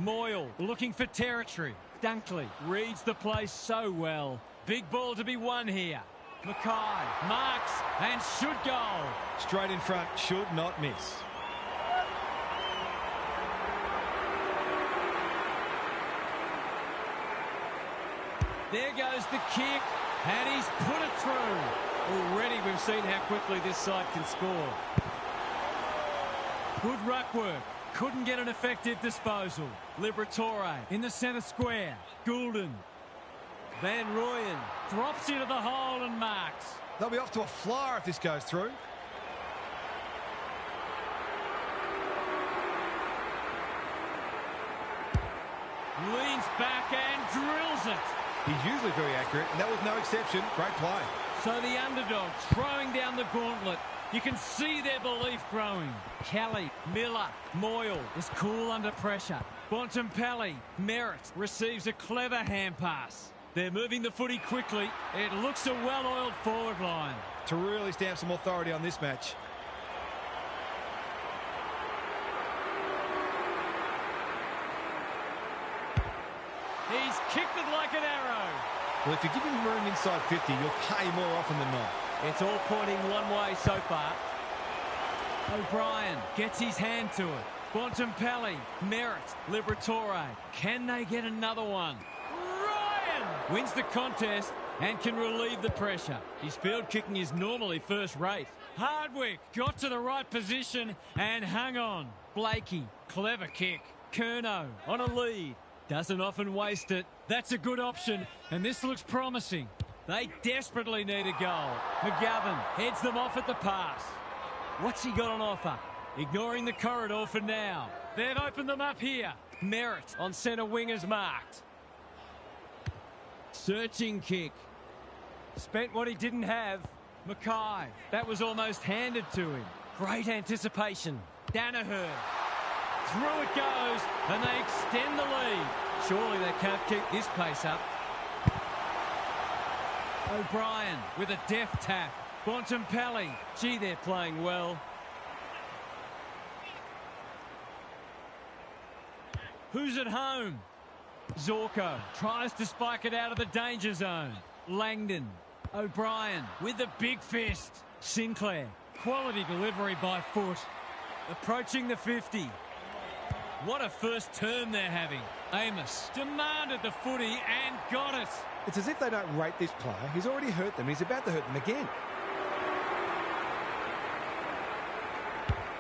Moyle looking for territory. Dunkley reads the place so well. Big ball to be won here. Mackay marks and should goal. Straight in front, should not miss. There goes the kick, and he's put it through. Already we've seen how quickly this side can score. Good ruck work. Couldn't get an effective disposal. Liberatore in the centre square. Goulden. Van Rooyen drops into the hole and marks. They'll be off to a flyer if this goes through. Leans back and drills it. He's usually very accurate, and that was no exception. Great play. So the underdog throwing down the gauntlet. You can see their belief growing. Kelly, Miller, Moyle is cool under pressure. Bontempelli, Merritt receives a clever hand pass. They're moving the footy quickly. It looks a well-oiled forward line. To really stamp some authority on this match. He's kicked it like an arrow. Well, if you give him room inside 50, you'll pay more often than not. It's all pointing one way so far. O'Brien gets his hand to it. Bontempelli, Merritt, Liberatore. Can they get another one? Ryan wins the contest and can relieve the pressure. His field kicking is normally first rate. Hardwick got to the right position and hung on. Blakey, clever kick. Curnow on a lead. Doesn't often waste it. That's a good option, and this looks promising. They desperately need a goal. McGovern heads them off at the pass. What's he got on offer? Ignoring the corridor for now. They've opened them up here. Merritt on centre wing is marked. Searching kick. Spent what he didn't have. Mackay. That was almost handed to him. Great anticipation. Danaher. Through it goes, and they extend the lead. Surely they can't keep this pace up. O'Brien with a deft tap. Bontempelli. Gee, they're playing well. Who's at home? Zorko tries to spike it out of the danger zone. Langdon. O'Brien with the big fist. Sinclair. Quality delivery by foot. Approaching the 50. What a first term they're having. Amos demanded the footy and got it. It's as if they don't rate this player. He's already hurt them. He's about to hurt them again.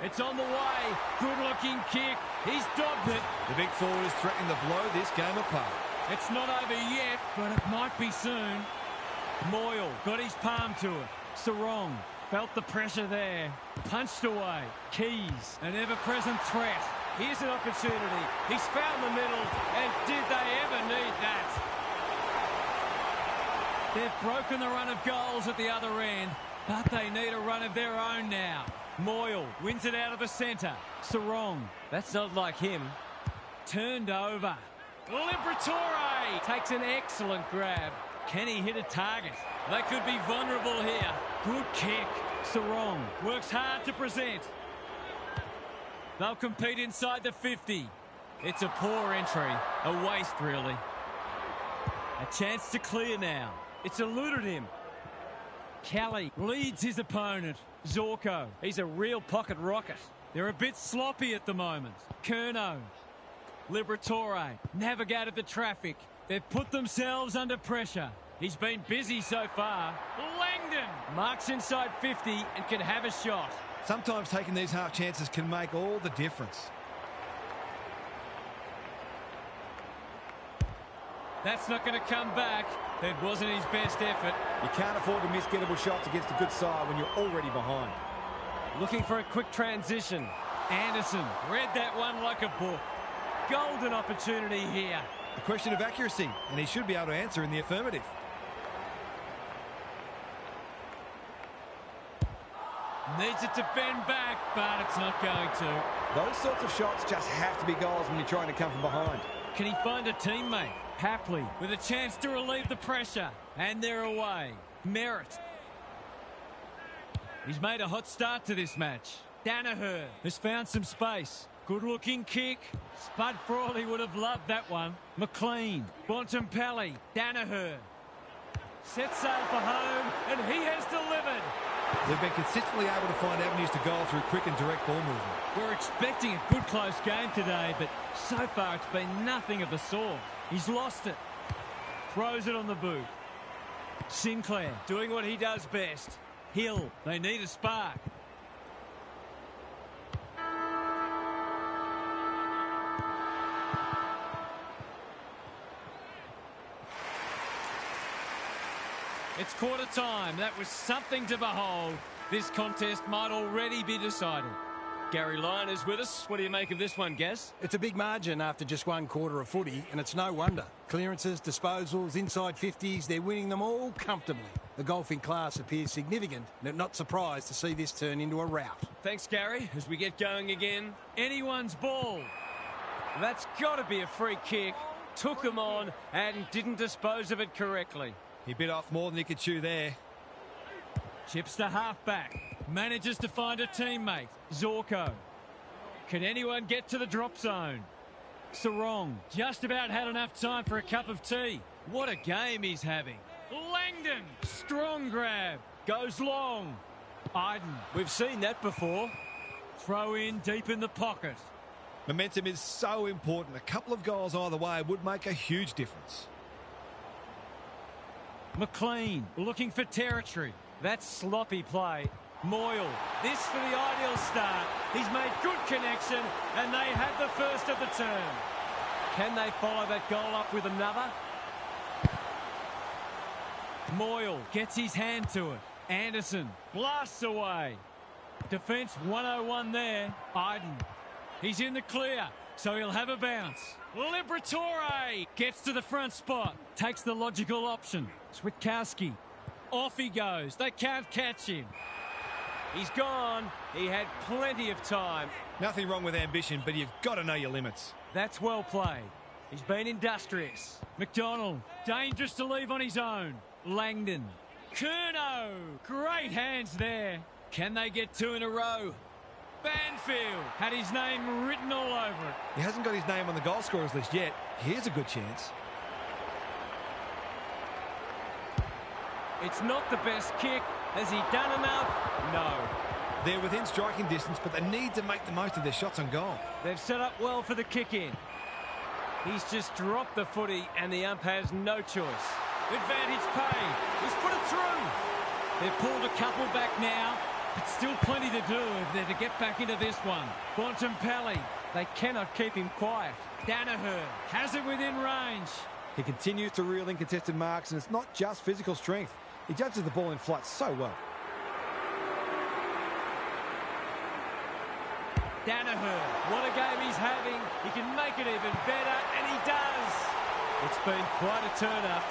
It's on the way. Good-looking kick. He's dobbed it. The big forward is threatening to blow this game apart. It's not over yet, but it might be soon. Moyle got his palm to it. Sarong felt the pressure there. Punched away. Keys, an ever-present threat. Here's an opportunity. He's found the middle, and did they ever need that? They've broken the run of goals at the other end, but they need a run of their own now. Moyle wins it out of the centre. Sarong. That's not like him. Turned over. Liberatore takes an excellent grab. Can he hit a target? They could be vulnerable here. Good kick. Sarong works hard to present. They'll compete inside the 50. It's a poor entry. A waste, really. A chance to clear now. It's eluded him. Kelly leads his opponent. Zorko. He's a real pocket rocket. They're a bit sloppy at the moment. Curnow. Liberatore navigated the traffic. They've put themselves under pressure. He's been busy so far. Langdon marks inside 50 and can have a shot. Sometimes taking these half chances can make all the difference. That's not going to come back. It wasn't his best effort. You can't afford to miss gettable shots against a good side when you're already behind. Looking for a quick transition. Anderson read that one like a book. Golden opportunity here. A question of accuracy, and he should be able to answer in the affirmative. Needs it to bend back, but it's not going to. Those sorts of shots just have to be goals when you're trying to come from behind. Can he find a teammate? Hapley with a chance to relieve the pressure. And they're away. Merritt. He's made a hot start to this match. Danaher has found some space. Good-looking kick. Spud Frawley would have loved that one. McLean. Bontempelli. Danaher. Set sail for home, and he has delivered. They've been consistently able to find avenues to goal through quick and direct ball movement. We're expecting a good close game today, but so far it's been nothing of the sort. He's lost it. Throws it on the boot. Sinclair doing what he does best. Hill, they need a spark. It's quarter time. That was something to behold. This contest might already be decided. Gary Lyon is with us. What do you make of this one, Gaz? It's a big margin after just one quarter of footy, and it's no wonder. Clearances, disposals, inside 50s, they're winning them all comfortably. The golfing class appears significant, and I'm not surprised to see this turn into a rout. Thanks, Gary. As we get going again, anyone's ball. That's got to be a free kick. Took them on and didn't dispose of it correctly. He bit off more than he could chew there. Chips to half-back. Manages to find a teammate. Zorko. Can anyone get to the drop zone? Sarong just about had enough time for a cup of tea. What a game he's having. Langdon. Strong grab. Goes long. Iden. We've seen that before. Throw in deep in the pocket. Momentum is so important. A couple of goals either way would make a huge difference. McLean looking for territory. That's sloppy play. Moyle, this for the ideal start. He's made good connection, and they had the first of the turn. Can they follow that goal up with another? Moyle gets his hand to it. Anderson blasts away. Defence 101 there. Iden, he's in the clear, so he'll have a bounce. Liberatore gets to the front spot. Takes the logical option. Switkowski. Off he goes. They can't catch him. He's gone. He had plenty of time. Nothing wrong with ambition, but you've got to know your limits. That's well played. He's been industrious. McDonald, dangerous to leave on his own. Langdon. Curnow. Great hands there. Can they get two in a row? Banfield had his name written all over it. He hasn't got his name on the goal scorers list yet. Here's a good chance. It's not the best kick. Has he done enough? No. They're within striking distance, but they need to make the most of their shots on goal. They've set up well for the kick-in. He's just dropped the footy and the ump has no choice. Advantage paid. He's put it through. They've pulled a couple back now, but still plenty to do if they're to get back into this one. Bontempelli. They cannot keep him quiet. Danaher has it within range. He continues to reel in contested marks, and it's not just physical strength. He judges the ball in flight so well. Danaher, what a game he's having. He can make it even better, and he does. It's been quite a turn-up.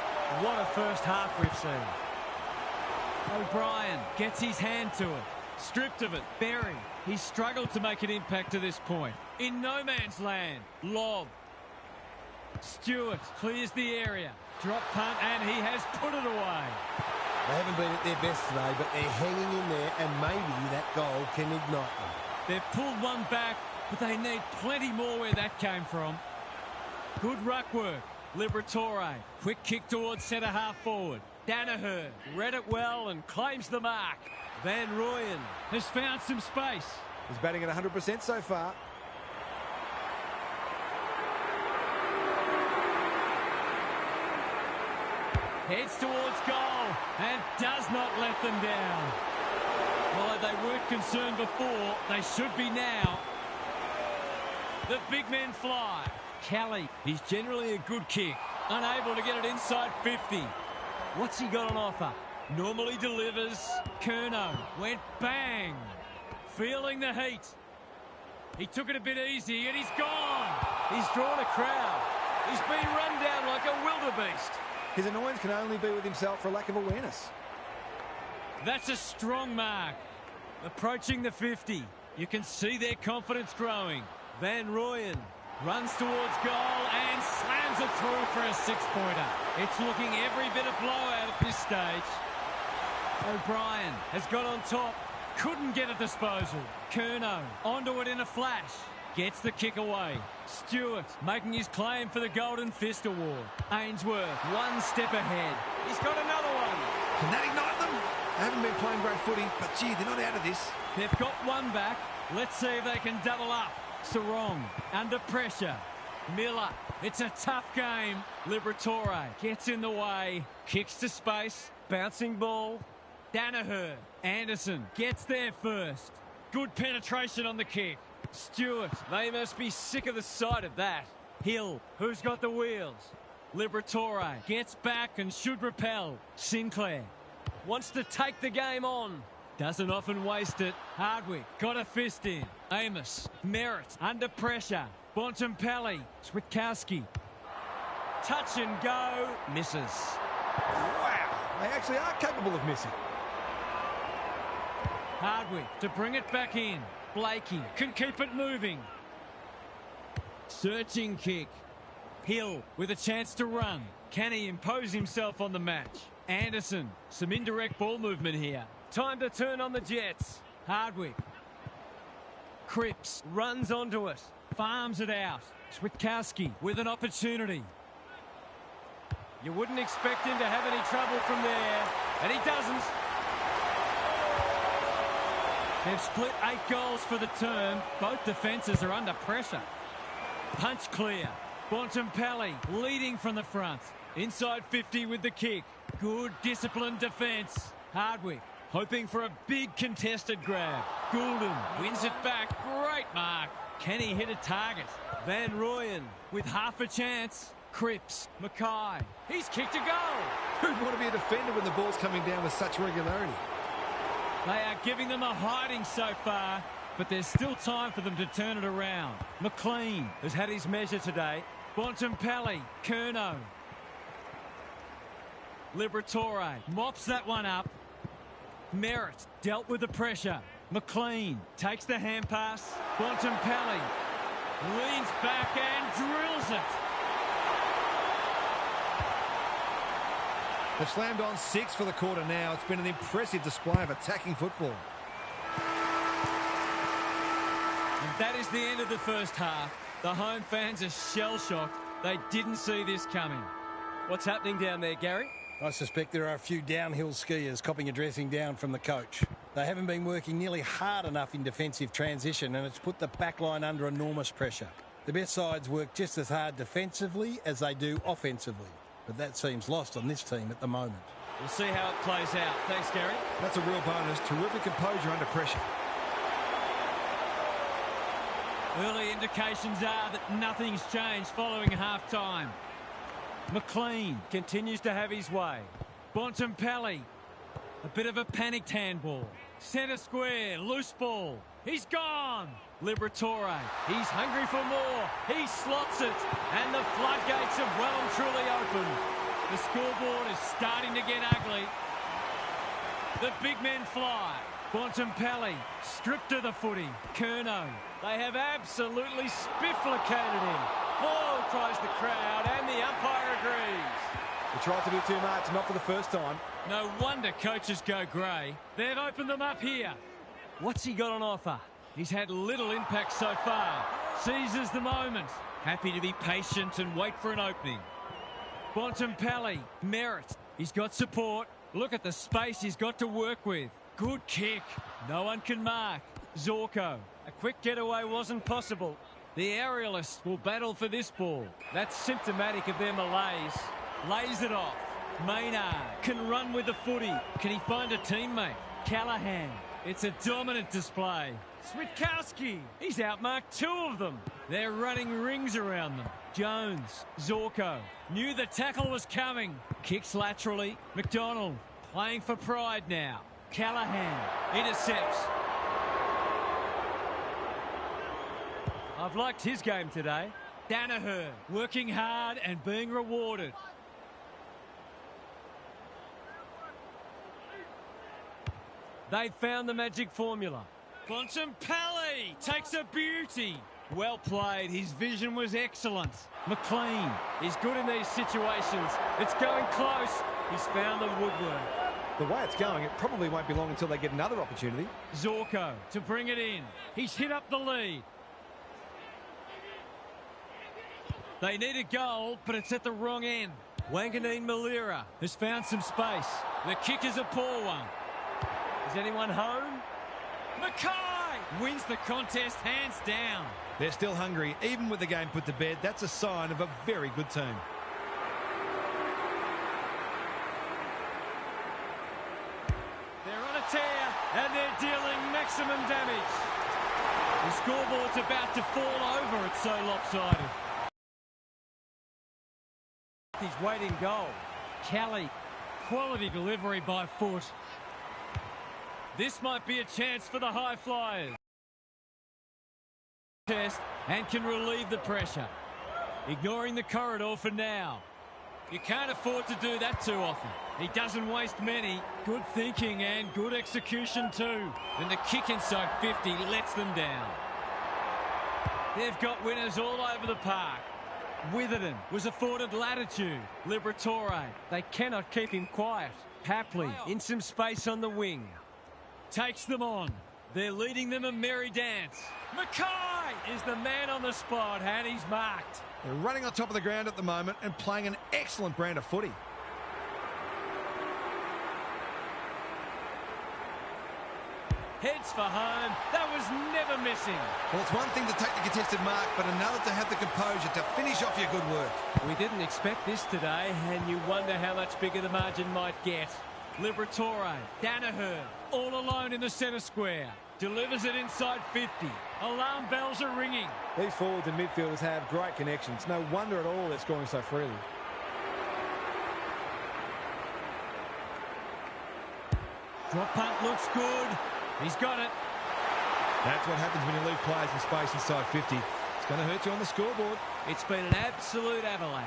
What a first half we've seen. O'Brien gets his hand to it. Stripped of it. Berry. He's struggled to make an impact to this point. In no man's land. Lob. Stewart clears the area. Drop punt, and he has put it away. They haven't been at their best today, but they're hanging in there, and maybe that goal can ignite them. They've pulled one back, but they need plenty more where that came from. Good ruck work. Liberatore. Quick kick towards centre half forward. Danaher read it well and claims the mark. Van Rooyen has found some space. He's batting at 100% so far. Heads towards goal and does not let them down. While they weren't concerned before, they should be now. The big men fly. Kelly, he's generally a good kick. Unable to get it inside 50. What's he got on offer? Normally delivers. Curnow went bang. Feeling the heat. He took it a bit easy and he's gone. He's drawn a crowd. He's been run down like a wildebeest. His annoyance can only be with himself for lack of awareness. That's a strong mark. Approaching the 50. You can see their confidence growing. Van Rooyen Runs towards goal and slams it through for a six-pointer. It's looking every bit of blowout at this stage. O'Brien has got on top. Couldn't get a disposal. Curnow onto it in a flash. Gets the kick away. Stewart making his claim for the Golden Fist Award. Ainsworth one step ahead. He's got another one. Can that ignite them? They haven't been playing great footy, but gee, they're not out of this. They've got one back. Let's see if they can double up. Sarong under pressure. Miller, it's a tough game. Liberatore gets in the way. Kicks to space. Bouncing ball. Danaher. Anderson gets there first. Good penetration on the kick. Stewart, they must be sick of the sight of that. Hill, who's got the wheels? Liberatore gets back and should repel. Sinclair wants to take the game on. Doesn't often waste it. Hardwick got a fist in. Amos, Merritt under pressure. Bontempelli, Switkowski. Touch and go. Misses. Wow, they actually are capable of missing. Hardwick to bring it back in. Blakey can keep it moving. Searching kick. Hill with a chance to run. Can he impose himself on the match? Anderson, some indirect ball movement here. Time to turn on the Jets. Hardwick. Cripps runs onto it. Farms it out. Switkowski with an opportunity. You wouldn't expect him to have any trouble from there. And he doesn't. They've split 8 goals for the term. Both defences are under pressure. Punch clear. Bontempelli leading from the front. Inside 50 with the kick. Good disciplined defence. Hardwick hoping for a big contested grab. Goulden wins it back. Great mark. Can he hit a target? Van Rooyen with half a chance. Cripps. Mackay. He's kicked a goal. Who'd want to be a defender when the ball's coming down with such regularity? They are giving them a hiding so far, but there's still time for them to turn it around. McLean has had his measure today. Bontempelli. Curnow. Liberatore mops that one up. Merritt dealt with the pressure. McLean takes the hand pass. Bontempelli leans back and drills it. They've slammed on 6 for the quarter now. It's been an impressive display of attacking football. And that is the end of the first half. The home fans are shell-shocked. They didn't see this coming. What's happening down there, Gary? I suspect there are a few downhill skiers copping a dressing down from the coach. They haven't been working nearly hard enough in defensive transition, and it's put the back line under enormous pressure. The best sides work just as hard defensively as they do offensively, but that seems lost on this team at the moment. We'll see how it plays out. Thanks, Gary. That's a real bonus. Terrific composure under pressure. Early indications are that nothing's changed following half-time. McLean continues to have his way. Bontempelli, a bit of a panicked handball. Centre square, loose ball. He's gone. Liberatore, he's hungry for more. He slots it, and the floodgates have well and truly opened. The scoreboard is starting to get ugly. The big men fly. Bontempelli stripped to the footy. Curnow, they have absolutely spifflicated him. Ball, cries the crowd, and the umpire agrees. They tried to do too much, not for the first time. No wonder coaches go grey. They've opened them up here. What's he got on offer? He's had little impact so far. Seizes the moment. Happy to be patient and wait for an opening. Bontempelli, Merritt. He's got support. Look at the space he's got to work with. Good kick. No one can mark. Zorko. A quick getaway wasn't possible. The aerialists will battle for this ball. That's symptomatic of their malaise. Lays it off. Maynard can run with the footy. Can he find a teammate? Callahan It's a dominant display. Switkowski, he's outmarked 2 of them. They're running rings around them. Jones, Zorko, knew the tackle was coming. Kicks laterally. McDonald playing for pride now. Callahan intercepts. I've liked his game today. Danaher working hard and being rewarded. They've found the magic formula. Bontempelli takes a beauty. Well played. His vision was excellent. McLean is good in these situations. It's going close. He's found the woodwork. The way it's going, it probably won't be long until they get another opportunity. Zorko to bring it in. He's hit up the lead. They need a goal, but it's at the wrong end. Wanganeen Malira has found some space. The kick is a poor one. Is anyone home? Mackay wins the contest hands down. They're still hungry, even with the game put to bed. That's a sign of a very good team. They're on a tear, and they're dealing maximum damage. The scoreboard's about to fall over. It's so lopsided. He's waiting goal. Kelly, quality delivery by foot. This might be a chance for the high flyers. Test and can relieve the pressure. Ignoring the corridor for now. You can't afford to do that too often. He doesn't waste many. Good thinking and good execution too. And the kick inside 50 lets them down. They've got winners all over the park. Witherden was afforded latitude. Liberatore, they cannot keep him quiet. Papley in some space on the wing. Takes them on. They're leading them a merry dance. Mackay is the man on the spot, and he's marked. They're running on top of the ground at the moment and playing an excellent brand of footy. Heads for home. That was never missing. Well, it's one thing to take the contested mark, but another to have the composure to finish off your good work. We didn't expect this today, and you wonder how much bigger the margin might get. Liberatore, Danaher, all alone in the centre square. Delivers it inside 50. Alarm bells are ringing. These forwards and midfielders have great connections. No wonder at all they're scoring so freely. Drop punt looks good. He's got it. That's what happens when you leave players in space inside 50. It's going to hurt you on the scoreboard. It's been an absolute avalanche.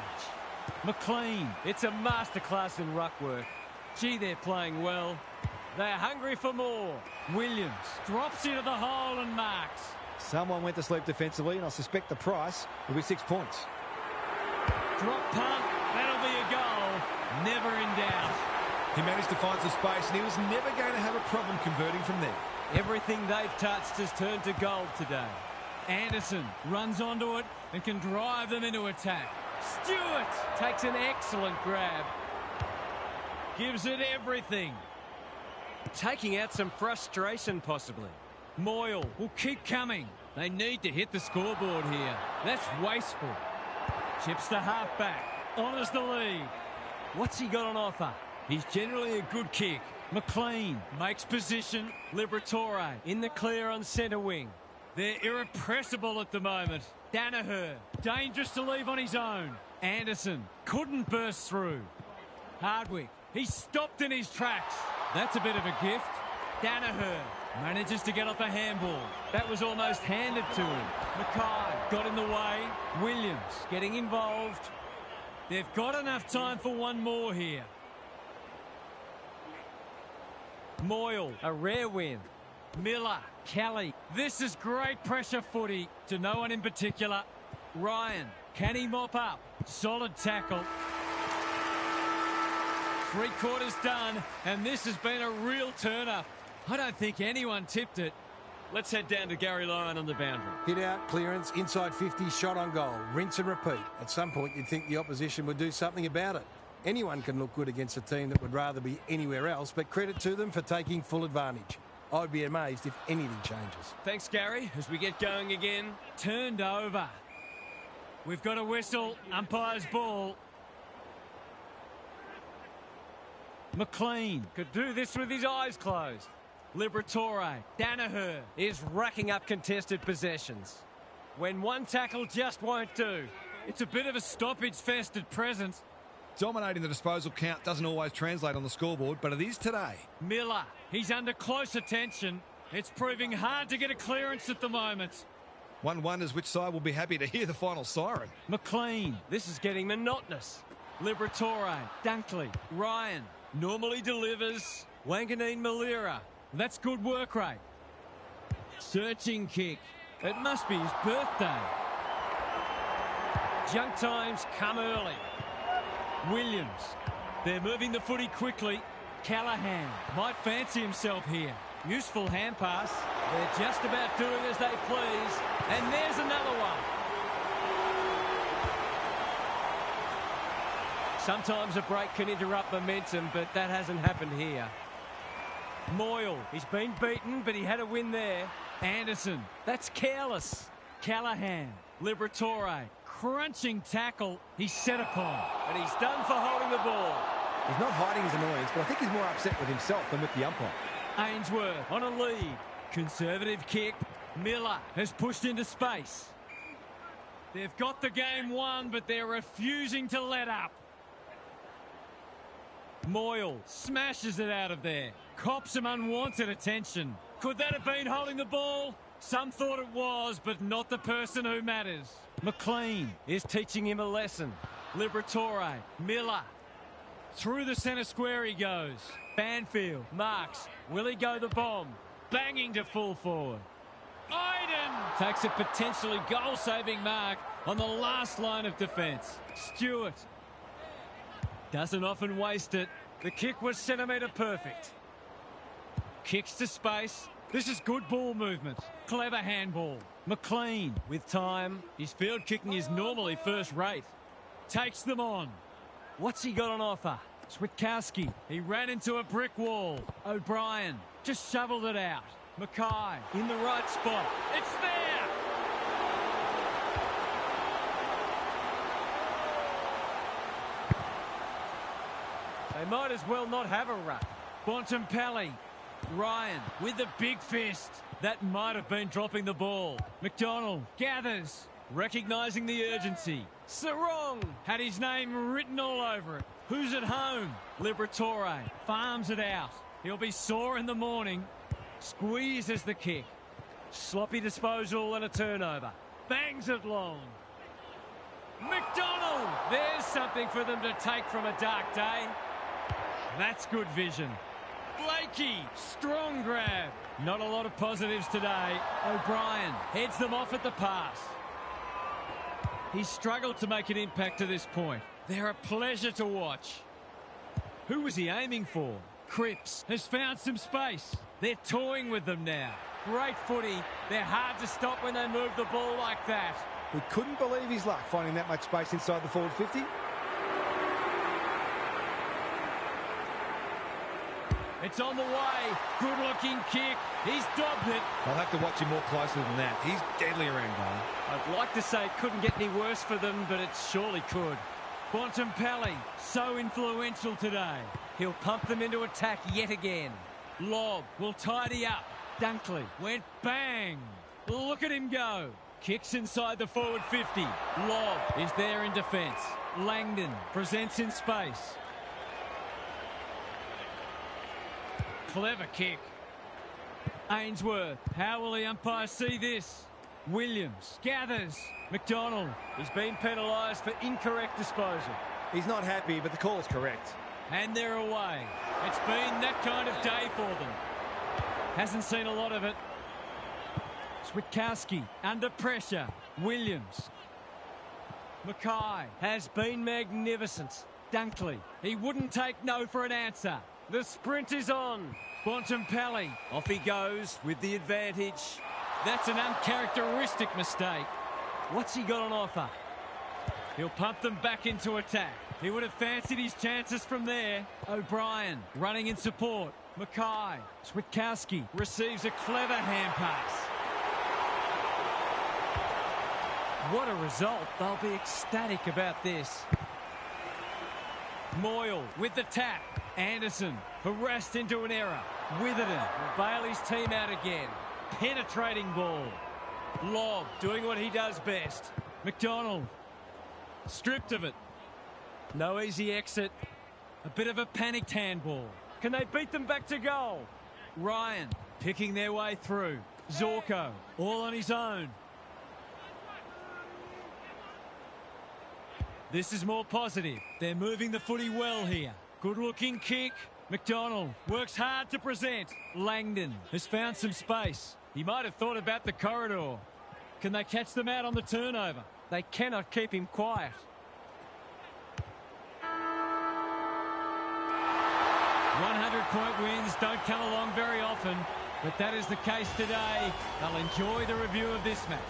McLean, it's a masterclass in ruck work. Gee, they're playing well. They're hungry for more. Williams drops into the hole and marks. Someone went to sleep defensively, and I suspect the price will be 6 points. Drop punt. That'll be a goal. Never in doubt. He managed to find some space, and he was never going to have a problem converting from there. Everything they've touched has turned to gold today. Anderson runs onto it and can drive them into attack. Stewart takes an excellent grab. Gives it everything. Taking out some frustration, possibly. Moyle will keep coming. They need to hit the scoreboard here. That's wasteful. Chips the halfback. Honours the lead. What's he got on offer? He's generally a good kick. McLean makes position. Liberatore in the clear on centre wing. They're irrepressible at the moment. Danaher, dangerous to leave on his own. Anderson couldn't burst through. Hardwick, he's stopped in his tracks. That's a bit of a gift. Danaher manages to get off a handball. That was almost handed to him. Mackay got in the way. Williams getting involved. They've got enough time for one more here. Moyle, a rare win. Miller, Kelly. This is great pressure footy to no one in particular. Ryan, can he mop up? Solid tackle. 3/4 done, and this has been a real turn-up. I don't think anyone tipped it. Let's head down to Gary Lyon on the boundary. Hit out, clearance, inside 50, shot on goal. Rinse and repeat. At some point, you'd think the opposition would do something about it. Anyone can look good against a team that would rather be anywhere else, but credit to them for taking full advantage. I'd be amazed if anything changes. Thanks, Gary. As we get going again, turned over. We've got a whistle, umpire's ball. McLean could do this with his eyes closed. Liberatore. Danaher. Is racking up contested possessions. When one tackle just won't do. It's a bit of a stoppage fest at present. Dominating the disposal count doesn't always translate on the scoreboard, but it is today. Miller. He's under close attention. It's proving hard to get a clearance at the moment. One wonders which side will be happy to hear the final siren. McLean. This is getting monotonous. Liberatore. Dunkley. Ryan. Normally delivers. Wanganeen Malira. That's good work rate. Searching kick. It must be his birthday. Junk times come early. Williams. They're moving the footy quickly. Callahan might fancy himself here. Useful hand pass. They're just about doing as they please. And there's another one. Sometimes a break can interrupt momentum, but that hasn't happened here. Moyle. He's been beaten, but he had a win there. Anderson. That's careless. Callahan. Liberatore. Crunching tackle. He's set upon. And he's done for holding the ball. He's not hiding his annoyance, but I think he's more upset with himself than with the umpire. Ainsworth on a lead. Conservative kick. Miller has pushed into space. They've got the game won, but they're refusing to let up. Moyle smashes it out of there. Cops some unwanted attention. Could that have been holding the ball? Some thought it was, but not the person who matters. McLean Is teaching him a lesson. Liberatore. Miller. Through the centre square he goes. Banfield marks. Will he go the bomb? Banging to full forward. Iden takes a potentially goal-saving mark on the last line of defence. Stewart doesn't often waste it. The kick was centimetre perfect. Kicks to space. This is good ball movement. Clever handball. McLean with time. His field kicking is normally first rate. Takes them on. What's he got on offer? Switkowski. He ran into a brick wall. O'Brien just shoveled it out. Mackay in the right spot. It's there! They might as well not have a ruck. Bontempelli. Ryan with the big fist. That might have been dropping the ball. McDonald gathers, recognising the urgency. Sarong had his name written all over it. Who's at home? Liberatore farms it out. He'll be sore in the morning. Squeezes the kick. Sloppy disposal and a turnover. Bangs it long. McDonald! There's something for them to take from a dark day. That's good vision. Blakey, strong grab. Not a lot of positives today. O'Brien heads them off at the pass. He's struggled to make an impact to this point. They're a pleasure to watch. Who was he aiming for? Cripps has found some space. They're toying with them now. Great footy. They're hard to stop when they move the ball like that. He couldn't believe his luck finding that much space inside the forward 50. It's on the way. Good-looking kick. He's dobbed it. I'll have to watch him more closely than that. He's deadly around goal. I'd like to say it couldn't get any worse for them, but it surely could. Bontempelli, so influential today. He'll pump them into attack yet again. Lobb will tidy up. Dunkley went bang. Look at him go. Kicks inside the forward 50. Lobb is there in defence. Langdon presents in space. Clever kick. Ainsworth. How will the umpire see this? Williams gathers. McDonald. He's been penalised for incorrect disposal. He's not happy, but the call's correct. And they're away. It's been that kind of day for them. Hasn't seen a lot of it. Switkowski under pressure. Williams. Mackay has been magnificent. Dunkley. He wouldn't take no for an answer. The sprint is on. Bontempelli. Off he goes with the advantage. That's an uncharacteristic mistake. What's he got on offer? He'll pump them back into attack. He would have fancied his chances from there. O'Brien running in support. Mackay. Switkowski receives a clever hand pass. What a result. They'll be ecstatic about this. Moyle with the tap. Anderson harassed into an error. Witherden Will bail his team out again. penetrating ball. Lobb doing what he does best. McDonald stripped of it. No easy exit. A bit of a panicked handball. Can they beat them back to goal? Ryan picking their way through. Zorko all on his own. This is more positive. They're moving the footy well here. Good looking kick. McDonald works hard to present. Langdon has found some space. He might have thought about the corridor. Can they catch them out on the turnover? They cannot keep him quiet. 100-point wins don't come along very often, but that is the case today. They'll enjoy the review of this match.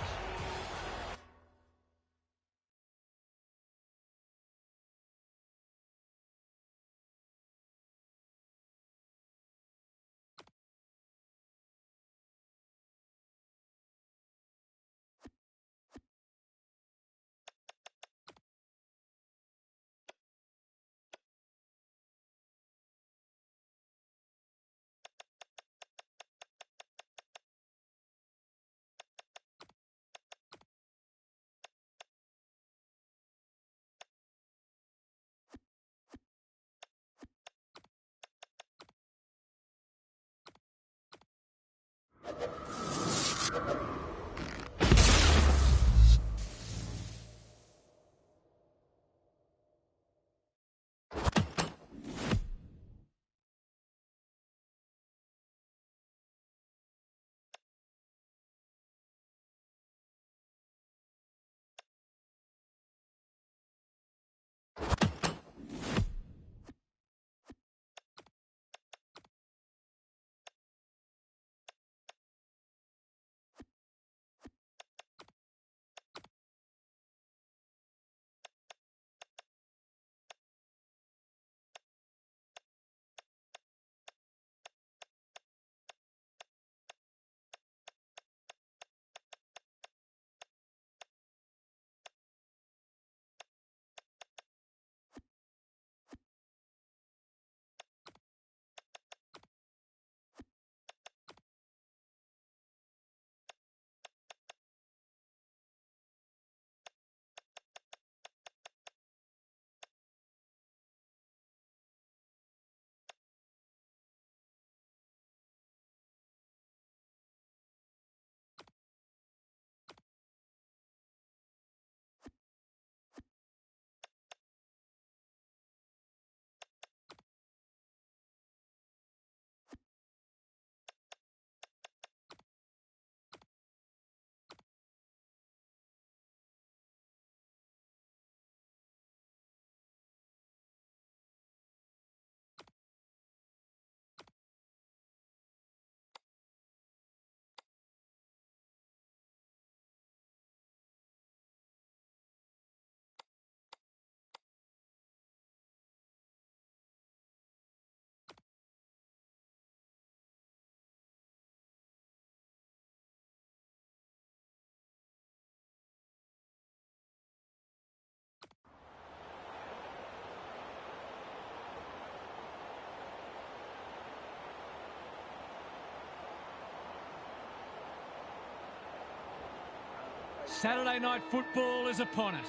Saturday night football is upon us.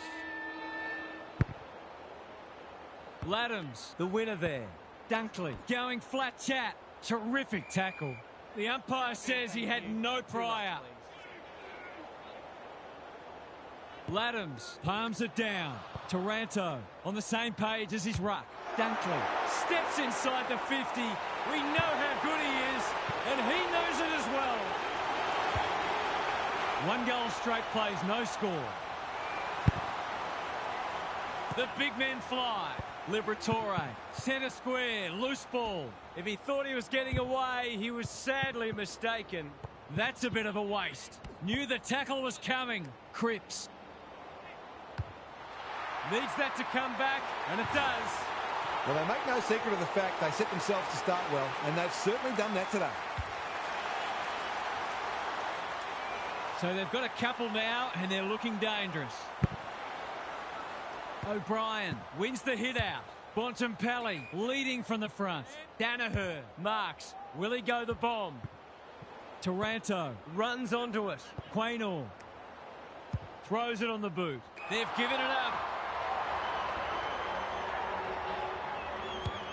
Laddams, the winner there. Dunkley going flat chat. Terrific tackle. The umpire says he had no prior. Laddams palms it down. Taranto on the same page as his ruck. Dunkley steps inside the 50. We know how good he is, and he knows it as well. One goal straight plays, no score. The big men fly. Liberatore, centre square, loose ball. If he thought he was getting away, he was sadly mistaken. That's a bit of a waste. Knew the tackle was coming. Cripps. Needs that to come back, and it does. Well, they make no secret of the fact they set themselves to start well, and they've certainly done that today. So they've got a couple now, and they're looking dangerous. O'Brien wins the hit out. Bontempelli leading from the front. Danaher marks. Will he go the bomb? Taranto runs onto it. Quaynor throws it on the boot. They've given it up.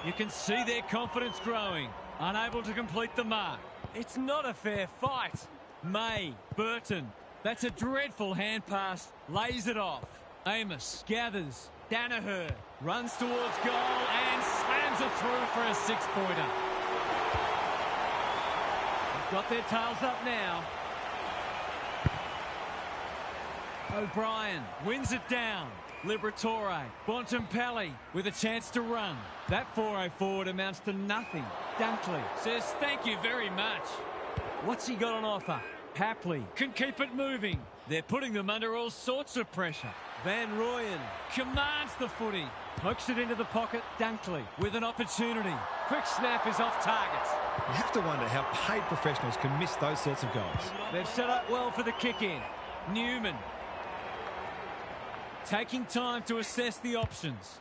You can see their confidence growing. Unable to complete the mark. It's not a fair fight. May, Burton. That's a dreadful hand pass. Lays it off. Amos gathers. Danaher runs towards goal and slams it through for a 6-pointer. They've got their tails up now. O'Brien wins it down. Liberatore, Bontempelli with a chance to run. That 4-0 forward amounts to nothing. Dunkley says thank you very much. What's he got on offer? Hapley can keep it moving. They're putting them under all sorts of pressure. Van Rooyen commands the footy. Pokes it into the pocket. Dunkley with an opportunity. Quick snap is off target. You have to wonder how paid professionals can miss those sorts of goals. They've set up well for the kick-in. Newman taking time to assess the options.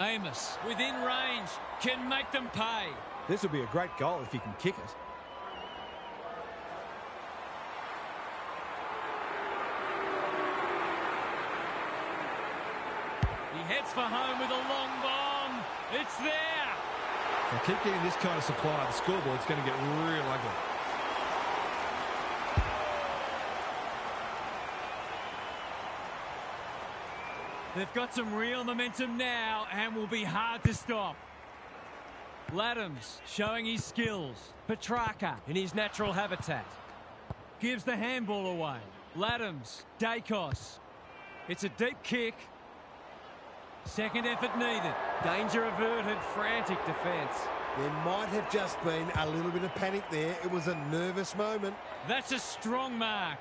Amos within range can make them pay. This will be a great goal if he can kick it. He heads for home with a long bomb. It's there. If they keep getting this kind of supply, the scoreboard's going to get real ugly. They've got some real momentum now and will be hard to stop. Laddams showing his skills. Petrarca in his natural habitat. Gives the handball away. Laddams, Dacos. It's a deep kick. Second effort needed. Danger averted, frantic defence. There might have just been a little bit of panic there. It was a nervous moment. That's a strong mark.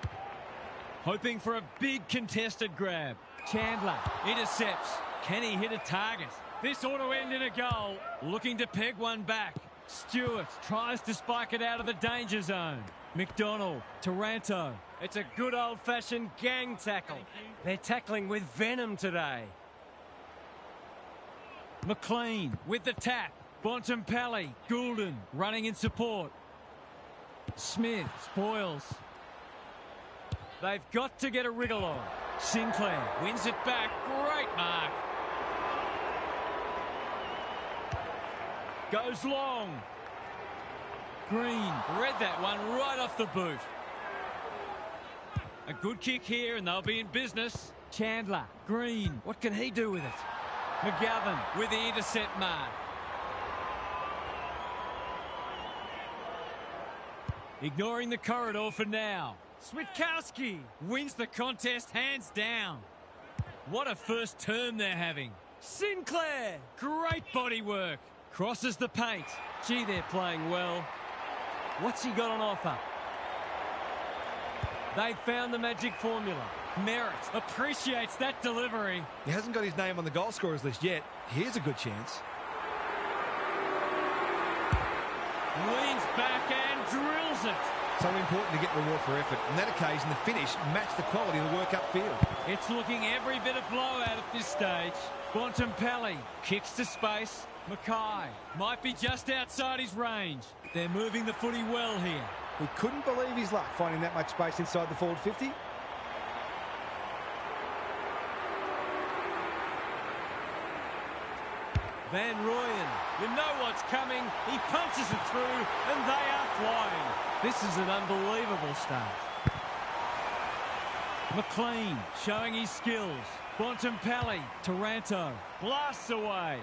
Hoping for a big contested grab. Chandler intercepts. Can he hit a target? This ought to end in a goal. Looking to peg one back. Stewart tries to spike it out of the danger zone. McDonald, Taranto. It's a good old-fashioned gang tackle. They're tackling with venom today. McLean with the tap. Bontempelli, Goulden running in support. Smith spoils. They've got to get a wriggle on. Sinclair wins it back. Great mark. Goes long. Green read that one right off the boot. A good kick here and they'll be in business. Chandler, Green, what can he do with it? McGovern with the intercept mark. Ignoring the corridor for now. Switkowski wins the contest hands down. What a first term they're having. Sinclair, great body work. Crosses the paint. Gee, they're playing well. What's he got on offer? They've found the magic formula. Merritt appreciates that delivery. He hasn't got his name on the goal scorers list yet. Here's a good chance. Leans back and drills it. So important to get reward for effort. On that occasion, the finish matched the quality of the work upfield. It's looking every bit of blowout at this stage. Bontempelli kicks to space. Mackay might be just outside his range. They're moving the footy well here. He couldn't believe his luck finding that much space inside the forward 50. Van Rooyen, you know what's coming. He punches it through and they are flying. This is an unbelievable start. McLean showing his skills. Bontempelli, Taranto, blasts away.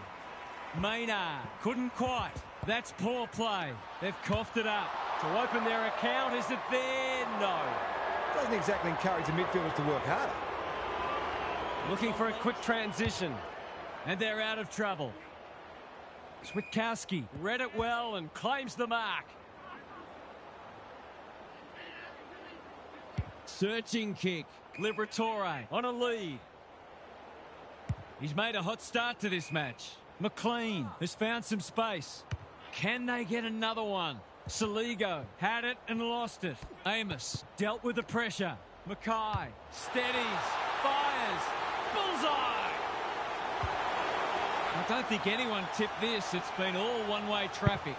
Maynard couldn't quite. That's poor play. They've coughed it up. To open their account, is it there? No. Doesn't exactly encourage the midfielders to work harder. Looking for a quick transition. And they're out of trouble. Switkowski read it well and claims the mark. Searching kick. Liberatore on a lead. He's made a hot start to this match. McLean has found some space. Can they get another one? Saligo had it and lost it. Amos dealt with the pressure. Mackay steadies, fires, bullseye. I don't think anyone tipped this. It's been all one-way traffic.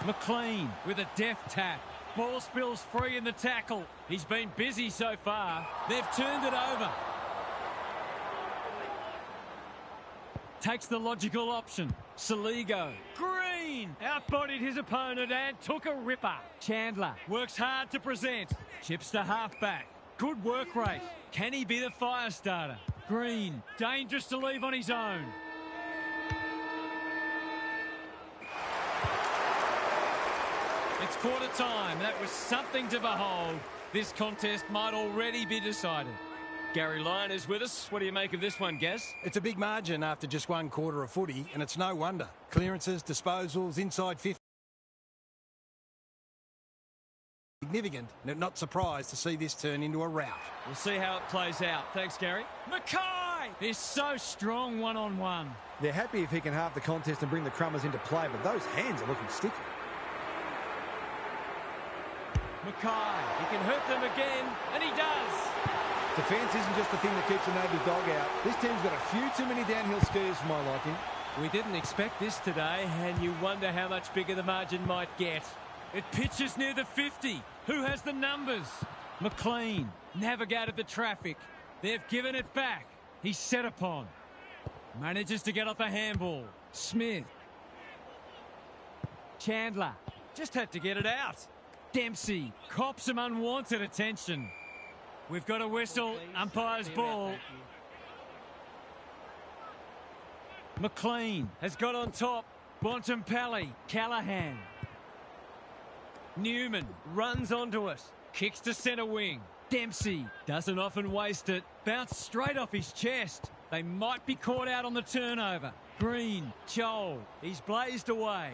McLean with a deft tap. Ball spills free in the tackle. He's been busy so far. They've turned it over. Takes the logical option. Saligo. Green outbodied his opponent and took a ripper. Chandler works hard to present. Chips to halfback. Good work rate. Can he be the fire starter? Green, dangerous to leave on his own. It's quarter time. That was something to behold. This contest might already be decided. Gary Lyon is with us. What do you make of this one, Gaz? It's a big margin after just one quarter of footy, and it's no wonder. Clearances, disposals, inside 50. Significant, and not surprised to see this turn into a rout. We'll see how it plays out. Thanks, Gary. Mackay is so strong one-on-one. They're happy if he can halve the contest and bring the Crummers into play, but those hands are looking sticky. Mackay, he can hurt them again, and he does. Defence isn't just the thing that keeps a neighbour's dog out. This team's got a few too many downhill skiers for my liking. We didn't expect this today, and you wonder how much bigger the margin might get. It pitches near the 50. Who has the numbers? McLean navigated the traffic. They've given it back. He's set upon. Manages to get off a handball. Smith. Chandler just had to get it out. Dempsey cops some unwanted attention. We've got a whistle. Umpire's ball. McLean has got on top. Bontempelli. Callahan. Newman runs onto it. Kicks to centre wing. Dempsey doesn't often waste it. Bounced straight off his chest. They might be caught out on the turnover. Green. Joel. He's blazed away.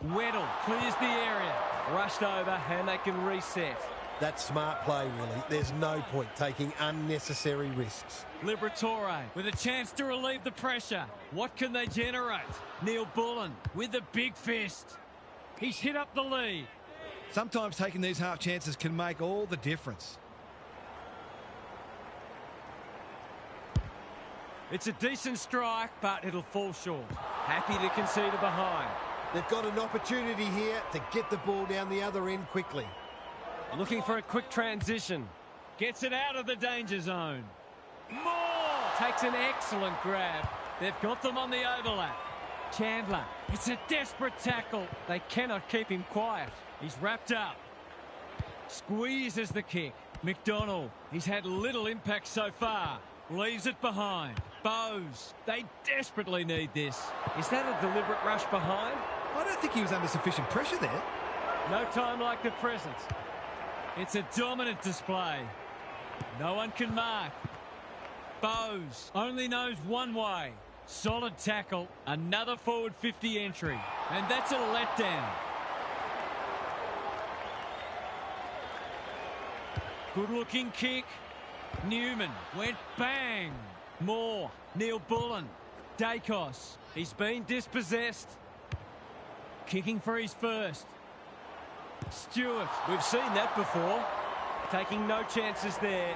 Weddle clears the area. Rushed over and they can reset. That's smart play, really. There's no point taking unnecessary risks. Liberatore with a chance to relieve the pressure. What can they generate? Neil Bullen with the big fist. He's hit up the lead. Sometimes taking these half chances can make all the difference. It's a decent strike, but it'll fall short. Happy to concede a behind. They've got an opportunity here to get the ball down the other end quickly. Looking for a quick transition. Gets it out of the danger zone. Moore takes an excellent grab. They've got them on the overlap. Chandler, it's a desperate tackle. They cannot keep him quiet. He's wrapped up. Squeezes the kick. McDonald, he's had little impact so far. Leaves it behind. Bowes, they desperately need this. Is that a deliberate rush behind? I don't think he was under sufficient pressure there. No time like the present. It's a dominant display. No one can mark. Bowes only knows one way. Solid tackle. Another forward 50 entry. And that's a letdown. Good looking kick. Newman went bang. Moore. Neil Bullen. Dacos. He's been dispossessed. Kicking for his first. Stewart. We've seen that before. Taking no chances there.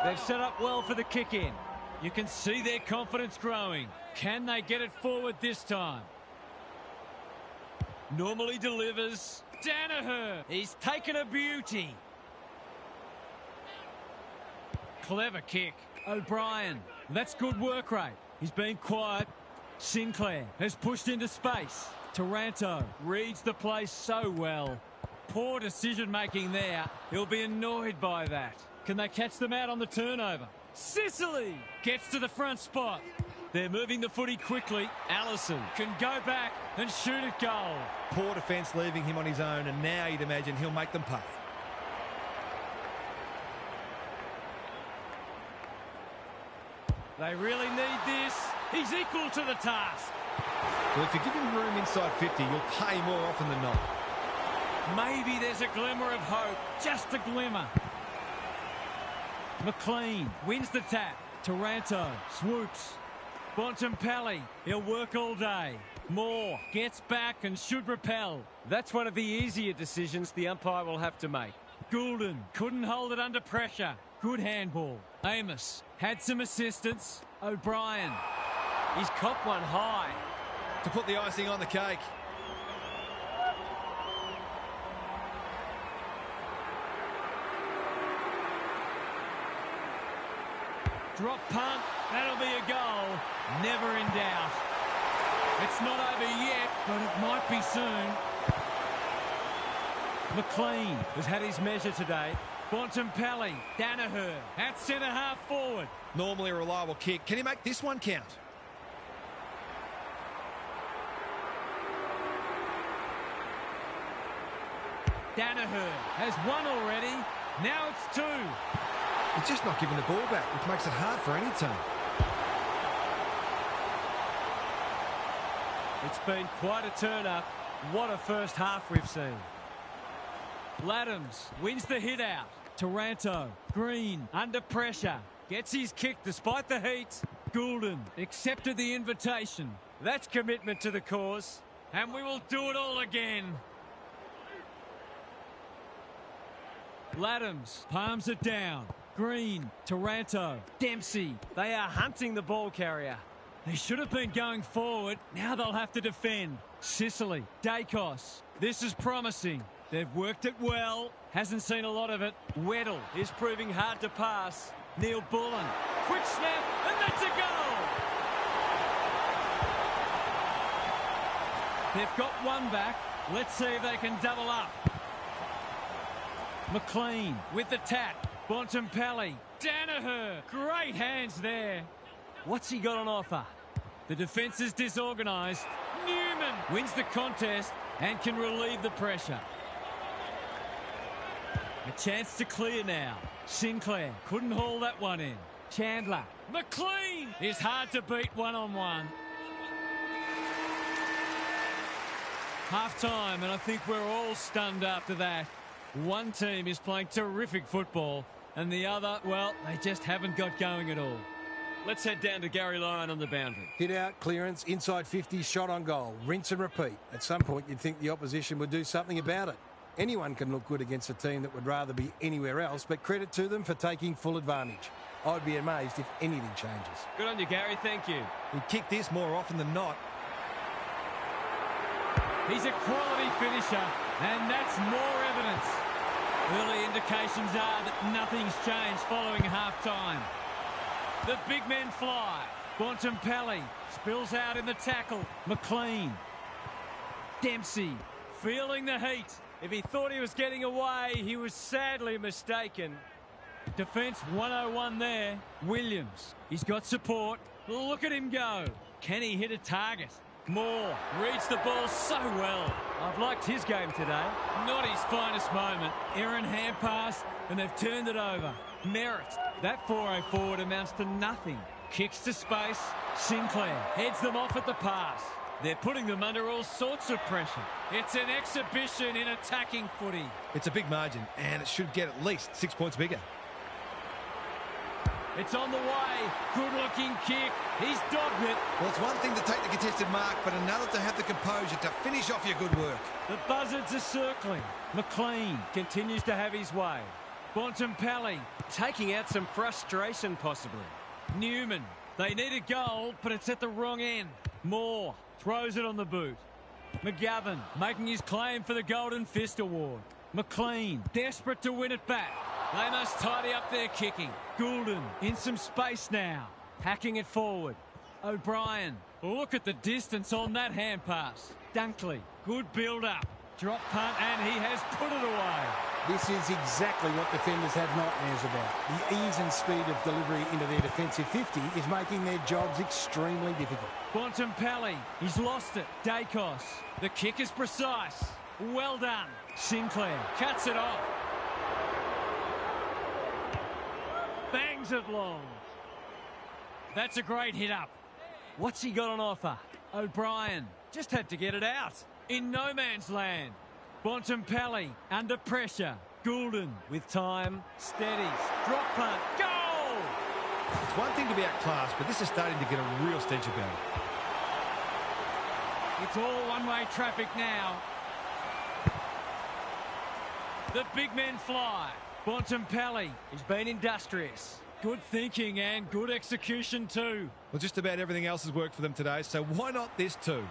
They've set up well for the kick in. You can see their confidence growing. Can they get it forward this time? Normally delivers. Danaher. He's taken a beauty. Clever kick. O'Brien. That's good work rate. He's been quiet. Sinclair has pushed into space. Taranto reads the play so well. Poor decision making there. He'll be annoyed by that. Can they catch them out on the turnover? Sicily gets to the front spot. They're moving the footy quickly. Allison can go back and shoot at goal. Poor defence leaving him on his own, and now you'd imagine he'll make them pay. They really need this. He's equal to the task. Well, if you give him room inside 50, you'll pay more often than not. Maybe there's a glimmer of hope. Just a glimmer. McLean wins the tap. Taranto swoops. Bontempelli, he'll work all day. Moore gets back and should repel. That's one of the easier decisions the umpire will have to make. Goulden couldn't hold it under pressure. Good handball. Amos had some assistance. O'Brien. He's cocked one high. To put the icing on the cake. Drop punt. That'll be a goal. Never in doubt. It's not over yet, but it might be soon. McLean has had his measure today. Bontempelli, Danaher at centre-half forward. Normally a reliable kick. Can he make this one count? Danaher has one already. Now it's two. He's just not giving the ball back, which makes it hard for any team. It's been quite a turn-up. What a first half we've seen. Laddams wins the hit out. Taranto, Green, under pressure. Gets his kick despite the heat. Goulden accepted the invitation. That's commitment to the cause. And we will do it all again. Laddams palms it down. Green, Taranto, Dempsey. They are hunting the ball carrier. They should have been going forward. Now they'll have to defend. Sicily, Dacos. This is promising. They've worked it well. Hasn't seen a lot of it. Weddle is proving hard to pass. Neil Bullen. Quick snap, and that's a goal! They've got one back. Let's see if they can double up. McLean with the tap. Bontempelli. Danaher. Great hands there. What's he got on offer? The defence is disorganised. Newman wins the contest and can relieve the pressure. A chance to clear now. Sinclair couldn't haul that one in. Chandler. McLean is hard to beat one-on-one. Half-time, and I think we're all stunned after that. One team is playing terrific football, and the other, well, they just haven't got going at all. Let's head down to Gary Lyon on the boundary. Hit out, clearance, inside 50, shot on goal. Rinse and repeat. At some point, you'd think the opposition would do something about it. Anyone can look good against a team that would rather be anywhere else, but credit to them for taking full advantage. I'd be amazed if anything changes. Good on you, Gary. Thank you. We kick this more often than not. He's a quality finisher, and that's more evidence. Early indications are that nothing's changed following half-time. The big men fly. Bontempelli spills out in the tackle. McLean. Dempsey feeling the heat. If he thought he was getting away, he was sadly mistaken. Defence 101 there. Williams. He's got support. Look at him go. Can he hit a target? Moore reads the ball so well. I've liked his game today. Not his finest moment. Errant hand pass, and they've turned it over. Merritt. That 4-0 forward amounts to nothing. Kicks to space. Sinclair heads them off at the pass. They're putting them under all sorts of pressure. It's an exhibition in attacking footy. It's a big margin, and it should get at least 6 points bigger. It's on the way. Good-looking kick. He's dogged it. Well, it's one thing to take the contested mark, but another to have the composure to finish off your good work. The buzzards are circling. McLean continues to have his way. Bontempelli taking out some frustration, possibly. Newman. They need a goal, but it's at the wrong end. Moore throws it on the boot. McGovern making his claim for the Golden Fist Award. McLean desperate to win it back. They must tidy up their kicking. Goulden in some space now. Hacking it forward. O'Brien. Look at the distance on that hand pass. Dunkley. Good build-up. Drop punt, and he has put it away. This is exactly what defenders have nightmares about. The ease and speed of delivery into their defensive 50 is making their jobs extremely difficult. Bontempelli, he's lost it. Dacos, the kick is precise. Well done. Sinclair cuts it off. Bangs it long. That's a great hit up. What's he got on offer? O'Brien just had to get it out. In no man's land. Bontempelli under pressure. Goulden with time. Steadies. Drop punt. Goal! It's one thing to be outclassed, but this is starting to get a real stench about it. It's all one-way traffic now. The big men fly. Bontempelli. He's been industrious. Good thinking and good execution too. Well, just about everything else has worked for them today, so why not this too?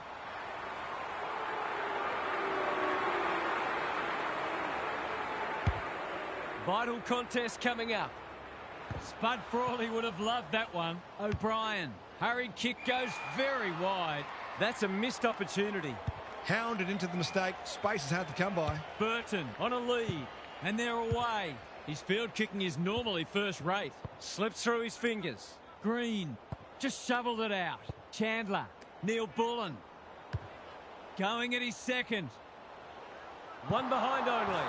Vital contest coming up. Spud Frawley would have loved that one. O'Brien. Hurried kick goes very wide. That's a missed opportunity. Hounded into the mistake. Space is hard to come by. Burton on a lead. And they're away. His field kicking is normally first rate. Slips through his fingers. Green. Just shoveled it out. Chandler. Neil Bullen. Going at his second. One behind only.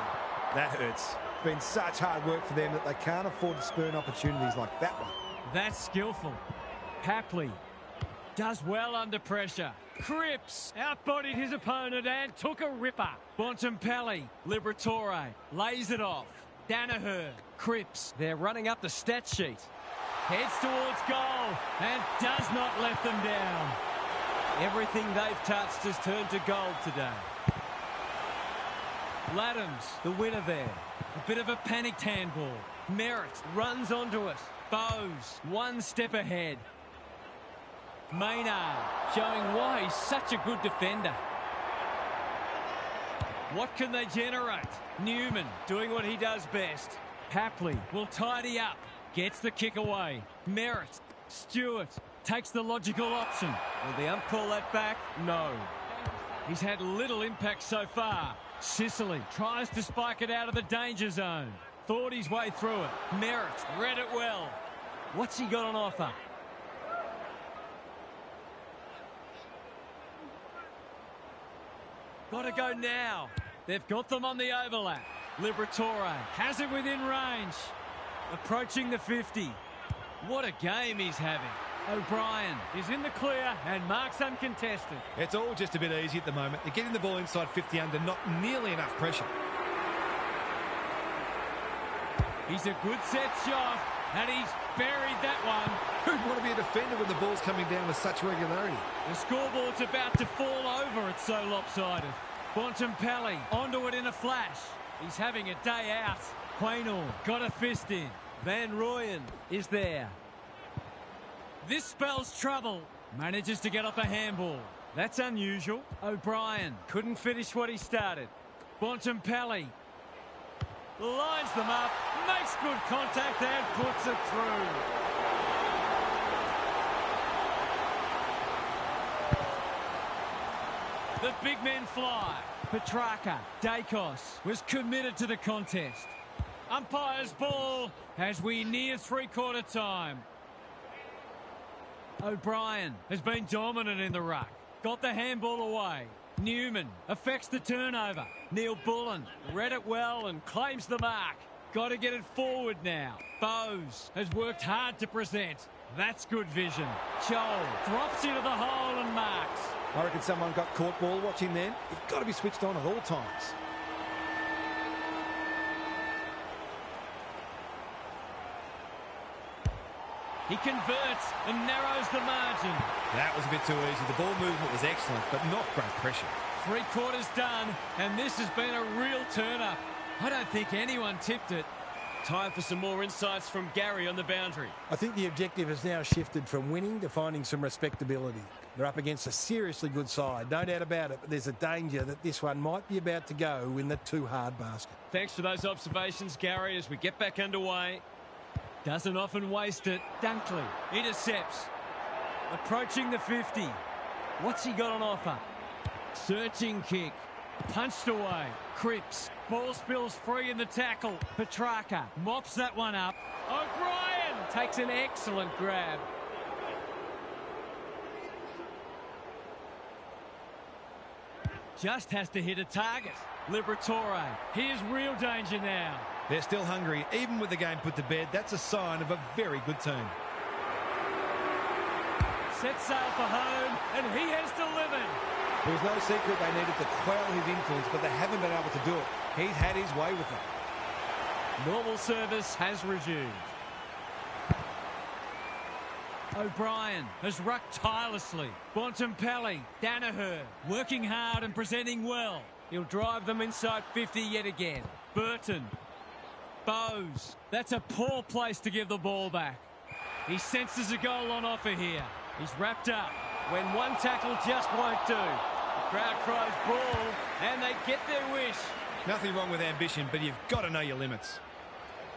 That hurts. Been such hard work for them that they can't afford to spurn opportunities like that one. That's skillful. Papley does well under pressure. Cripps outbodied his opponent and took a ripper. Bontempelli, Liberatore, lays it off. Danaher, Cripps. They're running up the stat sheet. Heads towards goal and does not let them down. Everything they've touched has turned to gold today. Laddams, the winner there. A bit of a panicked handball. Merritt runs onto it. Bowes, one step ahead. Maynard showing why he's such a good defender. What can they generate? Newman doing what he does best. Papley will tidy up. Gets the kick away. Merritt. Stewart takes the logical option. Will the ump call that back? No. He's had little impact so far. Sicily tries to spike it out of the danger zone. Thought his way through it. Merritt read it well. What's he got on offer? Got to go now. They've got them on the overlap. Liberatore has it within range. Approaching the 50. What a game he's having. O'Brien is in the clear and marks uncontested. It's all just a bit easy at the moment. They're getting the ball inside 50 under, not nearly enough pressure. He's a good set shot, and he's buried that one. Who'd want to be a defender when the ball's coming down with such regularity? The scoreboard's about to fall over, it's so lopsided. Bontempelli onto it in a flash. He's having a day out. Quaynor got a fist in. Van Rooyen is there. This spells trouble. Manages to get off a handball. That's unusual. O'Brien Couldn't finish what he started. Bontempelli lines them up, makes good contact and puts it through. The big men fly. Petrarca, Dacos was committed to the contest. Umpire's ball as we near three-quarter time. O'Brien has been dominant in the ruck. Got the handball away. Newman affects the turnover. Neil Bullen read it well and claims the mark. Got to get it forward now. Bowes has worked hard to present. That's good vision. Chol drops into the hole and marks. I reckon someone got caught ball watching then. You've got to be switched on at all times. He converts and narrows the margin. That was a bit too easy. The ball movement was excellent, but not great pressure. Three-quarters done, and this has been a real turn-up. I don't think anyone tipped it. Time for some more insights from Gary on the boundary. I think the objective has now shifted from winning to finding some respectability. They're up against a seriously good side, no doubt about it, but there's a danger that this one might be about to go in the too-hard basket. Thanks for those observations, Gary, as we get back underway. Doesn't often waste it. Dunkley intercepts. Approaching the 50. What's he got on offer? Searching kick. Punched away. Cripps. Ball spills free in the tackle. Petrarca mops that one up. O'Brien takes an excellent grab. Just has to hit a target. Liberatore. Here's real danger now. They're still hungry. Even with the game put to bed, that's a sign of a very good team. Set sail for home, and he has delivered. There was no secret they needed to quell his influence, but they haven't been able to do it. He's had his way with it. Normal service has resumed. O'Brien has rucked tirelessly. Bontempelli, Danaher, working hard and presenting well. He'll drive them inside 50 yet again. Burton Bowes. That's a poor place to give the ball back. He senses a goal on offer here. He's wrapped up. When one tackle just won't do. The crowd cries ball, and they get their wish. Nothing wrong with ambition, but you've got to know your limits.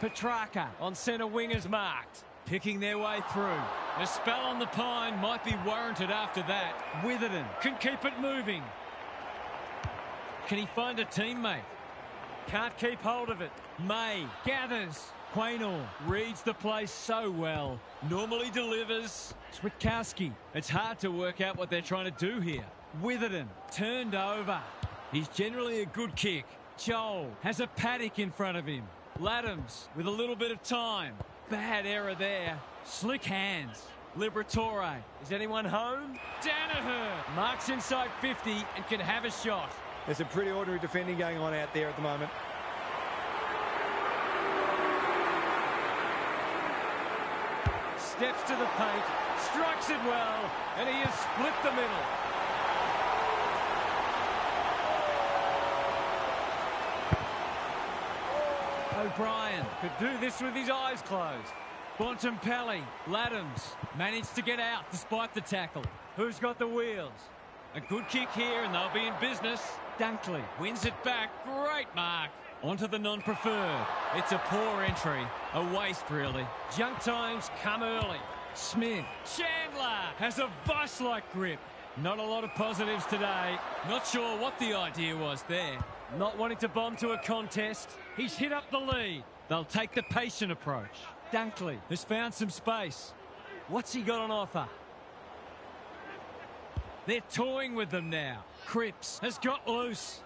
Petrarca on centre wing is marked. Picking their way through. A spell on the pine might be warranted after that. Witherden can keep it moving. Can he find a teammate? Can't keep hold of it. May gathers. Quaynor reads the play so well. Normally delivers. Switkowski. It's hard to work out what they're trying to do here. Witherden turned over. He's generally a good kick. Joel has a paddock in front of him. Laddams with a little bit of time. Bad error there. Slick hands. Liberatore. Is anyone home? Danaher marks inside 50 and can have a shot. There's some pretty ordinary defending going on out there at the moment. Steps to the paint, strikes it well, and he has split the middle. O'Brien could do this with his eyes closed. Bontempelli, Laddams managed to get out despite the tackle. Who's got the wheels? A good kick here and they'll be in business. Dunkley wins it back. Great mark. Onto the non-preferred. It's a poor entry. A waste, really. Junk times come early. Smith. Chandler has a vice-like grip. Not a lot of positives today. Not sure what the idea was there. Not wanting to bomb to a contest. He's hit up the lead. They'll take the patient approach. Dunkley has found some space. What's he got on offer? They're toying with them now. Cripps has got loose.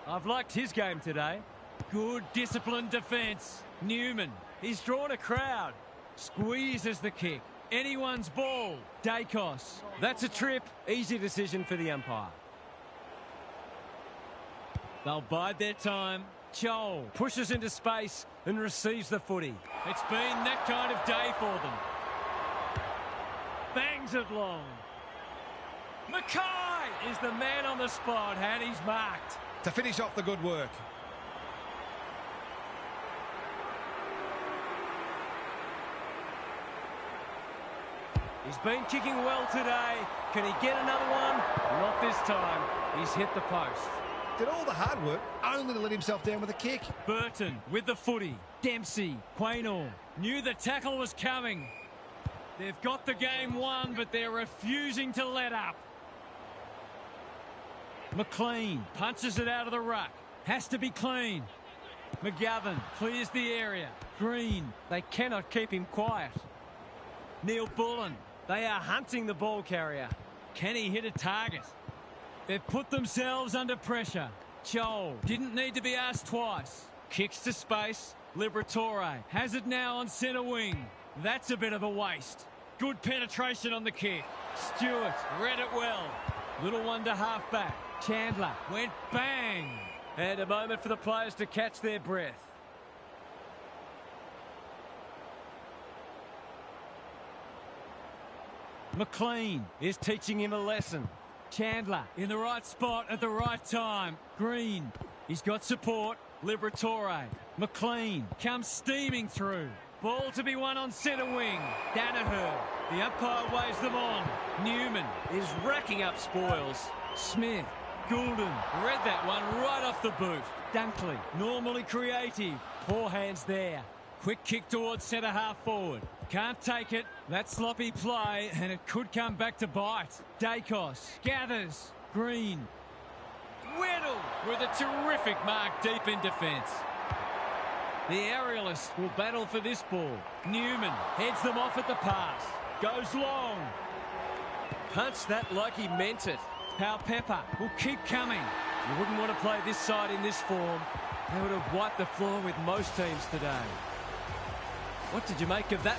I've liked his game today. Good disciplined defence. Newman, he's drawn a crowd. Squeezes the kick. Anyone's ball. Dacos. That's a trip. Easy decision for the umpire. They'll bide their time. Joel pushes into space and receives the footy. It's been that kind of day for them. Bangs it long. Mackay is the man on the spot and he's marked. To finish off the good work. He's been kicking well today. Can he get another one? Not this time. He's hit the post. Did all the hard work only to let himself down with a kick. Burton with the footy. Dempsey, Quaynor knew the tackle was coming. They've got the game won, but they're refusing to let up. McLean punches it out of the ruck. Has to be clean. McGovern clears the area. Green, they cannot keep him quiet. Neil Bullen, they are hunting the ball carrier. Can he hit a target? They've put themselves under pressure. Joel didn't need to be asked twice. Kicks to space. Liberatore has it now on centre wing. That's a bit of a waste. Good penetration on the kick. Stewart read it well. Little one to half back. Chandler went bang. And a moment for the players to catch their breath. McLean is teaching him a lesson. Chandler in the right spot at the right time. Green, he's got support. Liberatore. McLean comes steaming through. Ball to be won on centre wing. Danaher. The umpire waves them on. Newman is racking up spoils. Smith. Goulden read that one right off the boot. Dunkley, normally creative. Poor hands there. Quick kick towards centre half forward. Can't take it. That sloppy play, and it could come back to bite. Dacos gathers. Green. Weddle with a terrific mark deep in defence. The aerialists will battle for this ball. Newman heads them off at the pass. Goes long. Punched that like he meant it. Pau Pepper will keep coming. You wouldn't want to play this side in this form. They would have wiped the floor with most teams today. What did you make of that?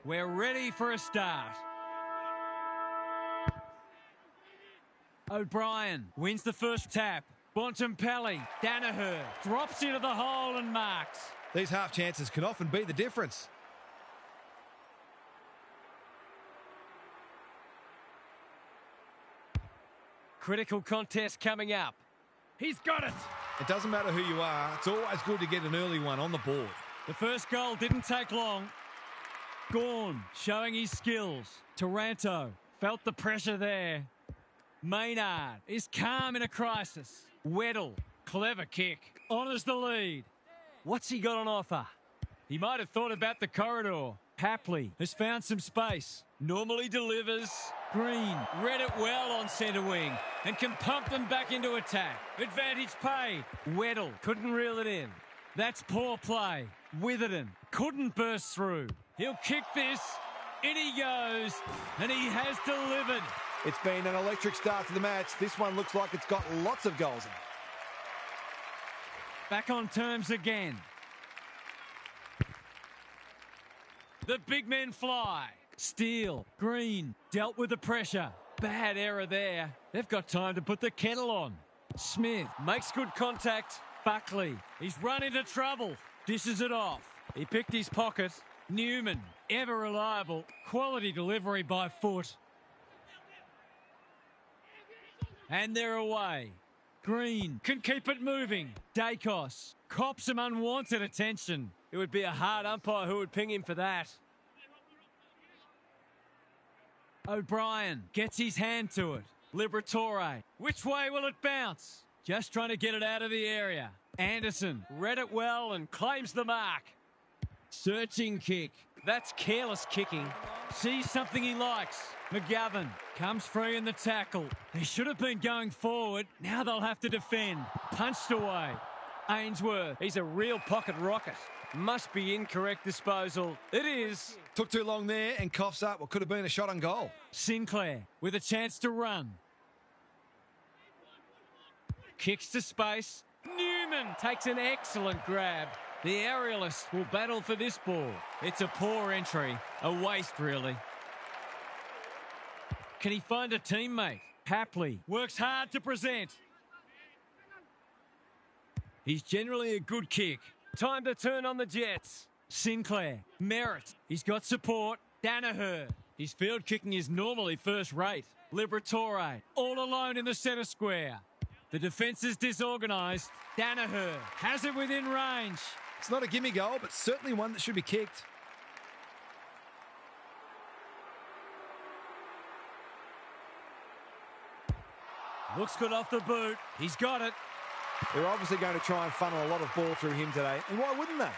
We're ready for a start. O'Brien wins the first tap. Bontempelli, Danaher drops into the hole and marks. These half chances can often be the difference. Critical contest coming up. He's got it. It doesn't matter who you are, it's always good to get an early one on the board. The first goal didn't take long. Gawn showing his skills. Taranto felt the pressure there. Maynard is calm in a crisis. Weddle, clever kick, honours the lead. What's he got on offer? He might have thought about the corridor. Hapley has found some space. Normally delivers. Green read it well on centre wing and can pump them back into attack. Advantage paid. Weddle Couldn't reel it in. That's poor play. Witherden couldn't burst through. He'll kick this. In he goes. And he has delivered. It's been an electric start to the match. This one looks like it's got lots of goals in it. Back on terms again. The big men fly. Steele, Green, dealt with the pressure. Bad error there. They've got time to put the kettle on. Smith makes good contact. Buckley, he's run into trouble. Dishes it off. He picked his pocket. Newman, ever reliable. Quality delivery by foot. And they're away. Green can keep it moving. Dacos cops some unwanted attention. It would be a hard umpire who would ping him for that. O'Brien gets his hand to it. Liberatore, which way will it bounce? Just trying to get it out of the area. Anderson read it well and claims the mark. Searching kick. That's careless kicking. Sees something he likes. McGovern comes free in the tackle. They should have been going forward. Now they'll have to defend. Punched away. Ainsworth. He's a real pocket rocket. Must be incorrect disposal. It is. Took too long there and coughs up what could have been a shot on goal. Sinclair with a chance to run. Kicks to space. Newman takes an excellent grab. The aerialist will battle for this ball. It's a poor entry. A waste, really. Can he find a teammate? Hapley works hard to present. He's generally a good kick. Time to turn on the Jets. Sinclair. Merritt. He's got support. Danaher. His field kicking is normally first rate. Liberatore. All alone in the centre square. The defence is disorganised. Danaher has it within range. It's not a gimme goal, but certainly one that should be kicked. Looks good off the boot. He's got it. They're obviously going to try and funnel a lot of ball through him today. And why wouldn't they?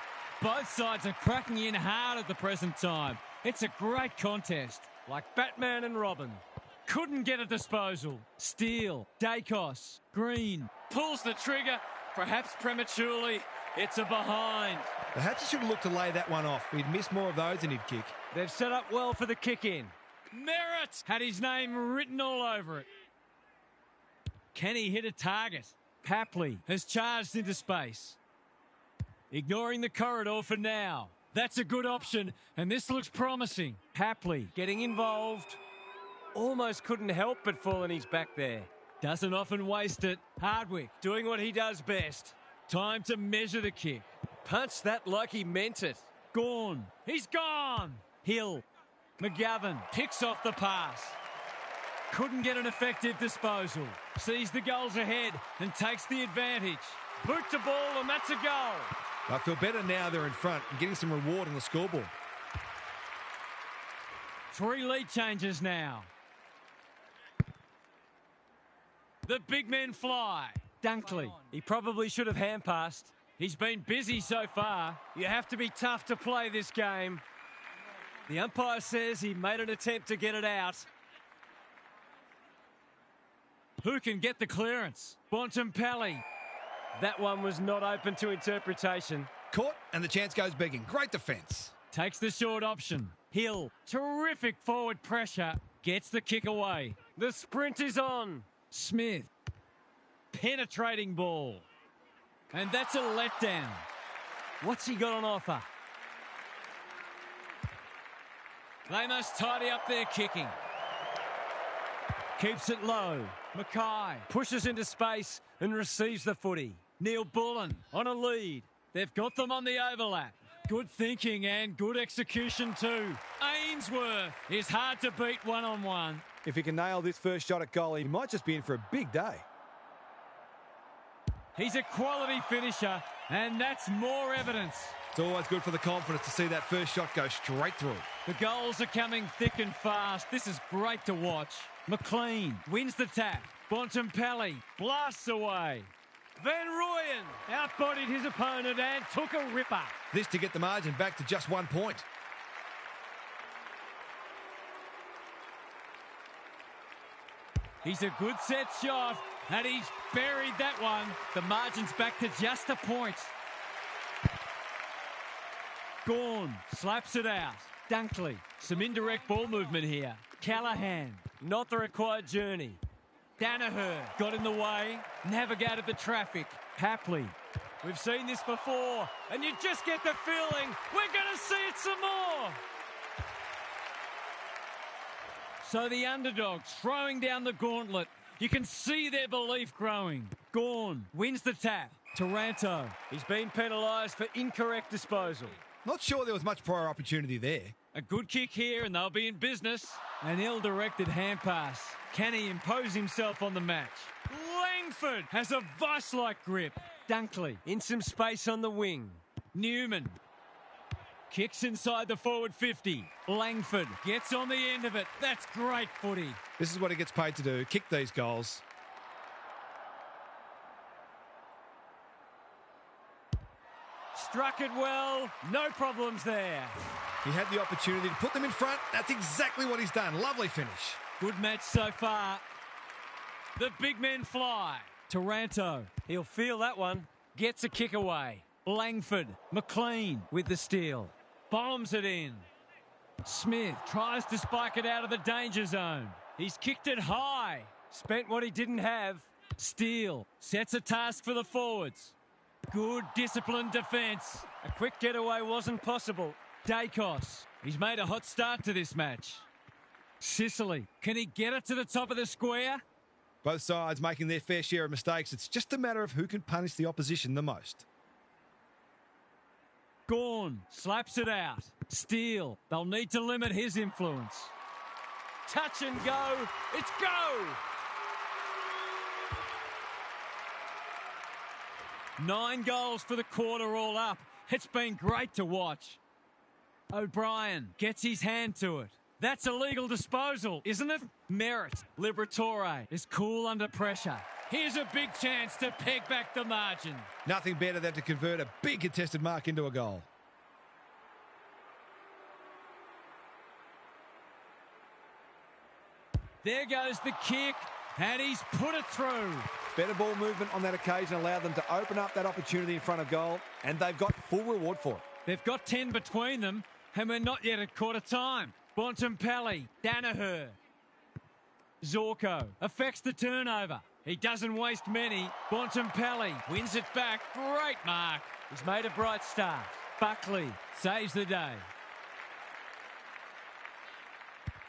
Both sides are cracking in hard at the present time. It's a great contest. Like Batman and Robin. Couldn't get a disposal. Steele, Dacos, Green. Pulls the trigger, perhaps prematurely. It's a behind. Perhaps he should have looked to lay that one off. He'd miss more of those than he'd kick. They've set up well for the kick-in. Merritt had his name written all over it. Can he hit a target? Hapley has charged into space. Ignoring the corridor for now. That's a good option, and this looks promising. Hapley getting involved. Almost couldn't help but fall on his back there. Doesn't often waste it. Hardwick doing what he does best. Time to measure the kick. Punch that like he meant it. Gone. He's gone. Hill. McGovern picks off the pass. Couldn't get an effective disposal. Sees the goals ahead and takes the advantage. Boot to ball and that's a goal. I feel better now they're in front and getting some reward on the scoreboard. 3 lead changes now. The big men fly. Dunkley. He probably should have hand passed. He's been busy so far. You have to be tough to play this game. The umpire says he made an attempt to get it out. Who can get the clearance? Bontempelli. That one was not open to interpretation. Caught and the chance goes begging. Great defence. Takes the short option. Hill. Terrific forward pressure. Gets the kick away. The sprint is on. Smith. Penetrating ball. And that's a letdown. What's he got on offer? They must tidy up their kicking. Keeps it low. Mackay pushes into space and receives the footy. Neil Bullen on a lead. They've got them on the overlap. Good thinking and good execution too. Ainsworth is hard to beat one-on-one. If he can nail this first shot at goal, he might just be in for a big day. He's a quality finisher, and that's more evidence. It's always good for the confidence to see that first shot go straight through. The goals are coming thick and fast. This is great to watch. McLean wins the tap. Bontempelli blasts away. Van Rooyen outbodied his opponent and took a ripper. This to get the margin back to just 1 point. He's a good set shot, and he's buried that one. The margin's back to just a point. Gawn slaps it out. Dunkley, some indirect ball movement here. Callahan, not the required journey. Danaher got in the way, navigated the traffic. Hapley. We've seen this before, and you just get the feeling we're going to see it some more. So the underdogs throwing down the gauntlet. You can see their belief growing. Gawn wins the tap. Taranto. He's been penalised for incorrect disposal. Not sure there was much prior opportunity there. A good kick here and they'll be in business. An ill-directed hand pass. Can he impose himself on the match? Langford has a vice-like grip. Dunkley in some space on the wing. Newman kicks inside the forward 50. Langford gets on the end of it. That's great footy. This is what he gets paid to do, kick these goals. Struck it well. No problems there. He had the opportunity to put them in front. That's exactly what he's done. Lovely finish. Good match so far. The big men fly. Taranto. He'll feel that one. Gets a kick away. Langford. McLean with the steal. Bombs it in. Smith tries to spike it out of the danger zone. He's kicked it high. Spent what he didn't have. Steele sets a task for the forwards. Good disciplined defence. A quick getaway wasn't possible. Dacos. He's made a hot start to this match. Sicily. Can he get it to the top of the square? Both sides making their fair share of mistakes. It's just a matter of who can punish the opposition the most. Gawn slaps it out. Steele. They'll need to limit his influence. Touch and go. It's go! 9 goals for the quarter all up. It's been great to watch. O'Brien gets his hand to it. That's a legal disposal, isn't it? Merritt. Liberatore is cool under pressure. Here's a big chance to peg back the margin. Nothing better than to convert a big contested mark into a goal. There goes the kick, and he's put it through. Better ball movement on that occasion allowed them to open up that opportunity in front of goal, and they've got full reward for it. They've got 10 between them, and we're not yet at quarter time. Bontempelli, Danaher. Zorko affects the turnover. He doesn't waste many. Bontempelli wins it back. Great mark. He's made a bright start. Buckley saves the day.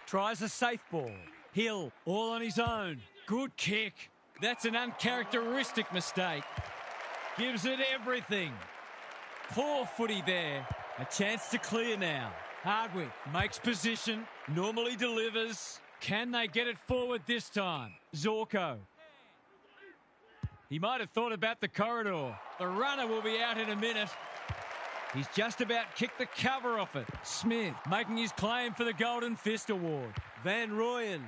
Tries a safe ball. Hill all on his own. Good kick. That's an uncharacteristic mistake. Gives it everything. Poor footy there. A chance to clear now. Hardwick makes position. Normally delivers. Can they get it forward this time? Zorko. He might have thought about the corridor. The runner will be out in a minute. He's just about kicked the cover off it. Smith making his claim for the Golden Fist Award. Van Rooyen.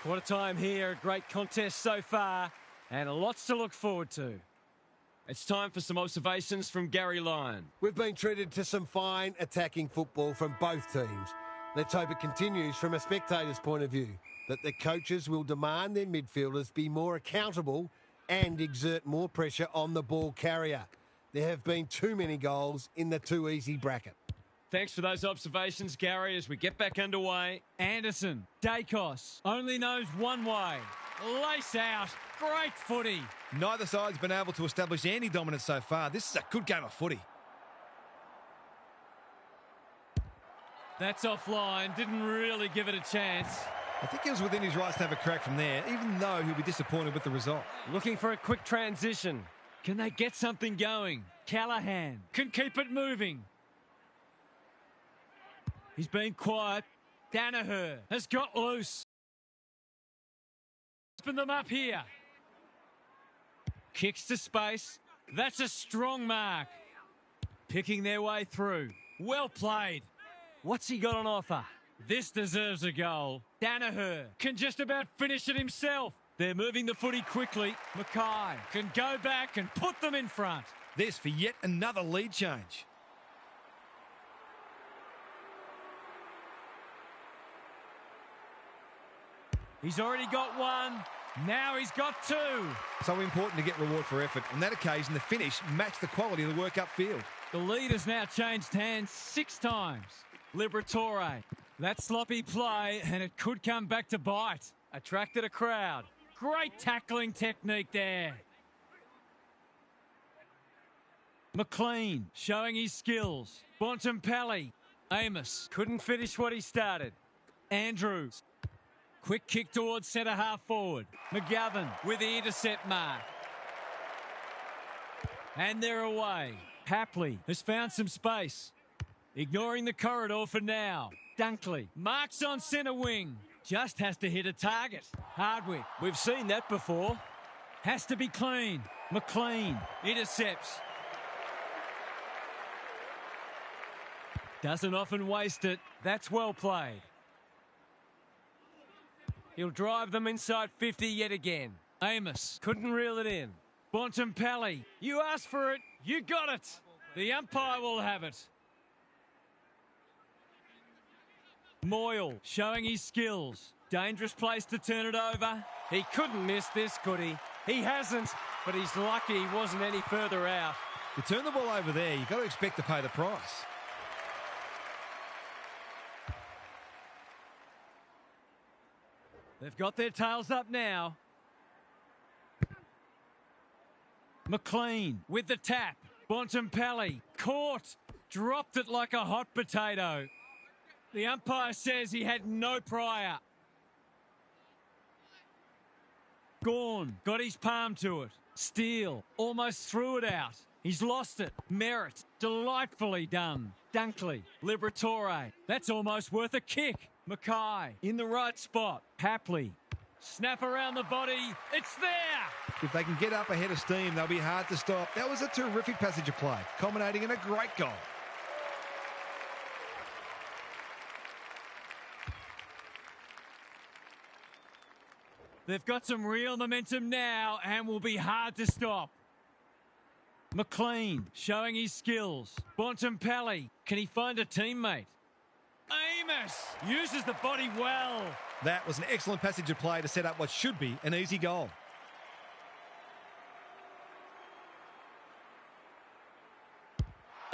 Quarter time here. A great contest so far and lots to look forward to. It's time for some observations from Gary Lyon. We've been treated to some fine attacking football from both teams. Let's hope it continues from a spectator's point of view, that the coaches will demand their midfielders be more accountable and exert more pressure on the ball carrier. There have been too many goals in the too easy bracket. Thanks for those observations, Gary, as we get back underway. Anderson, Dacos, only knows one way. Lace out. Great footy. Neither side's been able to establish any dominance so far. This is a good game of footy. That's offline. Didn't really give it a chance. I think he was within his rights to have a crack from there, even though he'll be disappointed with the result. Looking for a quick transition. Can they get something going? Callahan can keep it moving. He's been quiet. Danaher has got loose. Open them up here. Kicks to space. That's a strong mark. Picking their way through. Well played. What's he got on offer? This deserves a goal. Danaher can just about finish it himself. They're moving the footy quickly. Mackay can go back and put them in front. This for yet another lead change. He's already got one. Now he's got two. So important to get reward for effort. On that occasion, the finish matched the quality of the work upfield. The lead has now changed hands 6 times. Liberatore. That sloppy play, and it could come back to bite. Attracted a crowd. Great tackling technique there. McLean showing his skills. Bontempelli. Amos Couldn't finish what he started. Andrews. Quick kick towards centre half forward. McGovern with the intercept mark. And they're away. Hapley has found some space. Ignoring the corridor for now. Dunkley marks on centre wing. Just has to hit a target. Hardwick. We've seen that before. Has to be clean. McLean intercepts. Doesn't often waste it. That's well played. He'll drive them inside 50 yet again. Amos. Couldn't reel it in. Bontempelli. You asked for it. You got it. The umpire will have it. Moyle showing his skills. Dangerous place to turn it over. He couldn't miss this, could he? He hasn't, but he's lucky he wasn't any further out. You turn the ball over there, you've got to expect to pay the price. They've got their tails up now. McLean with the tap. Bontempelli caught. Dropped it like a hot potato. The umpire says he had no prior. Gawn got his palm to it. Steele almost threw it out. He's lost it. Merritt, delightfully done. Dunkley, Liberatore. That's almost worth a kick. Mackay in the right spot. Hapley, snap around the body. It's there. If they can get up ahead of steam, they'll be hard to stop. That was a terrific passage of play, culminating in a great goal. They've got some real momentum now and will be hard to stop. McLean showing his skills. Bontempelli, can he find a teammate? Amos uses the body well. That was an excellent passage of play to set up what should be an easy goal.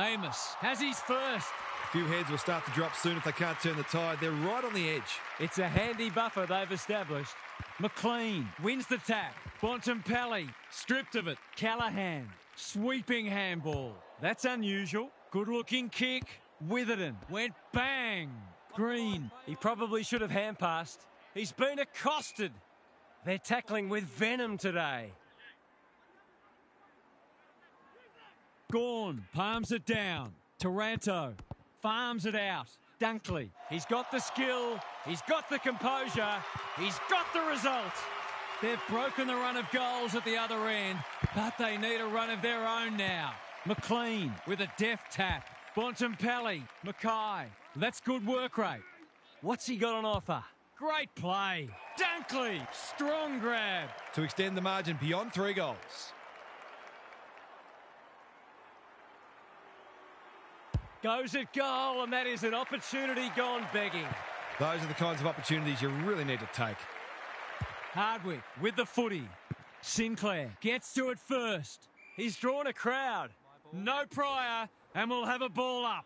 Amos has his first. A few heads will start to drop soon if they can't turn the tide. They're right on the edge. It's a handy buffer they've established. McLean wins the tap. Bontempelli stripped of it. Callahan sweeping handball. That's unusual. Good looking kick. Witherden went bang. Green. He probably should have hand passed. He's been accosted. They're tackling with venom today. Gawn palms it down. Taranto farms it out. Dunkley. He's got the skill. He's got the composure. He's got the result. They've broken the run of goals at the other end, but they need a run of their own now. McLean with a deft tap. Bontempelli. Mackay. That's good work rate. What's he got on offer? Great play. Dunkley. Strong grab. To extend the margin beyond 3 goals. Goes at goal, and that is an opportunity gone begging. Those are the kinds of opportunities you really need to take. Hardwick with the footy. Sinclair gets to it first. He's drawn a crowd. No prior, and we'll have a ball up.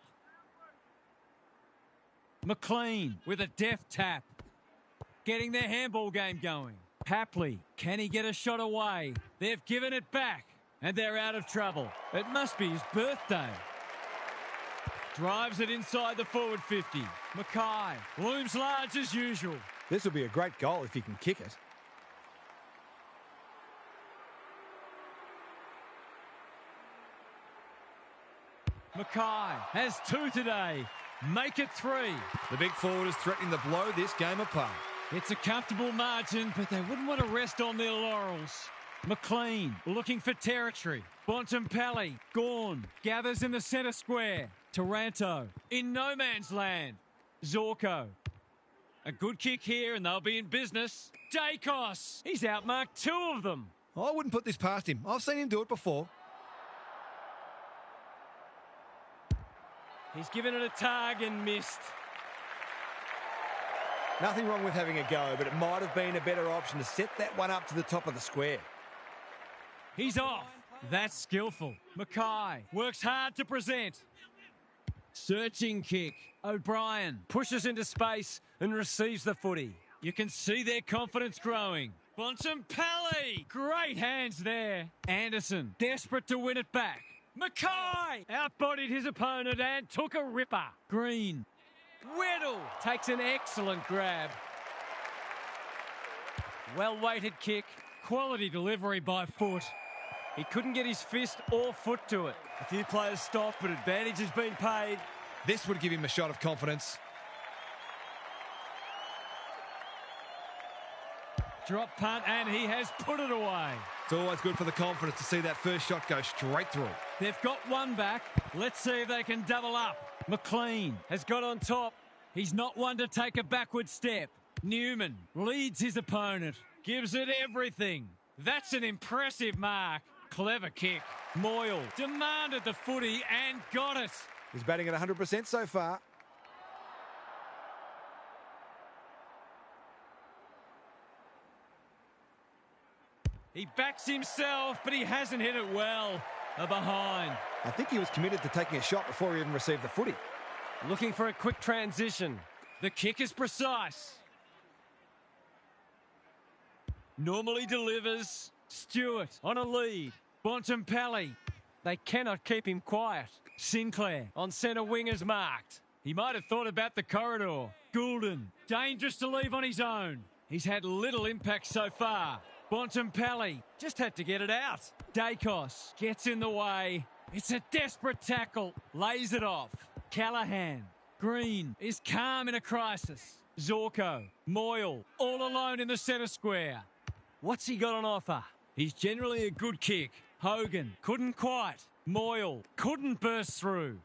McLean with a deft tap. Getting their handball game going. Hapley, can he get a shot away? They've given it back, and they're out of trouble. It must be his birthday. Drives it inside the forward 50. Mackay looms large as usual. This will be a great goal if he can kick it. Mackay has 2 today. Make it 3. The big forward is threatening to blow this game apart. It's a comfortable margin, but they wouldn't want to rest on their laurels. McLean looking for territory. Bontempelli, Gawn, gathers in the centre square. Taranto in no man's land. Zorko. A good kick here and they'll be in business. Dacos. He's outmarked 2 of them. I wouldn't put this past him. I've seen him do it before. He's given it a tug and missed. Nothing wrong with having a go, but it might have been a better option to set that one up to the top of the square. He's off. That's skillful. Mackay works hard to present. Searching kick. O'Brien pushes into space and receives the footy. You can see their confidence growing. Bontempelli! Great hands there. Anderson, desperate to win it back. Mackay outbodied his opponent and took a ripper. Green. Weddle takes an excellent grab. Well-weighted kick. Quality delivery by foot. He couldn't get his fist or foot to it. A few players stopped, but advantage has been paid. This would give him a shot of confidence. Drop punt, and he has put it away. It's always good for the confidence to see that first shot go straight through. They've got one back. Let's see if they can double up. McLean has got on top. He's not one to take a backward step. Newman leads his opponent. Gives it everything. That's an impressive mark. Clever kick. Moyle demanded the footy and got it. He's batting at 100% so far. He backs himself, but he hasn't hit it well. A behind. I think he was committed to taking a shot before he even received the footy. Looking for a quick transition. The kick is precise. Normally delivers. Stewart on a lead. Bontempelli. They cannot keep him quiet. Sinclair On centre wing is marked. He might have thought about the corridor. Goulden, dangerous to leave on his own. He's had little impact so far. Bontempelli just had to get it out. Dacos gets in the way. It's a desperate tackle. Lays it off. Callahan. Green is calm in a crisis. Zorko. Moyle all alone in the centre square. What's he got on offer? He's generally a good kick. Hogan couldn't quite. Moyle couldn't burst through.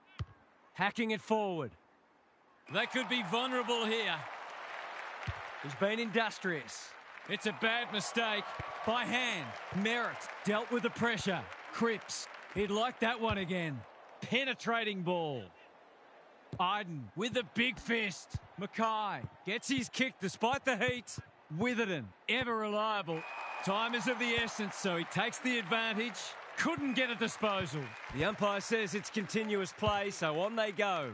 Hacking it forward. They could be vulnerable here. He's been industrious. It's a bad mistake. By hand. Merritt dealt with the pressure. Cripps. He'd like that one again. Penetrating ball. Iden with a big fist. Mackay gets his kick despite the heat. Witherden, ever reliable. Time is of the essence, so he takes the advantage. Couldn't get a disposal. The umpire says it's continuous play, so on they go.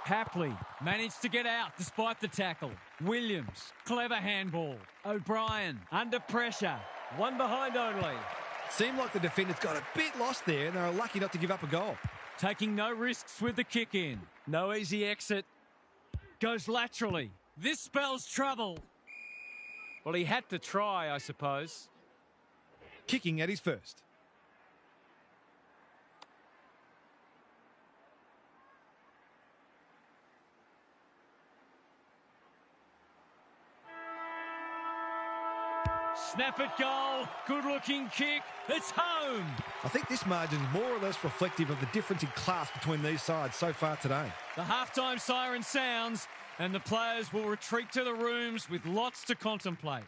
Hapley managed to get out despite the tackle. Williams, clever handball. O'Brien, under pressure. One behind only. Seemed like the defenders got a bit lost there and they were lucky not to give up a goal. Taking no risks with the kick in. No easy exit. Goes laterally. This spells trouble. Well, he had to try, I suppose. Kicking at his first. Snap it goal. Good looking kick. It's home. I think this margin is more or less reflective of the difference in class between these sides so far today. The halftime siren sounds and the players will retreat to the rooms with lots to contemplate.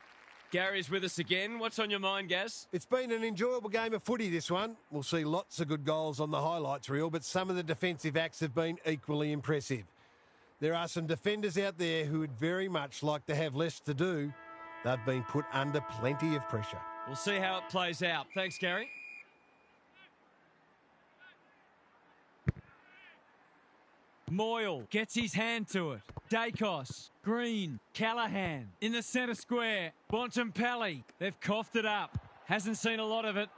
Gary's with us again. What's on your mind, Gaz? It's been an enjoyable game of footy, this one. We'll see lots of good goals on the highlights reel, but some of the defensive acts have been equally impressive. There are some defenders out there who would very much like to have less to do. They've been put under plenty of pressure. We'll see how it plays out. Thanks, Gary. Moyle gets his hand to it. Dacos, Green, Callahan in the centre square. Bontempelli, they've coughed it up. Hasn't seen a lot of it.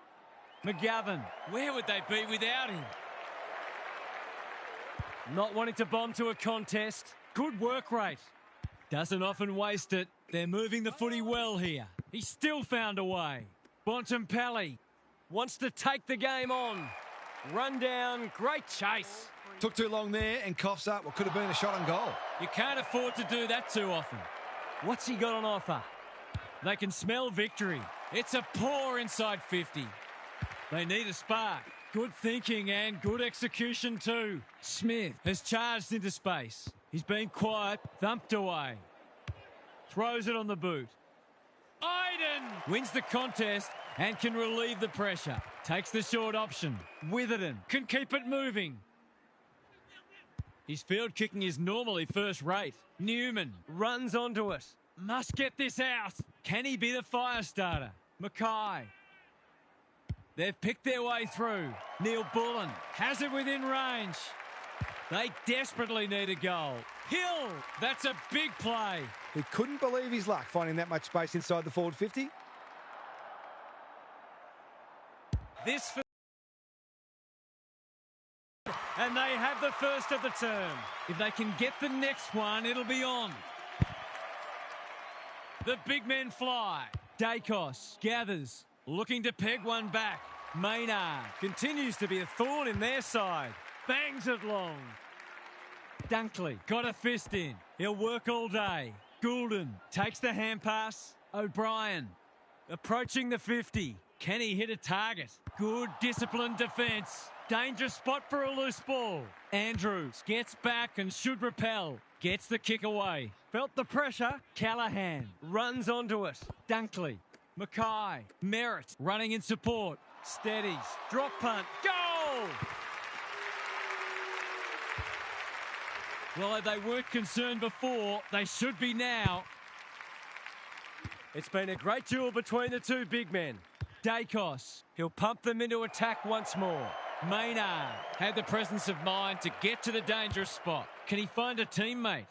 McGovern, where would they be without him? Not wanting to bomb to a contest. Good work rate. Doesn't often waste it. They're moving the footy well here. He still found a way. Bontempelli Wants to take the game on. Run down, great chase. Took too long there and coughs up what could have been a shot on goal. You can't afford to do that too often. What's he got on offer? They can smell victory. It's a poor inside 50. They need a spark. Good thinking and good execution too. Smith has charged into space. He's been quiet, thumped away. Throws it on the boot. Iden wins the contest and can relieve the pressure. Takes the short option. Witherden can keep it moving. His field kicking is normally first rate. Newman runs onto it. Must get this out. Can he be the fire starter? Mackay. They've picked their way through. Neil Bullen has it within range. They desperately need a goal. Hill, that's a big play. He couldn't believe his luck finding that much space inside the forward 50. This for and they have the first of the term. If they can get the next one, it'll be on. The big men fly. Dacos gathers, looking to peg one back. Maynard continues to be a thorn in their side. Bangs it long. Dunkley got a fist in. He'll work all day. Goulden takes the hand pass. O'Brien approaching the 50. Can he hit a target? Good disciplined defence. Dangerous spot for a loose ball. Andrews gets back and should repel. Gets the kick away. Felt the pressure. Callahan runs onto it. Dunkley Mackay, Merritt, running in support. Steadies, drop punt, goal! Well, if they weren't concerned before, they should be now. It's been a great duel between the two big men. Dacos, He'll pump them into attack once more. Maynard had the presence of mind to get to the dangerous spot. Can he find a teammate?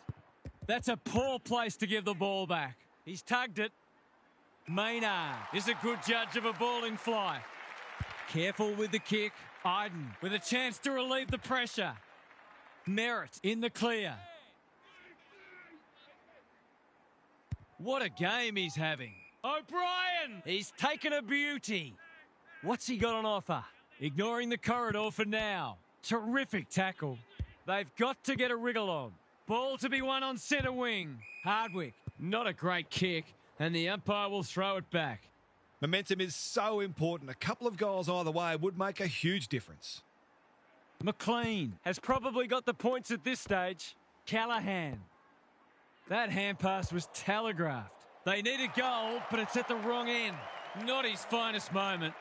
That's a poor place to give the ball back. He's tugged it. Maynard is a good judge of a ball in flight. Careful with the kick. Iden with a chance to relieve the pressure. Merritt in the clear. What a game he's having. O'Brien! He's taken a beauty. What's he got on offer? Ignoring the corridor for now. Terrific tackle. They've got to get a wriggle on. Ball to be won on centre wing. Hardwick, not a great kick, and the umpire will throw it back. Momentum is so important. A couple of goals either way would make a huge difference. McLean Has probably got the points at this stage. Callahan. That hand pass was telegraphed. They need a goal, but it's at the wrong end. Not his finest moment.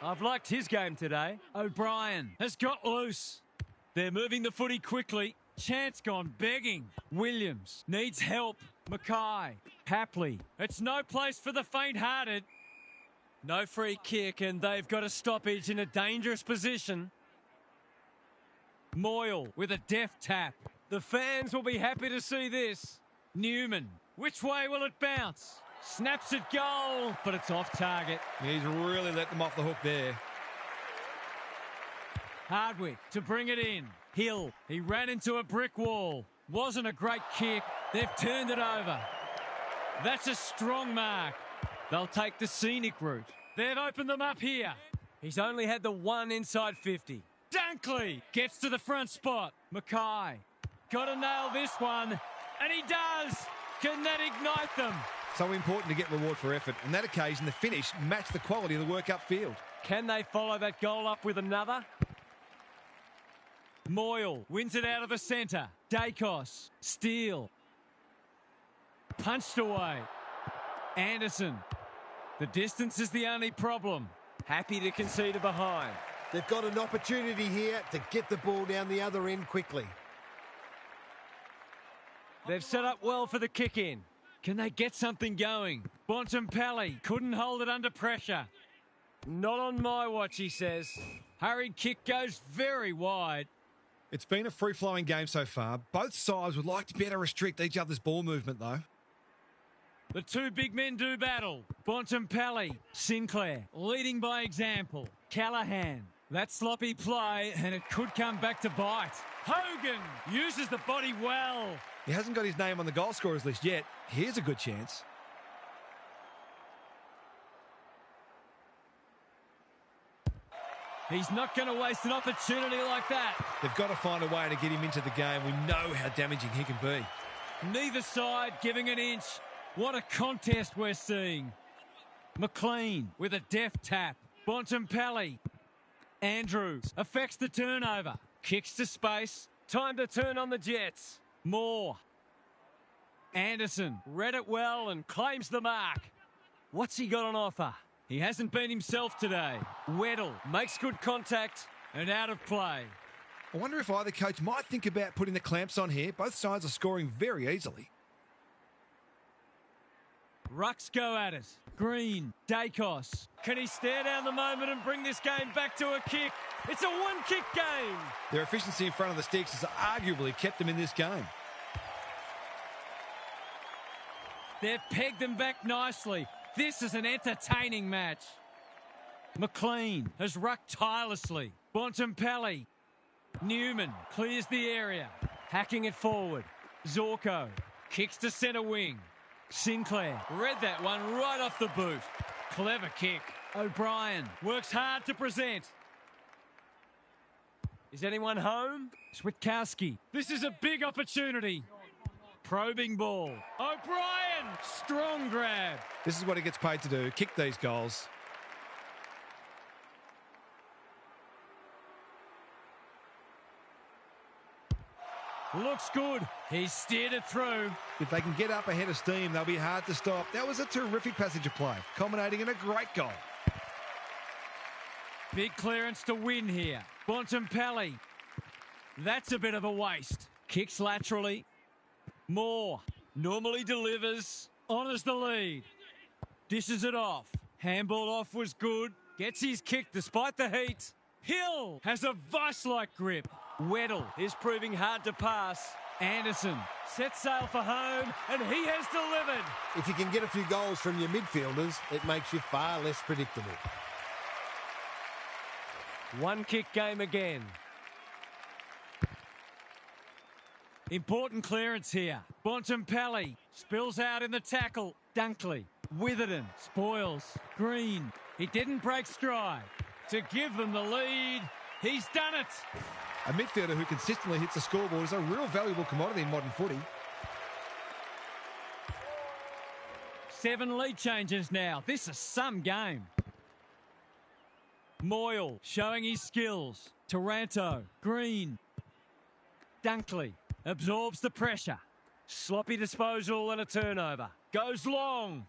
I've liked his game today. O'Brien has got loose. They're moving the footy quickly. Chance gone begging. Williams needs help. Mackay. Hapley. It's no place for the faint-hearted. No free kick, and they've got a stoppage in a dangerous position. Moyle with a deft tap. The fans will be happy to see this. Newman. Which way will it bounce? Snaps it goal, but it's off target. He's really let them off the hook there. Hardwick to bring it in. Hill. He ran into a brick wall. Wasn't a great kick. They've turned it over. That's a strong mark. They'll take the scenic route. They've opened them up here. He's only had the one inside 50. Dunkley gets to the front spot. Mackay. Got to nail this one. And he does. Can that ignite them? So important to get reward for effort. On that occasion, the finish matched the quality of the work upfield. Can they follow that goal up with another? Moyle wins it out of the centre. Dacos. Steele. Punched away. Anderson. The distance is the only problem. Happy to concede a behind. They've got an opportunity here to get the ball down the other end quickly. They've set up well for the kick-in. Can they get something going? Bontempelli couldn't hold it under pressure. Not on my watch, he says. Hurried kick goes very wide. It's been a free-flowing game so far. Both sides would like to better restrict each other's ball movement, though. The two big men do battle. Bontempelli, Sinclair, leading by example. Callahan, that sloppy play, and it could come back to bite. Hogan uses the body well. He hasn't got his name on the goal scorers list yet. Here's a good chance. He's not going to waste an opportunity like that. They've got to find a way to get him into the game. We know how damaging he can be. Neither side giving an inch. What a contest we're seeing. McLean with a deft tap. Bontempelli. Andrews affects the turnover. Kicks to space. Time to turn on the Jets. Moore. Anderson read it well and claims the mark. What's he got on offer? He hasn't been himself today. Weddle Makes good contact. and out of play. I wonder if either coach might think about putting the clamps on here. Both sides are scoring very easily. Rucks go at it. Green, Dacos. Can he stare down the moment and bring this game back to a kick? It's a one-kick game. Their efficiency in front of the sticks has arguably kept them in this game. They've pegged them back nicely. This is an entertaining match. McLean has rucked tirelessly. Bontempelli. Newman clears the area. Hacking it forward. Zorko kicks to centre wing. Sinclair read that one right off the boot. Clever kick. O'Brien works hard to present. Is anyone home? Switkowski. This is a big opportunity. Probing ball. O'Brien. Strong grab. This is what he gets paid to do, kick these goals. Looks good. He's steered it through. If they can get up ahead of steam, they'll be hard to stop. That was a terrific passage of play, culminating in a great goal. Big clearance to win here. Bontempelli. That's a bit of a waste. Kicks laterally. Moore normally delivers. Honours the lead. Dishes it off. Handball off was good. Gets his kick despite the heat. Hill has a vice-like grip. Weddle Is proving hard to pass. Anderson sets sail for home, and he has delivered. If you can get a few goals from your midfielders, it makes you far less predictable. One kick game again. Important clearance here. Bontempelli spills out in the tackle. Dunkley, Witherden, spoils. Green, he didn't break stride. To give them the lead, he's done it. A midfielder who consistently hits the scoreboard is a real valuable commodity in modern footy. 7 lead changes now. This is some game. Moyle showing his skills. Taranto, Green. Dunkley absorbs the pressure. Sloppy disposal and a turnover. Goes long.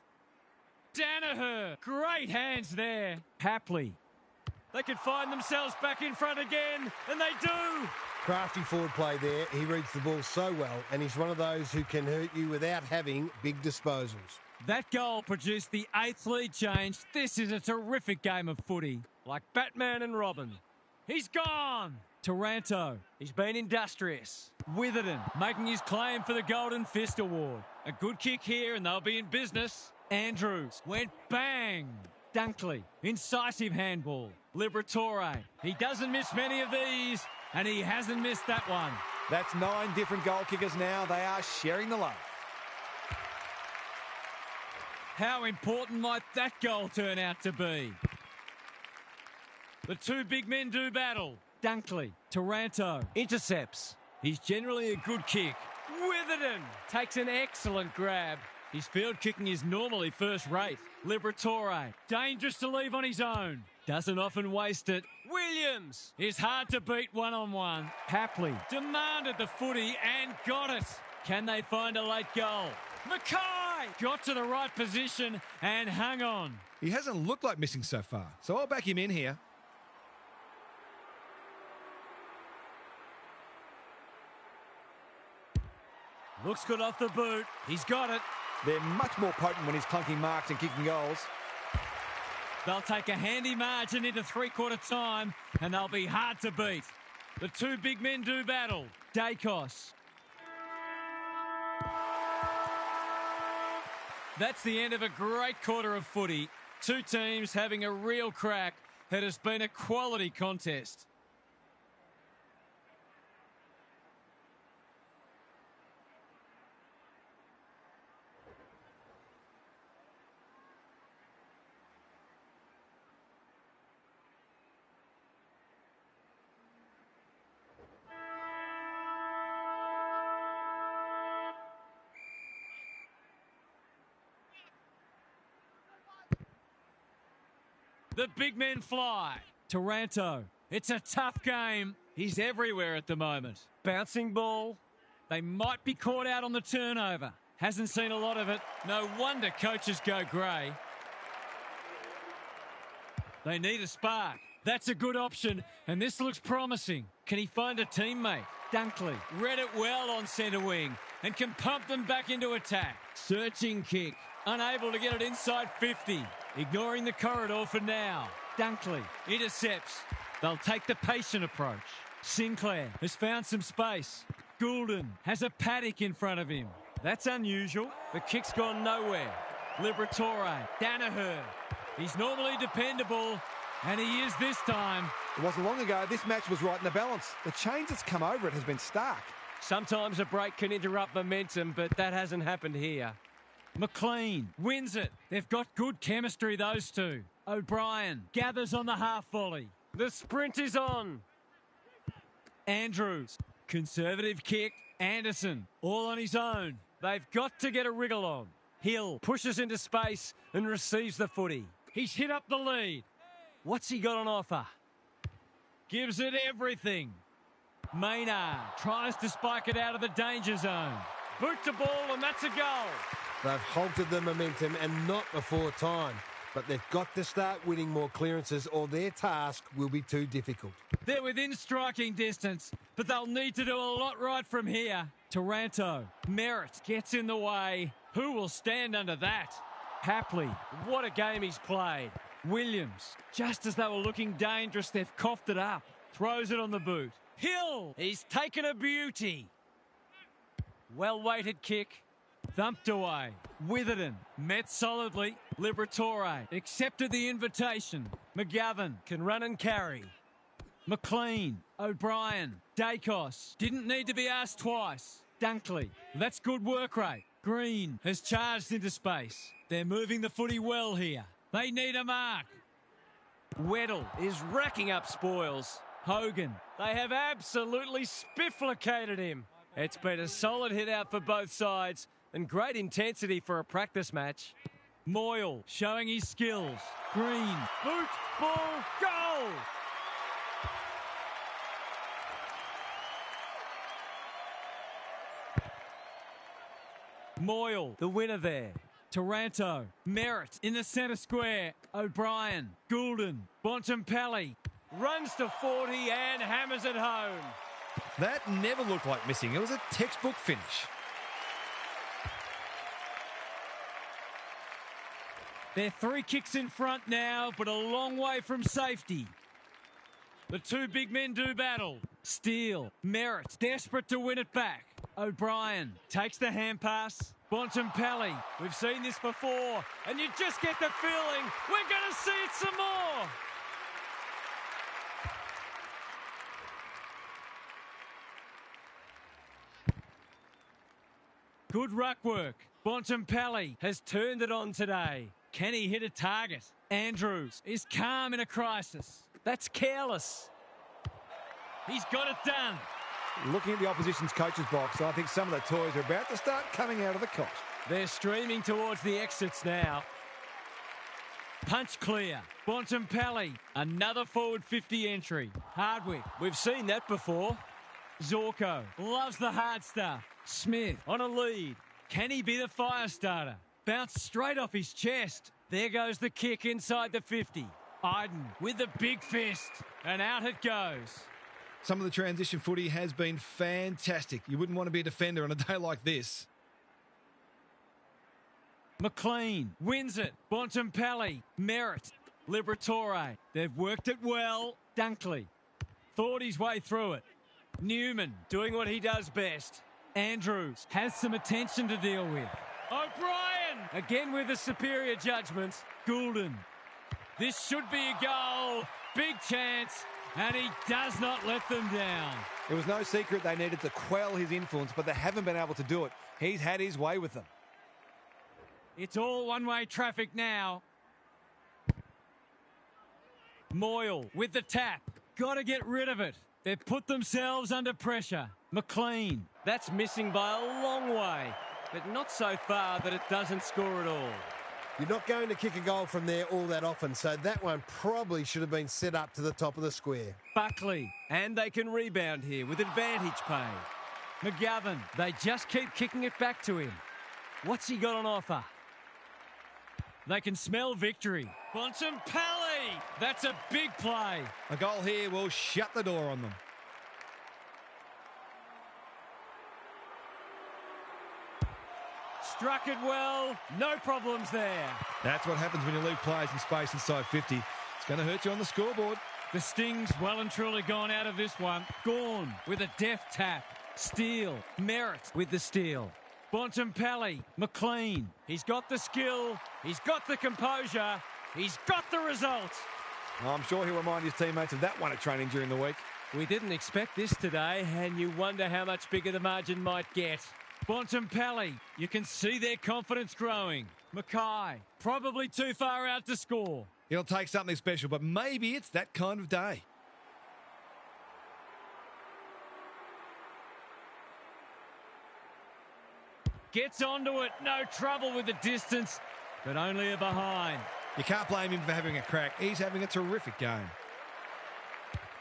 Danaher, great hands there. Hapley. They could find themselves back in front again, and they do. Crafty forward play there. He reads the ball so well, and he's one of those who can hurt you without having big disposals. That goal produced the 8th lead change. This is a terrific game of footy. Like Batman and Robin. He's gone. Taranto. He's been industrious. Witherden making his claim for the Golden Fist Award. A good kick here and they'll be in business. Andrews went bang. Dunkley, incisive handball. Liberatore, he doesn't miss many of these and he hasn't missed that one. That's 9 different goal kickers now. They are sharing the love. How important might that goal turn out to be? The 2 big men do battle. Dunkley, Taranto, Intercepts. he's generally a good kick. Witherden takes an excellent grab. His field kicking is normally first rate. Liberatore, dangerous to leave on his own. Doesn't often waste it. Williams Is hard to beat one-on-one. Hapley demanded the footy and got it. Can they find a late goal? Mackay got to the right position and hung on. He hasn't looked like missing so far, so I'll back him in here. Looks good off the boot. He's got it. They're much more potent when he's clunking marks and kicking goals. They'll take a handy margin into three-quarter time and they'll be hard to beat. The 2 big men do battle. Dacos. That's the end of a great quarter of footy. 2 teams having a real crack. It has been a quality contest. The big men fly. Taranto. It's a tough game. He's everywhere at the moment. Bouncing ball. They might be caught out on the turnover. Hasn't seen a lot of it. No wonder coaches go grey. They need a spark. That's a good option, and this looks promising. Can he find a teammate? Dunkley read it well on centre wing and can pump them back into attack. Searching kick. Unable to get it inside 50. Ignoring the corridor for now. Dunkley intercepts. They'll take the patient approach. Sinclair has found some space. Goulden has a paddock in front of him. That's unusual. The kick's gone nowhere. Liberatore, Danaher. He's normally dependable, and he is this time. It wasn't long ago this match was right in the balance. The change that's come over it has been stark. Sometimes a break can interrupt momentum, but that hasn't happened here. McLean wins it. They've got good chemistry, those two. O'Brien gathers on the half volley. The sprint is on. Andrews, conservative kick. Anderson, all on his own. They've got to get a wriggle on. Hill pushes into space and receives the footy. He's hit up the lead. What's he got on offer? Gives it everything. Maynard tries to spike it out of the danger zone. Boot to ball, and that's a goal. They've halted the momentum and not before time. But they've got to start winning more clearances or their task will be too difficult. They're within striking distance, but they'll need to do a lot right from here. Taranto, Merritt gets in the way. Who will stand under that? Hapley, What a game he's played. Williams, just as they were looking dangerous, they've coughed it up. Throws it on the boot. Hill, He's taken a beauty. well-weighted kick. Thumped away. Witherden met solidly. Liberatore accepted the invitation. McGovern Can run and carry. McLean, O'Brien, Dacos. Didn't need to be asked twice. Dunkley, that's good work rate. Green has charged into space. They're moving the footy well here. They need a mark. Weddle, Is racking up spoils. Hogan, They have absolutely spifflicated him. It's been a solid hit out for both sides and great intensity for a practice match. Moyle showing his skills. Green, boot, ball, goal! Moyle, the winner there. Taranto, Merritt in the centre square. O'Brien, Goulden, Bontempelli. Runs to 40 and hammers it home. That never looked like missing. It was a textbook finish. They're 3 kicks in front now, but a long way from safety. The two big men do battle. Steele, Merritt, desperate to win it back. O'Brien takes the hand pass. Bontempelli, we've seen this before, and you just get the feeling we're going to see it some more. Good ruck work. Bontempelli has turned it on today. Can he hit a target? Andrews is calm in a crisis. That's careless. He's got it done. Looking at the opposition's coach's box, I think some of the toys are about to start coming out of the cot. They're streaming towards the exits now. Punch clear. Bontempelli, another forward 50 entry. Hardwick, we've seen that before. Zorko loves the hard stuff. Smith on a lead. Can he be the fire starter? Bounced straight off his chest. There goes the kick inside the 50. Iden with the big fist. And out it goes. Some of the transition footy has been fantastic. You wouldn't want to be a defender on a day like this. McLean wins it. Bontempelli, Merritt, Liberatore. They've worked it well. Dunkley thought his way through it. Newman Doing what he does best. Andrews has some attention to deal with. O'Brien Again with the superior judgment. Goulden. This should be a goal. Big chance. And he does not let them down. It was no secret they needed to quell his influence, but they haven't been able to do it. He's had his way with them. It's all one-way traffic now. Moyle with the tap. Got to get rid of it. They've put themselves under pressure. McLean. That's missing by a long way, but not so far that it doesn't score at all. You're not going to kick a goal from there all that often, so that one probably should have been set up to the top of the square. Buckley. And they can rebound here with advantage paid. McGovern. They just keep kicking it back to him. What's he got on offer? They can smell victory. Bontempelli. That's a big play. A goal here will shut the door on them. Struck it well. No problems there. That's what happens when you leave players in space inside 50. It's going to hurt you on the scoreboard. The Sting's well and truly gone out of this one. Gorn with a deft tap. Steele. Merritt with the steal. Bontempelli. McLean. He's got the skill. He's got the composure. He's got the result. I'm sure he'll remind his teammates of that one at training during the week. We didn't expect this today, and you wonder how much bigger the margin might get. Bontempelli. You can see their confidence growing. Mackay. Probably too far out to score. It'll take something special, but maybe it's that kind of day. Gets onto it. No trouble with the distance, but only a behind. You can't blame him for having a crack. He's having a terrific game.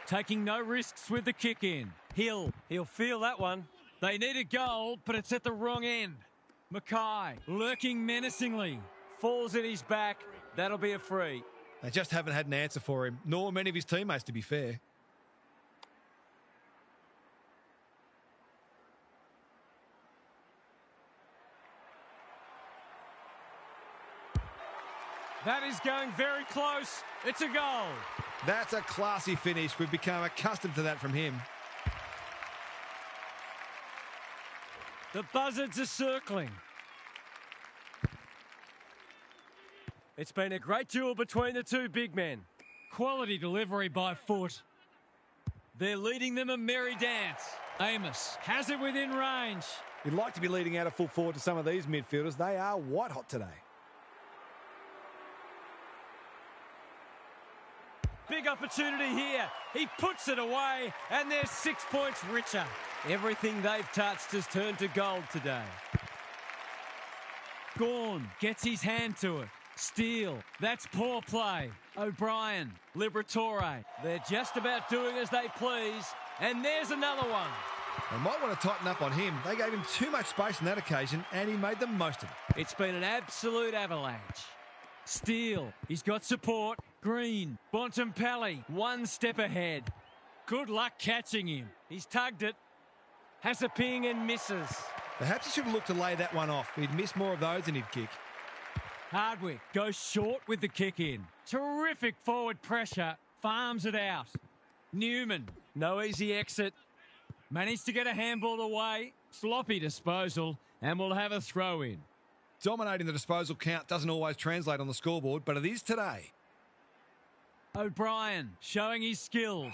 Taking no risks with the kick in. He'll feel that one. They need a goal, but it's at the wrong end. Mackay lurking menacingly. Falls at his back. That'll be a free. They just haven't had an answer for him, nor many of his teammates, to be fair. That is going very close. It's a goal. That's a classy finish. We've become accustomed to that from him. The buzzards are circling. It's been a great duel between the two big men. Quality delivery by foot. They're leading them a merry dance. Amos has it within range. You'd like to be leading out a full forward to some of these midfielders. They are white hot today. Big opportunity here. He puts it away, and they're 6 points richer. Everything they've touched has turned to gold today. Gawn gets his hand to it. Steele, that's poor play. O'Brien, Liberatore. They're just about doing as they please, and there's another one. They might want to tighten up on him. They gave him too much space on that occasion, and he made the most of it. It's been an absolute avalanche. Steele, he's got support. Green, Bontempelli, one step ahead. Good luck catching him. He's tugged it. Has a ping and misses. Perhaps he should have looked to lay that one off. He'd miss more of those than he'd kick. Hardwick goes short with the kick in. Terrific forward pressure. Farms it out. Newman. No easy exit. Managed to get a handball away. Sloppy disposal. And we'll have a throw in. Dominating the disposal count doesn't always translate on the scoreboard, but it is today. O'Brien showing his skills.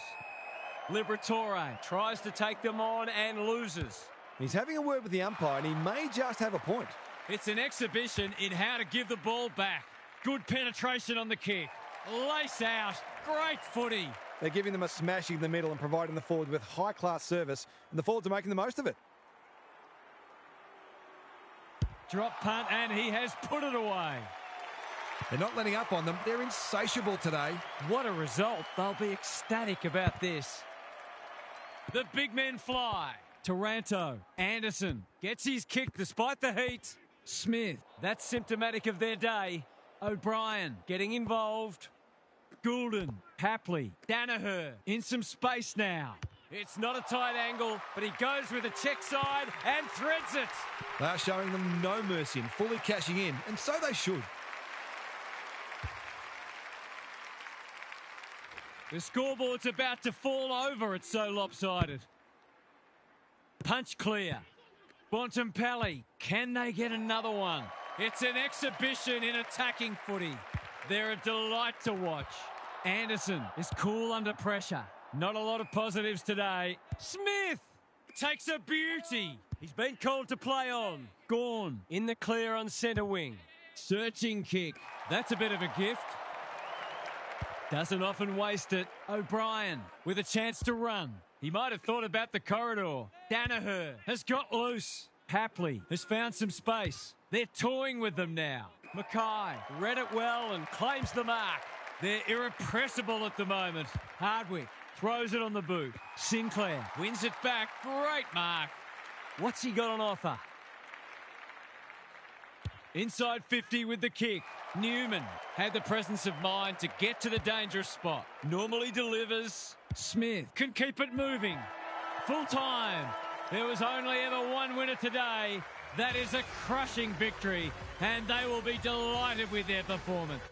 Liberatore tries to take them on and loses. He's having a word with the umpire, and he may just have a point. It's an exhibition in how to give the ball back. Good penetration on the kick. Lace out. Great footy. They're giving them a smashing in the middle and providing the forward with high-class service, and the forwards are making the most of it. Drop punt, and he has put it away. They're not letting up on them. They're insatiable today. What a result. They'll be ecstatic about this. The big men fly. Taranto. Anderson gets his kick despite the heat. Smith. That's symptomatic of their day. O'Brien getting involved. Goulden. Hapley. Danaher in some space now. It's not a tight angle, but he goes with a check side and threads it. They are showing them no mercy and fully cashing in, and so they should. The scoreboard's about to fall over. It's so lopsided. Punch clear. Bontempelli. Can they get another one? It's an exhibition in attacking footy. They're a delight to watch. Anderson is cool under pressure. Not a lot of positives today. Smith takes a beauty. He's been called to play on. Gawn in the clear on centre wing. Searching kick. That's a bit of a gift. Doesn't often waste it. O'Brien with a chance to run. He might have thought about the corridor. Danaher has got loose. Hapley has found some space. They're toying with them now. Mackay read it well and claims the mark. They're irrepressible at the moment. Hardwick throws it on the boot. Sinclair wins it back. Great mark. What's he got on offer? Inside 50 with the kick. Newman had the presence of mind to get to the dangerous spot. Normally delivers. Smith can keep it moving. Full time. There was only ever one winner today. That is a crushing victory, and they will be delighted with their performance.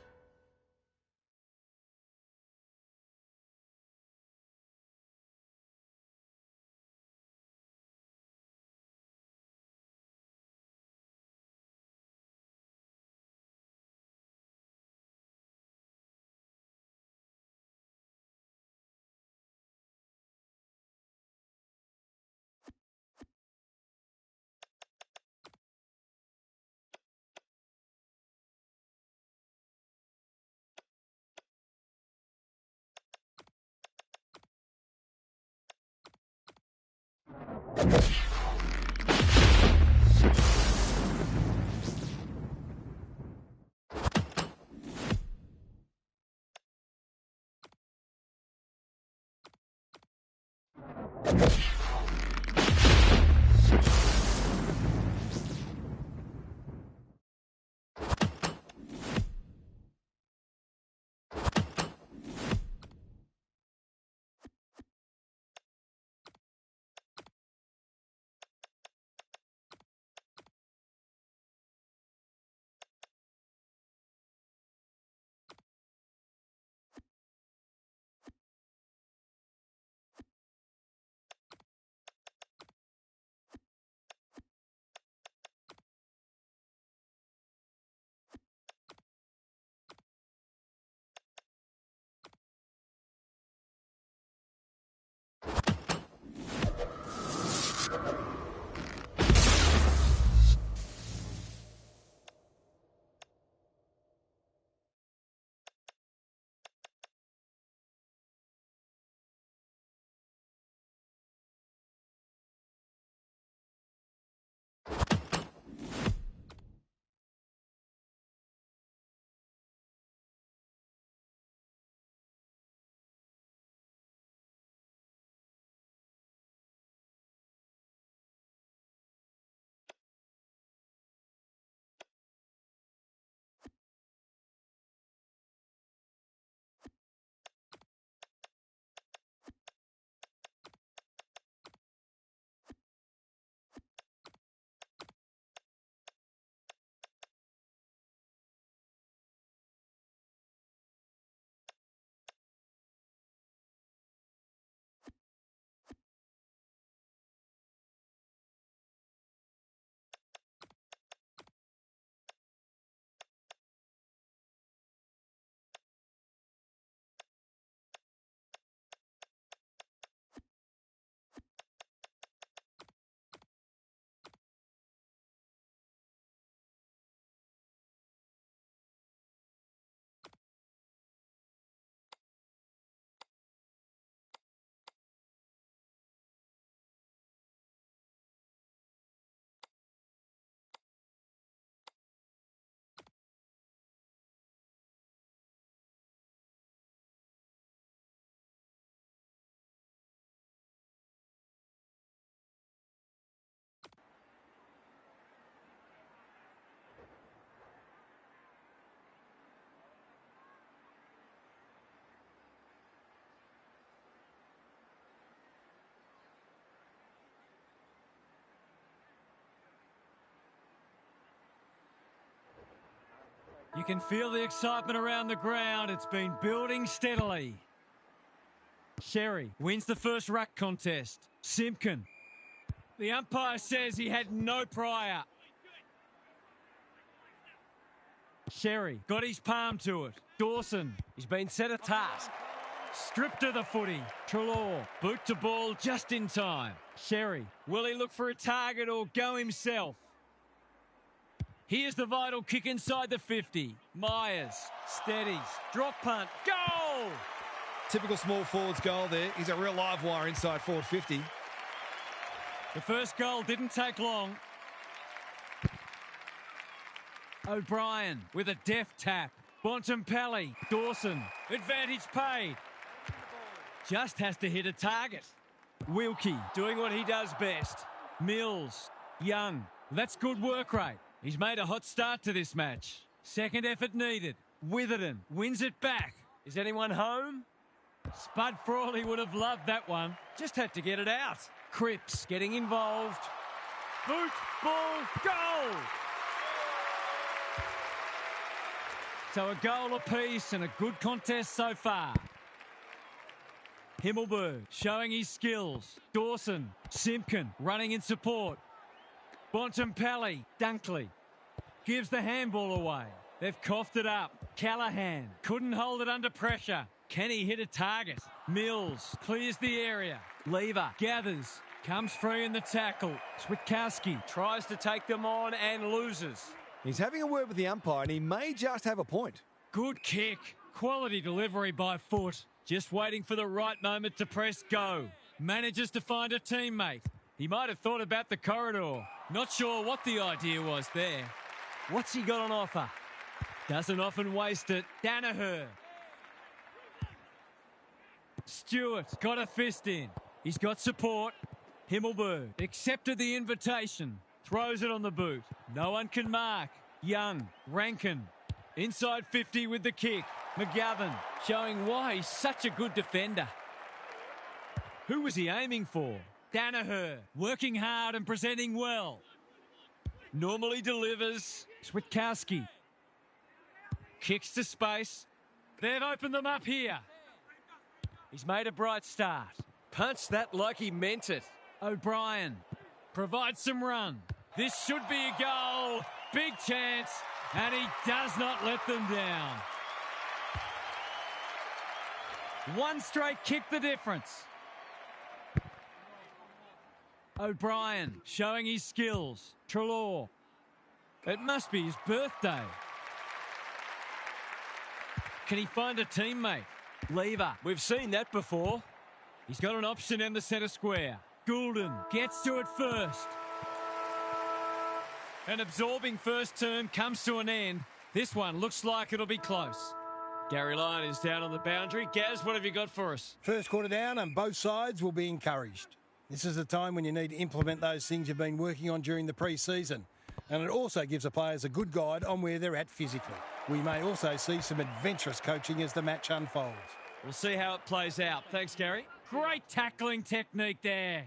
You can feel the excitement around the ground. It's been building steadily. Sherry wins the first ruck contest. Simpkin. The umpire says he had no prior. Sherry got his palm to it. Dawson. He's been set a task. Stripped of the footy. Trelaw. Boot to ball just in time. Sherry. Will he look for a target or go himself? Here's the vital kick inside the 50. Myers steadies. Drop punt. Goal! Typical small forwards goal there. He's a real live wire inside forward 50. The first goal didn't take long. O'Brien with a deft tap. Bontempelli. Dawson. Advantage paid. Just has to hit a target. Wilkie doing what he does best. Mills. Young. That's good work rate. He's made a hot start to this match. Second effort needed. Witherden wins it back. Is anyone home? Spud Frawley would have loved that one. Just had to get it out. Cripps getting involved. Boot, ball, goal! So a goal apiece and a good contest so far. Himmelberg showing his skills. Dawson, Simpkin running in support. Bontempelli, Dunkley gives the handball away. They've coughed it up. Callahan couldn't hold it under pressure. Can he hit a target? Mills clears the area. Lever gathers, comes free in the tackle. Switkowski tries to take them on and loses. He's having a word with the umpire and he may just have a point. Good kick. Quality delivery by foot. Just waiting for the right moment to press go. Manages to find a teammate. He might have thought about the corridor. Not sure what the idea was there. What's he got on offer? Doesn't often waste it. Danaher. Stewart got a fist in. He's got support. Himmelberg accepted the invitation. Throws it on the boot. No one can mark. Young, Rankin, inside 50 with the kick. McGovern showing why he's such a good defender. Who was he aiming for? Danaher working hard and presenting well. Normally delivers. Switkowski kicks to space. They've opened them up here. He's made a bright start. Punched that like he meant it. O'Brien provides some run. This should be a goal. Big chance. And he does not let them down. One straight kick the difference. O'Brien showing his skills. Treloar. It must be his birthday. Can he find a teammate? Lever. We've seen that before. He's got an option in the centre square. Goulden gets to it first. An absorbing first term comes to an end. This one looks like it'll be close. Gary Lyon is down on the boundary. Gaz, what have you got for us? First quarter down and both sides will be encouraged. This is the time when you need to implement those things you've been working on during the pre-season. And it also gives the players a good guide on where they're at physically. We may also see some adventurous coaching as the match unfolds. We'll see how it plays out. Thanks, Gary. Great tackling technique there.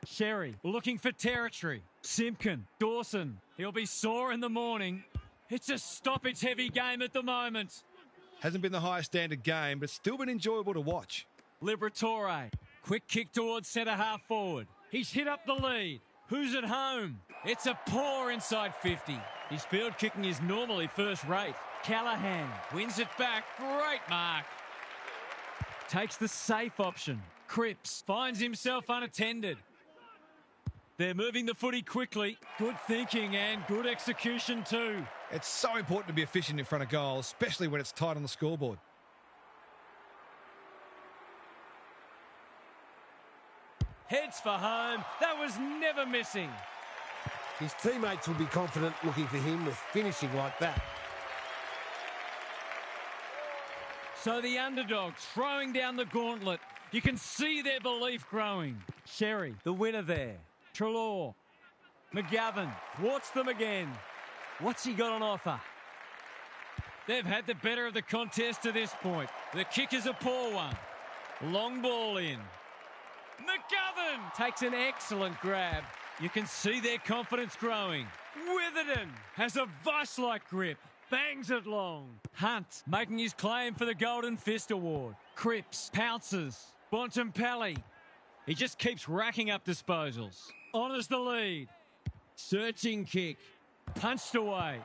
Sherry looking for territory. Simpkin, Dawson. He'll be sore in the morning. It's a stoppage-heavy game at the moment. Hasn't been the highest standard game, but still been enjoyable to watch. Liberatore. Quick kick towards centre half forward. He's hit up the lead. Who's at home? It's a poor inside 50. His field kicking is normally first rate. Callahan wins it back. Great mark. Takes the safe option. Cripps finds himself unattended. They're moving the footy quickly. Good thinking and good execution too. It's so important to be efficient in front of goal, especially when it's tight on the scoreboard. Heads for home. That was never missing. His teammates will be confident looking for him with finishing like that. So the underdogs throwing down the gauntlet. You can see their belief growing. Sherry, the winner there. Treloar. McGovern thwarts them again. What's he got on offer? They've had the better of the contest to this point. The kick is a poor one. Long ball in. McGovern takes an excellent grab. You can see their confidence growing. Witherden has a vice-like grip. Bangs it long. Hunt making his claim for the Golden Fist Award. Cripps pounces. Bontempelli. He just keeps racking up disposals. Honours the lead. Searching kick. Punched away.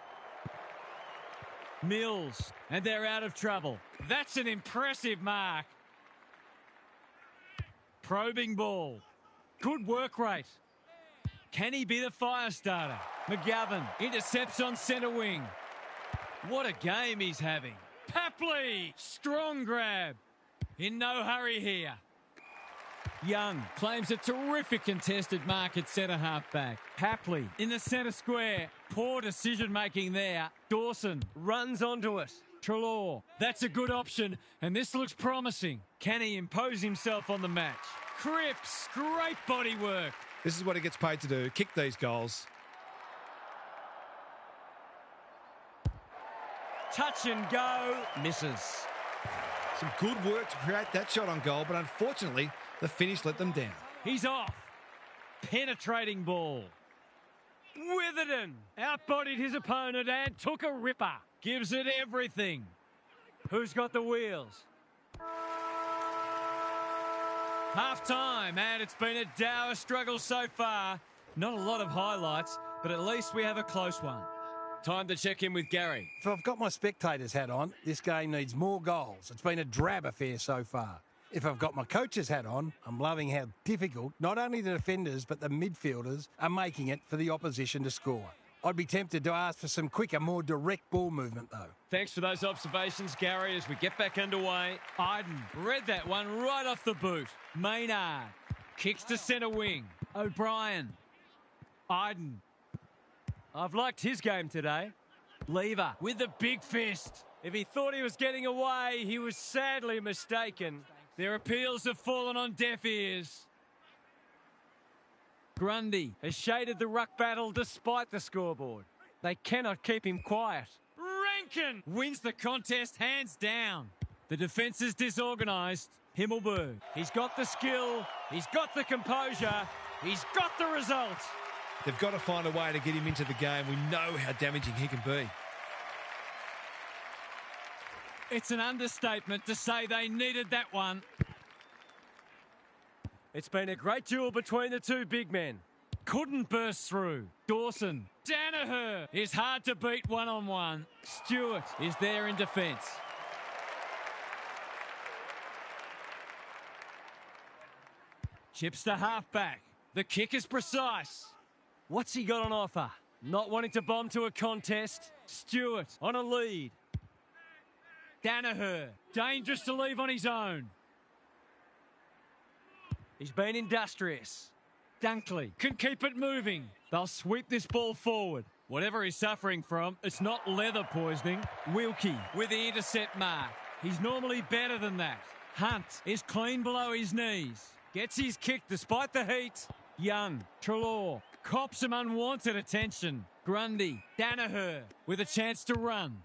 Mills. And they're out of trouble. That's an impressive mark. Probing ball. Good work rate. Can he be the fire starter? McGovern intercepts on centre wing. What a game he's having. Papley, strong grab. In no hurry here. Young claims a terrific contested mark at centre half back. Papley in the centre square. Poor decision making there. Dawson runs onto it. Treloar, that's a good option, and this looks promising. Can he impose himself on the match? Cripps, great body work. This is what he gets paid to do, kick these goals. Touch and go, misses. Some good work to create that shot on goal, but unfortunately, the finish let them down. He's off. Penetrating ball. Witherden outbodied his opponent and took a ripper. Gives it everything. Who's got the wheels? Half-time, and it's been a dour struggle so far. Not a lot of highlights, but at least we have a close one. Time to check in with Gary. If I've got my spectators hat on, this game needs more goals. It's been a drab affair so far. If I've got my coach's hat on, I'm loving how difficult not only the defenders but the midfielders are making it for the opposition to score. I'd be tempted to ask for some quicker, more direct ball movement, though. Thanks for those observations, Gary, as we get back underway. Iden read that one right off the boot. Maynard kicks to centre wing. O'Brien. Iden. I've liked his game today. Lever with the big fist. If he thought he was getting away, he was sadly mistaken. Their appeals have fallen on deaf ears. Grundy has shaded the ruck battle despite the scoreboard. They cannot keep him quiet. Rankin wins the contest hands down. The defence is disorganised. Himmelberg, he's got the skill, he's got the composure, he's got the result. They've got to find a way to get him into the game. We know how damaging he can be. It's an understatement to say they needed that one. It's been a great duel between the two big men. Couldn't burst through. Dawson. Danaher is hard to beat one-on-one. Stewart is there in defence. Chips to half-back. The kick is precise. What's he got on offer? Not wanting to bomb to a contest. Stewart on a lead. Danaher, dangerous to leave on his own. He's been industrious. Dunkley can keep it moving. They'll sweep this ball forward. Whatever he's suffering from, it's not leather poisoning. Wilkie with the intercept mark. He's normally better than that. Hunt is clean below his knees. Gets his kick despite the heat. Young, Trelaw, cops some unwanted attention. Grundy, Danaher with a chance to run.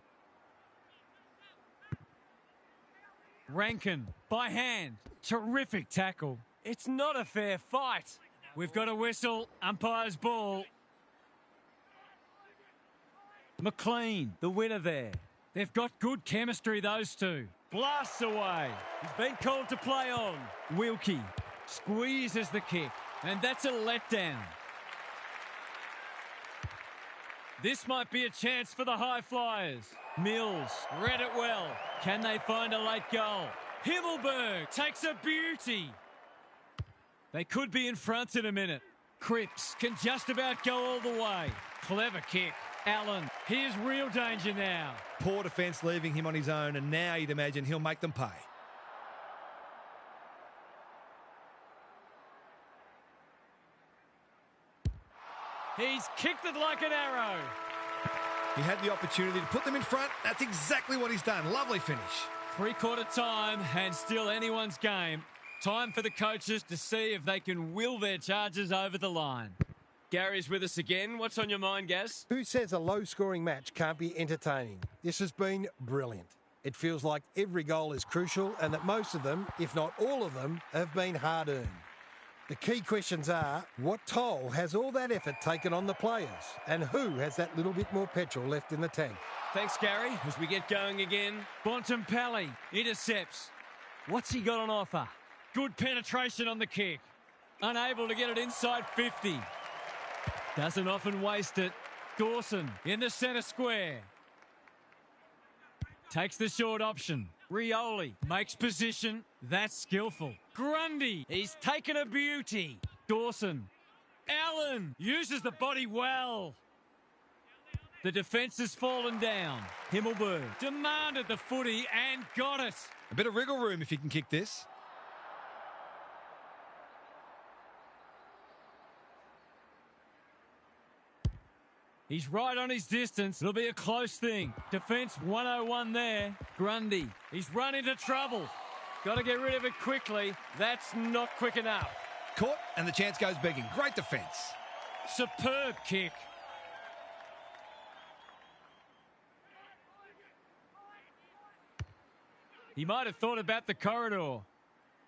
Rankin by hand. Terrific tackle. It's not a fair fight. We've got a whistle. Umpire's ball. McLean, the winner there. They've got good chemistry, those two. Blasts away. He's been called to play on. Wilkie squeezes the kick. And that's a letdown. This might be a chance for the high flyers. Mills read it well. Can they find a late goal? Himmelberg takes a beauty. They could be in front in a minute. Cripps can just about go all the way. Clever kick. Allen, here's real danger now. Poor defence leaving him on his own, and now you'd imagine he'll make them pay. He's kicked it like an arrow. He had the opportunity to put them in front. That's exactly what he's done. Lovely finish. Three-quarter time and still anyone's game. Time for the coaches to see if they can will their charges over the line. Gary's with us again. What's on your mind, Gaz? Who says a low-scoring match can't be entertaining? This has been brilliant. It feels like every goal is crucial and that most of them, if not all of them, have been hard-earned. The key questions are, what toll has all that effort taken on the players? And who has that little bit more petrol left in the tank? Thanks, Gary. As we get going again. Bontempelli intercepts. What's he got on offer? Good penetration on the kick. Unable to get it inside 50. Doesn't often waste it. Dawson in the centre square. Takes the short option. Rioli makes position. That's skillful. Grundy, he's taken a beauty. Dawson. Allen uses the body well. The defence has fallen down. Himmelberg demanded the footy and got it. A bit of wriggle room if he can kick this. He's right on his distance. It'll be a close thing. Defence 101 there. Grundy, he's run into trouble. Got to get rid of it quickly. That's not quick enough. Caught, and the chance goes begging. Great defence. Superb kick. He might have thought about the corridor.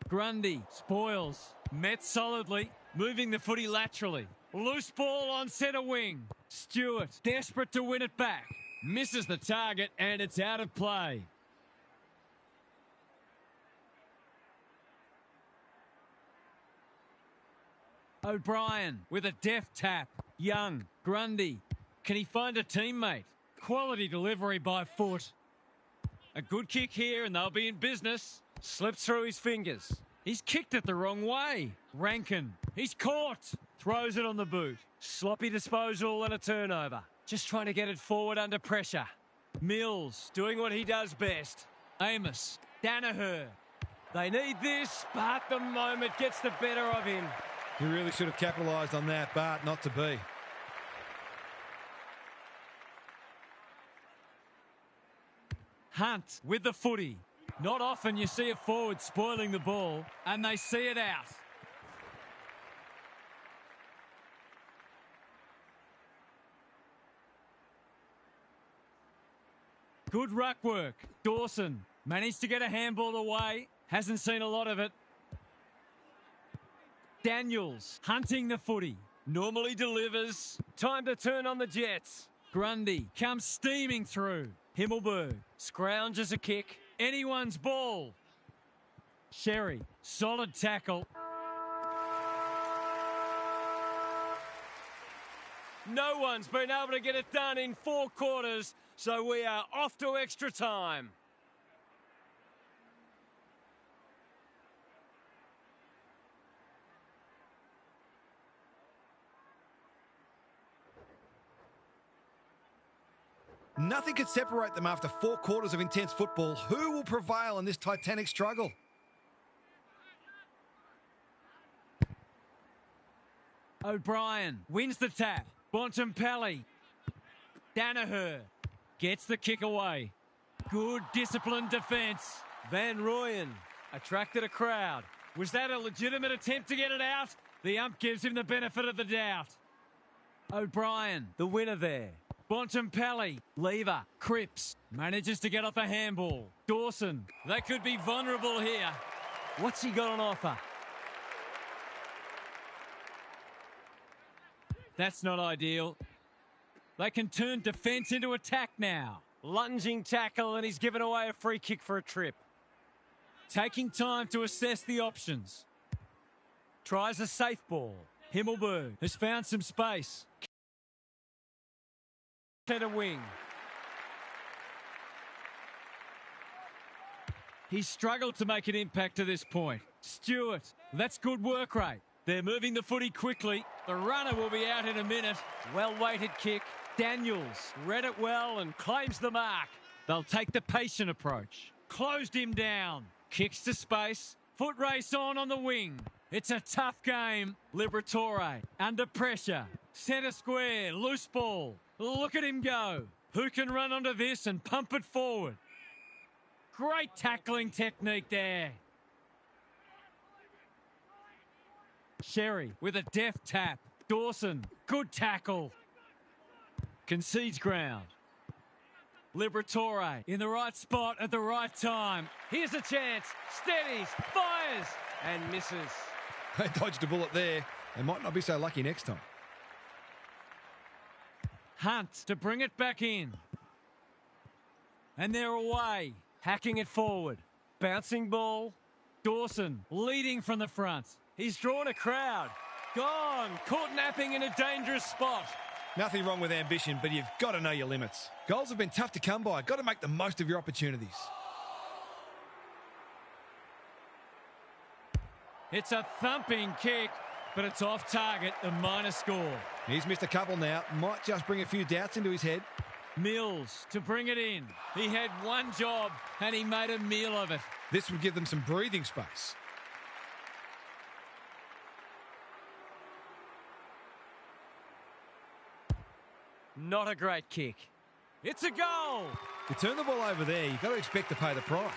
Grundy spoils. Met solidly. Moving the footy laterally. Loose ball on centre wing. Stewart, desperate to win it back. Misses the target and it's out of play. O'Brien with a deft tap. Young, Grundy. Can he find a teammate? Quality delivery by foot. A good kick here and they'll be in business. Slips through his fingers. He's kicked it the wrong way. Rankin, he's caught. Throws it on the boot. Sloppy disposal and a turnover. Just trying to get it forward under pressure. Mills doing what he does best. Amos, Danaher. They need this, but the moment gets the better of him. He really should have capitalised on that, but not to be. Hunt with the footy. Not often you see a forward spoiling the ball, and they see it out. Good ruck work. Dawson managed to get a handball away. Hasn't seen a lot of it. Daniels hunting the footy. Normally delivers. Time to turn on the Jets. Grundy comes steaming through. Himmelberg Scrounges a kick. anyone's ball. Sherry, solid tackle. No one's been able to get it done in 4 quarters, so we are off to extra time. Nothing could separate them after 4 quarters of intense football. Who will prevail in this titanic struggle? O'Brien wins the tap. Bontempelli. Danaher gets the kick away. Good disciplined defence. Van Rooyen attracted a crowd. Was that a legitimate attempt to get it out? The ump gives him the benefit of the doubt. O'Brien, The winner there. Bontempelli, lever, Cripps, manages to get off a handball. Dawson, they could be vulnerable here. What's he got on offer? That's not ideal. They can turn defence into attack now. Lunging tackle, and he's given away a free kick for a trip. Taking time to assess the options. Tries a safe ball. Himmelberg has found some space. Centre wing. He's struggled to make an impact to this point. Stewart, that's good work rate. They're moving the footy quickly. The runner will be out in a minute. Well-weighted kick. Daniels Read it well and claims the mark. They'll take the patient approach. Closed him down. Kicks to space. Foot race on the wing. It's a tough game. Liberatore under pressure. Centre square. Loose ball. Look at him go. Who can run onto this and pump it forward? Great tackling technique there. Sherry with a deft tap. Dawson, good tackle. Concedes ground. Liberatore in the right spot at the right time. Here's a chance. Steadies, fires, and misses. They dodged a bullet there. They might not be so lucky next time. Hunt to bring it back in. And they're away. Hacking it forward. Bouncing ball. Dawson leading from the front. He's drawn a crowd. Gone. Caught napping in a dangerous spot. Nothing wrong with ambition, but you've got to know your limits. Goals have been tough to come by. Got to make the most of your opportunities. It's a thumping kick, but it's off target, a minor score. He's missed a couple now. Might just bring a few doubts into his head. Mills to bring it in. He had one job, and he made a meal of it. This would give them some breathing space. Not a great kick. It's a goal. You turn the ball over there, you've got to expect to pay the price.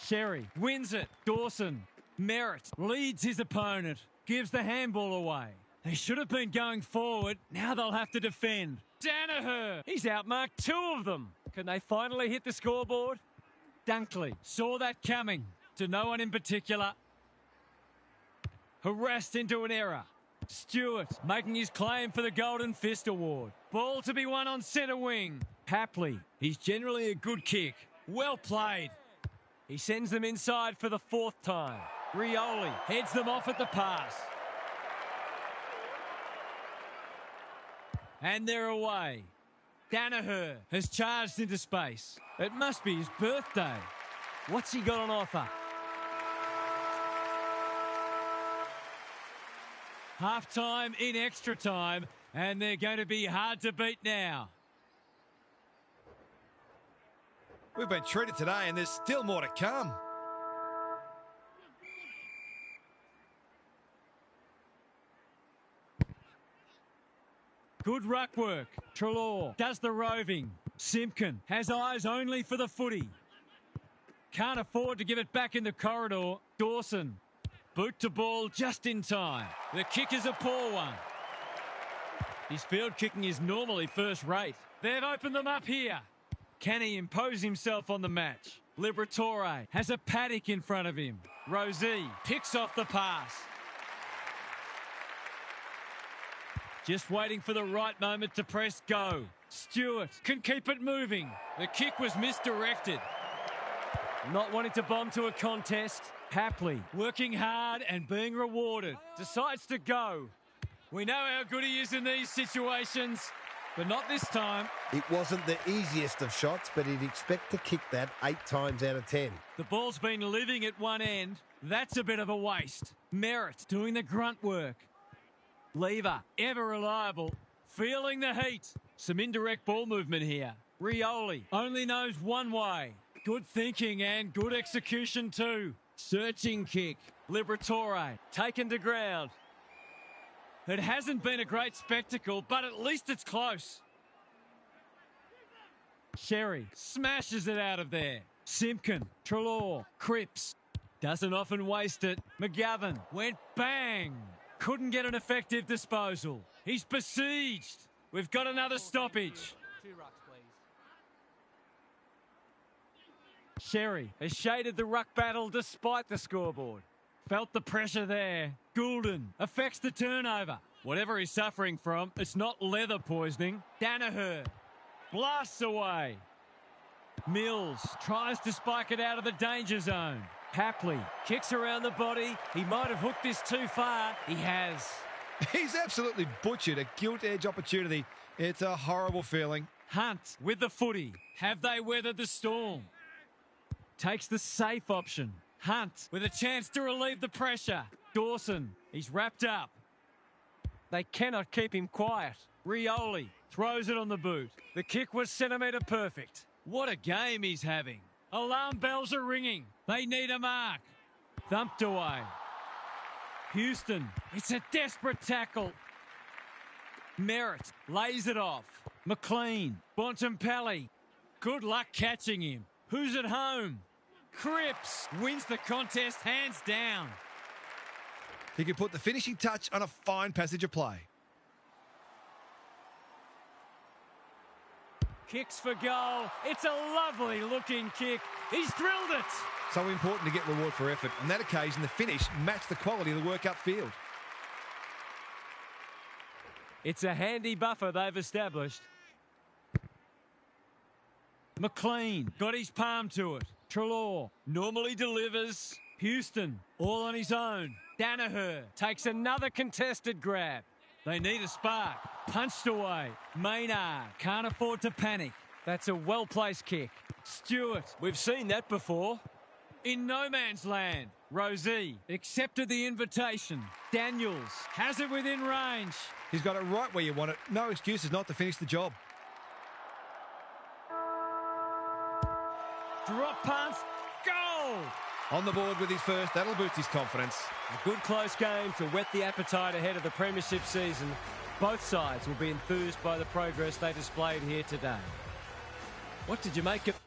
Sherry wins it. Dawson, Merritt leads his opponent. Gives the handball away. They should have been going forward. Now they'll have to defend. Danaher. He's outmarked 2 of them. Can they finally hit the scoreboard? Dunkley saw that coming. To no one in particular. Harassed into an error. Stewart making his claim for the Golden Fist Award. Ball to be won on centre wing. Hapley. He's generally a good kick. Well played. He sends them inside for the 4th time. Rioli heads them off at the pass. And they're away. Danaher has charged into space. It must be his birthday. What's he got on offer? Half-time in extra time, and they're going to be hard to beat now. We've been treated today, and there's still more to come. Good ruck work. Trelaw does the roving. Simpkin has eyes only for the footy. Can't afford to give it back in the corridor. Dawson. Boot to ball just in time. The kick is a poor one. His field kicking is normally first rate. They've opened them up here. Can he impose himself on the match? Liberatore has a paddock in front of him. Rosie picks off the pass. Just waiting for the right moment to press go. Stewart can keep it moving. The kick was misdirected. Not wanting to bomb to a contest. Hapley working hard and being rewarded. Decides to go. We know how good he is in these situations, but not this time. It wasn't the easiest of shots, but he'd expect to kick that 8 times out of 10. The ball's been living at one end. That's a bit of a waste. Merritt doing the grunt work. Lever, ever reliable, feeling the heat. Some indirect ball movement here. Rioli only knows one way. Good thinking and good execution too. Searching kick. Liberatore taken to ground. It hasn't been a great spectacle, but at least it's close. Sherry smashes it out of there. Simpkin, Trelaw, Cripps. Doesn't often waste it. McGovern went bang. Couldn't get an effective disposal. He's besieged. We've got another stoppage. 2 rucks, please. Sherry has shaded the ruck battle despite the scoreboard. Felt the pressure there. Goulden affects the turnover. Whatever he's suffering from, it's not leather poisoning. Danaher blasts away. Mills tries to spike it out of the danger zone. Hapley kicks around the body. He might have hooked this too far. He has. He's absolutely butchered a gilt-edge opportunity. It's a horrible feeling. Hunt with the footy. Have they weathered the storm? Takes the safe option. Hunt with a chance to relieve the pressure. Dawson, he's wrapped up. They cannot keep him quiet. Rioli throws it on the boot. The kick was centimetre perfect. What a game he's having. Alarm bells are ringing. They need a mark. Thumped away. Houston, it's a desperate tackle. Merritt lays it off. McLean, Bontempelli. Good luck catching him. Who's at home? Cripps wins the contest hands down. He can put the finishing touch on a fine passage of play. Kicks for goal. It's a lovely looking kick. He's drilled it. So important to get reward for effort. On that occasion, the finish matched the quality of the work upfield. It's a handy buffer they've established. McLean got his palm to it. Trelaw normally delivers. Houston all on his own. Danaher takes another contested grab. They need a spark. Punched away. Maynard can't afford to panic. That's a well-placed kick. Stewart, we've seen that before. In no man's land, Rosie accepted the invitation. Daniels has it within range. He's got it right where you want it. No excuses not to finish the job. Drop punt. Goal! On the board with his first, that'll boost his confidence. A good close game to whet the appetite ahead of the premiership season. Both sides will be enthused by the progress they displayed here today. What did you make of...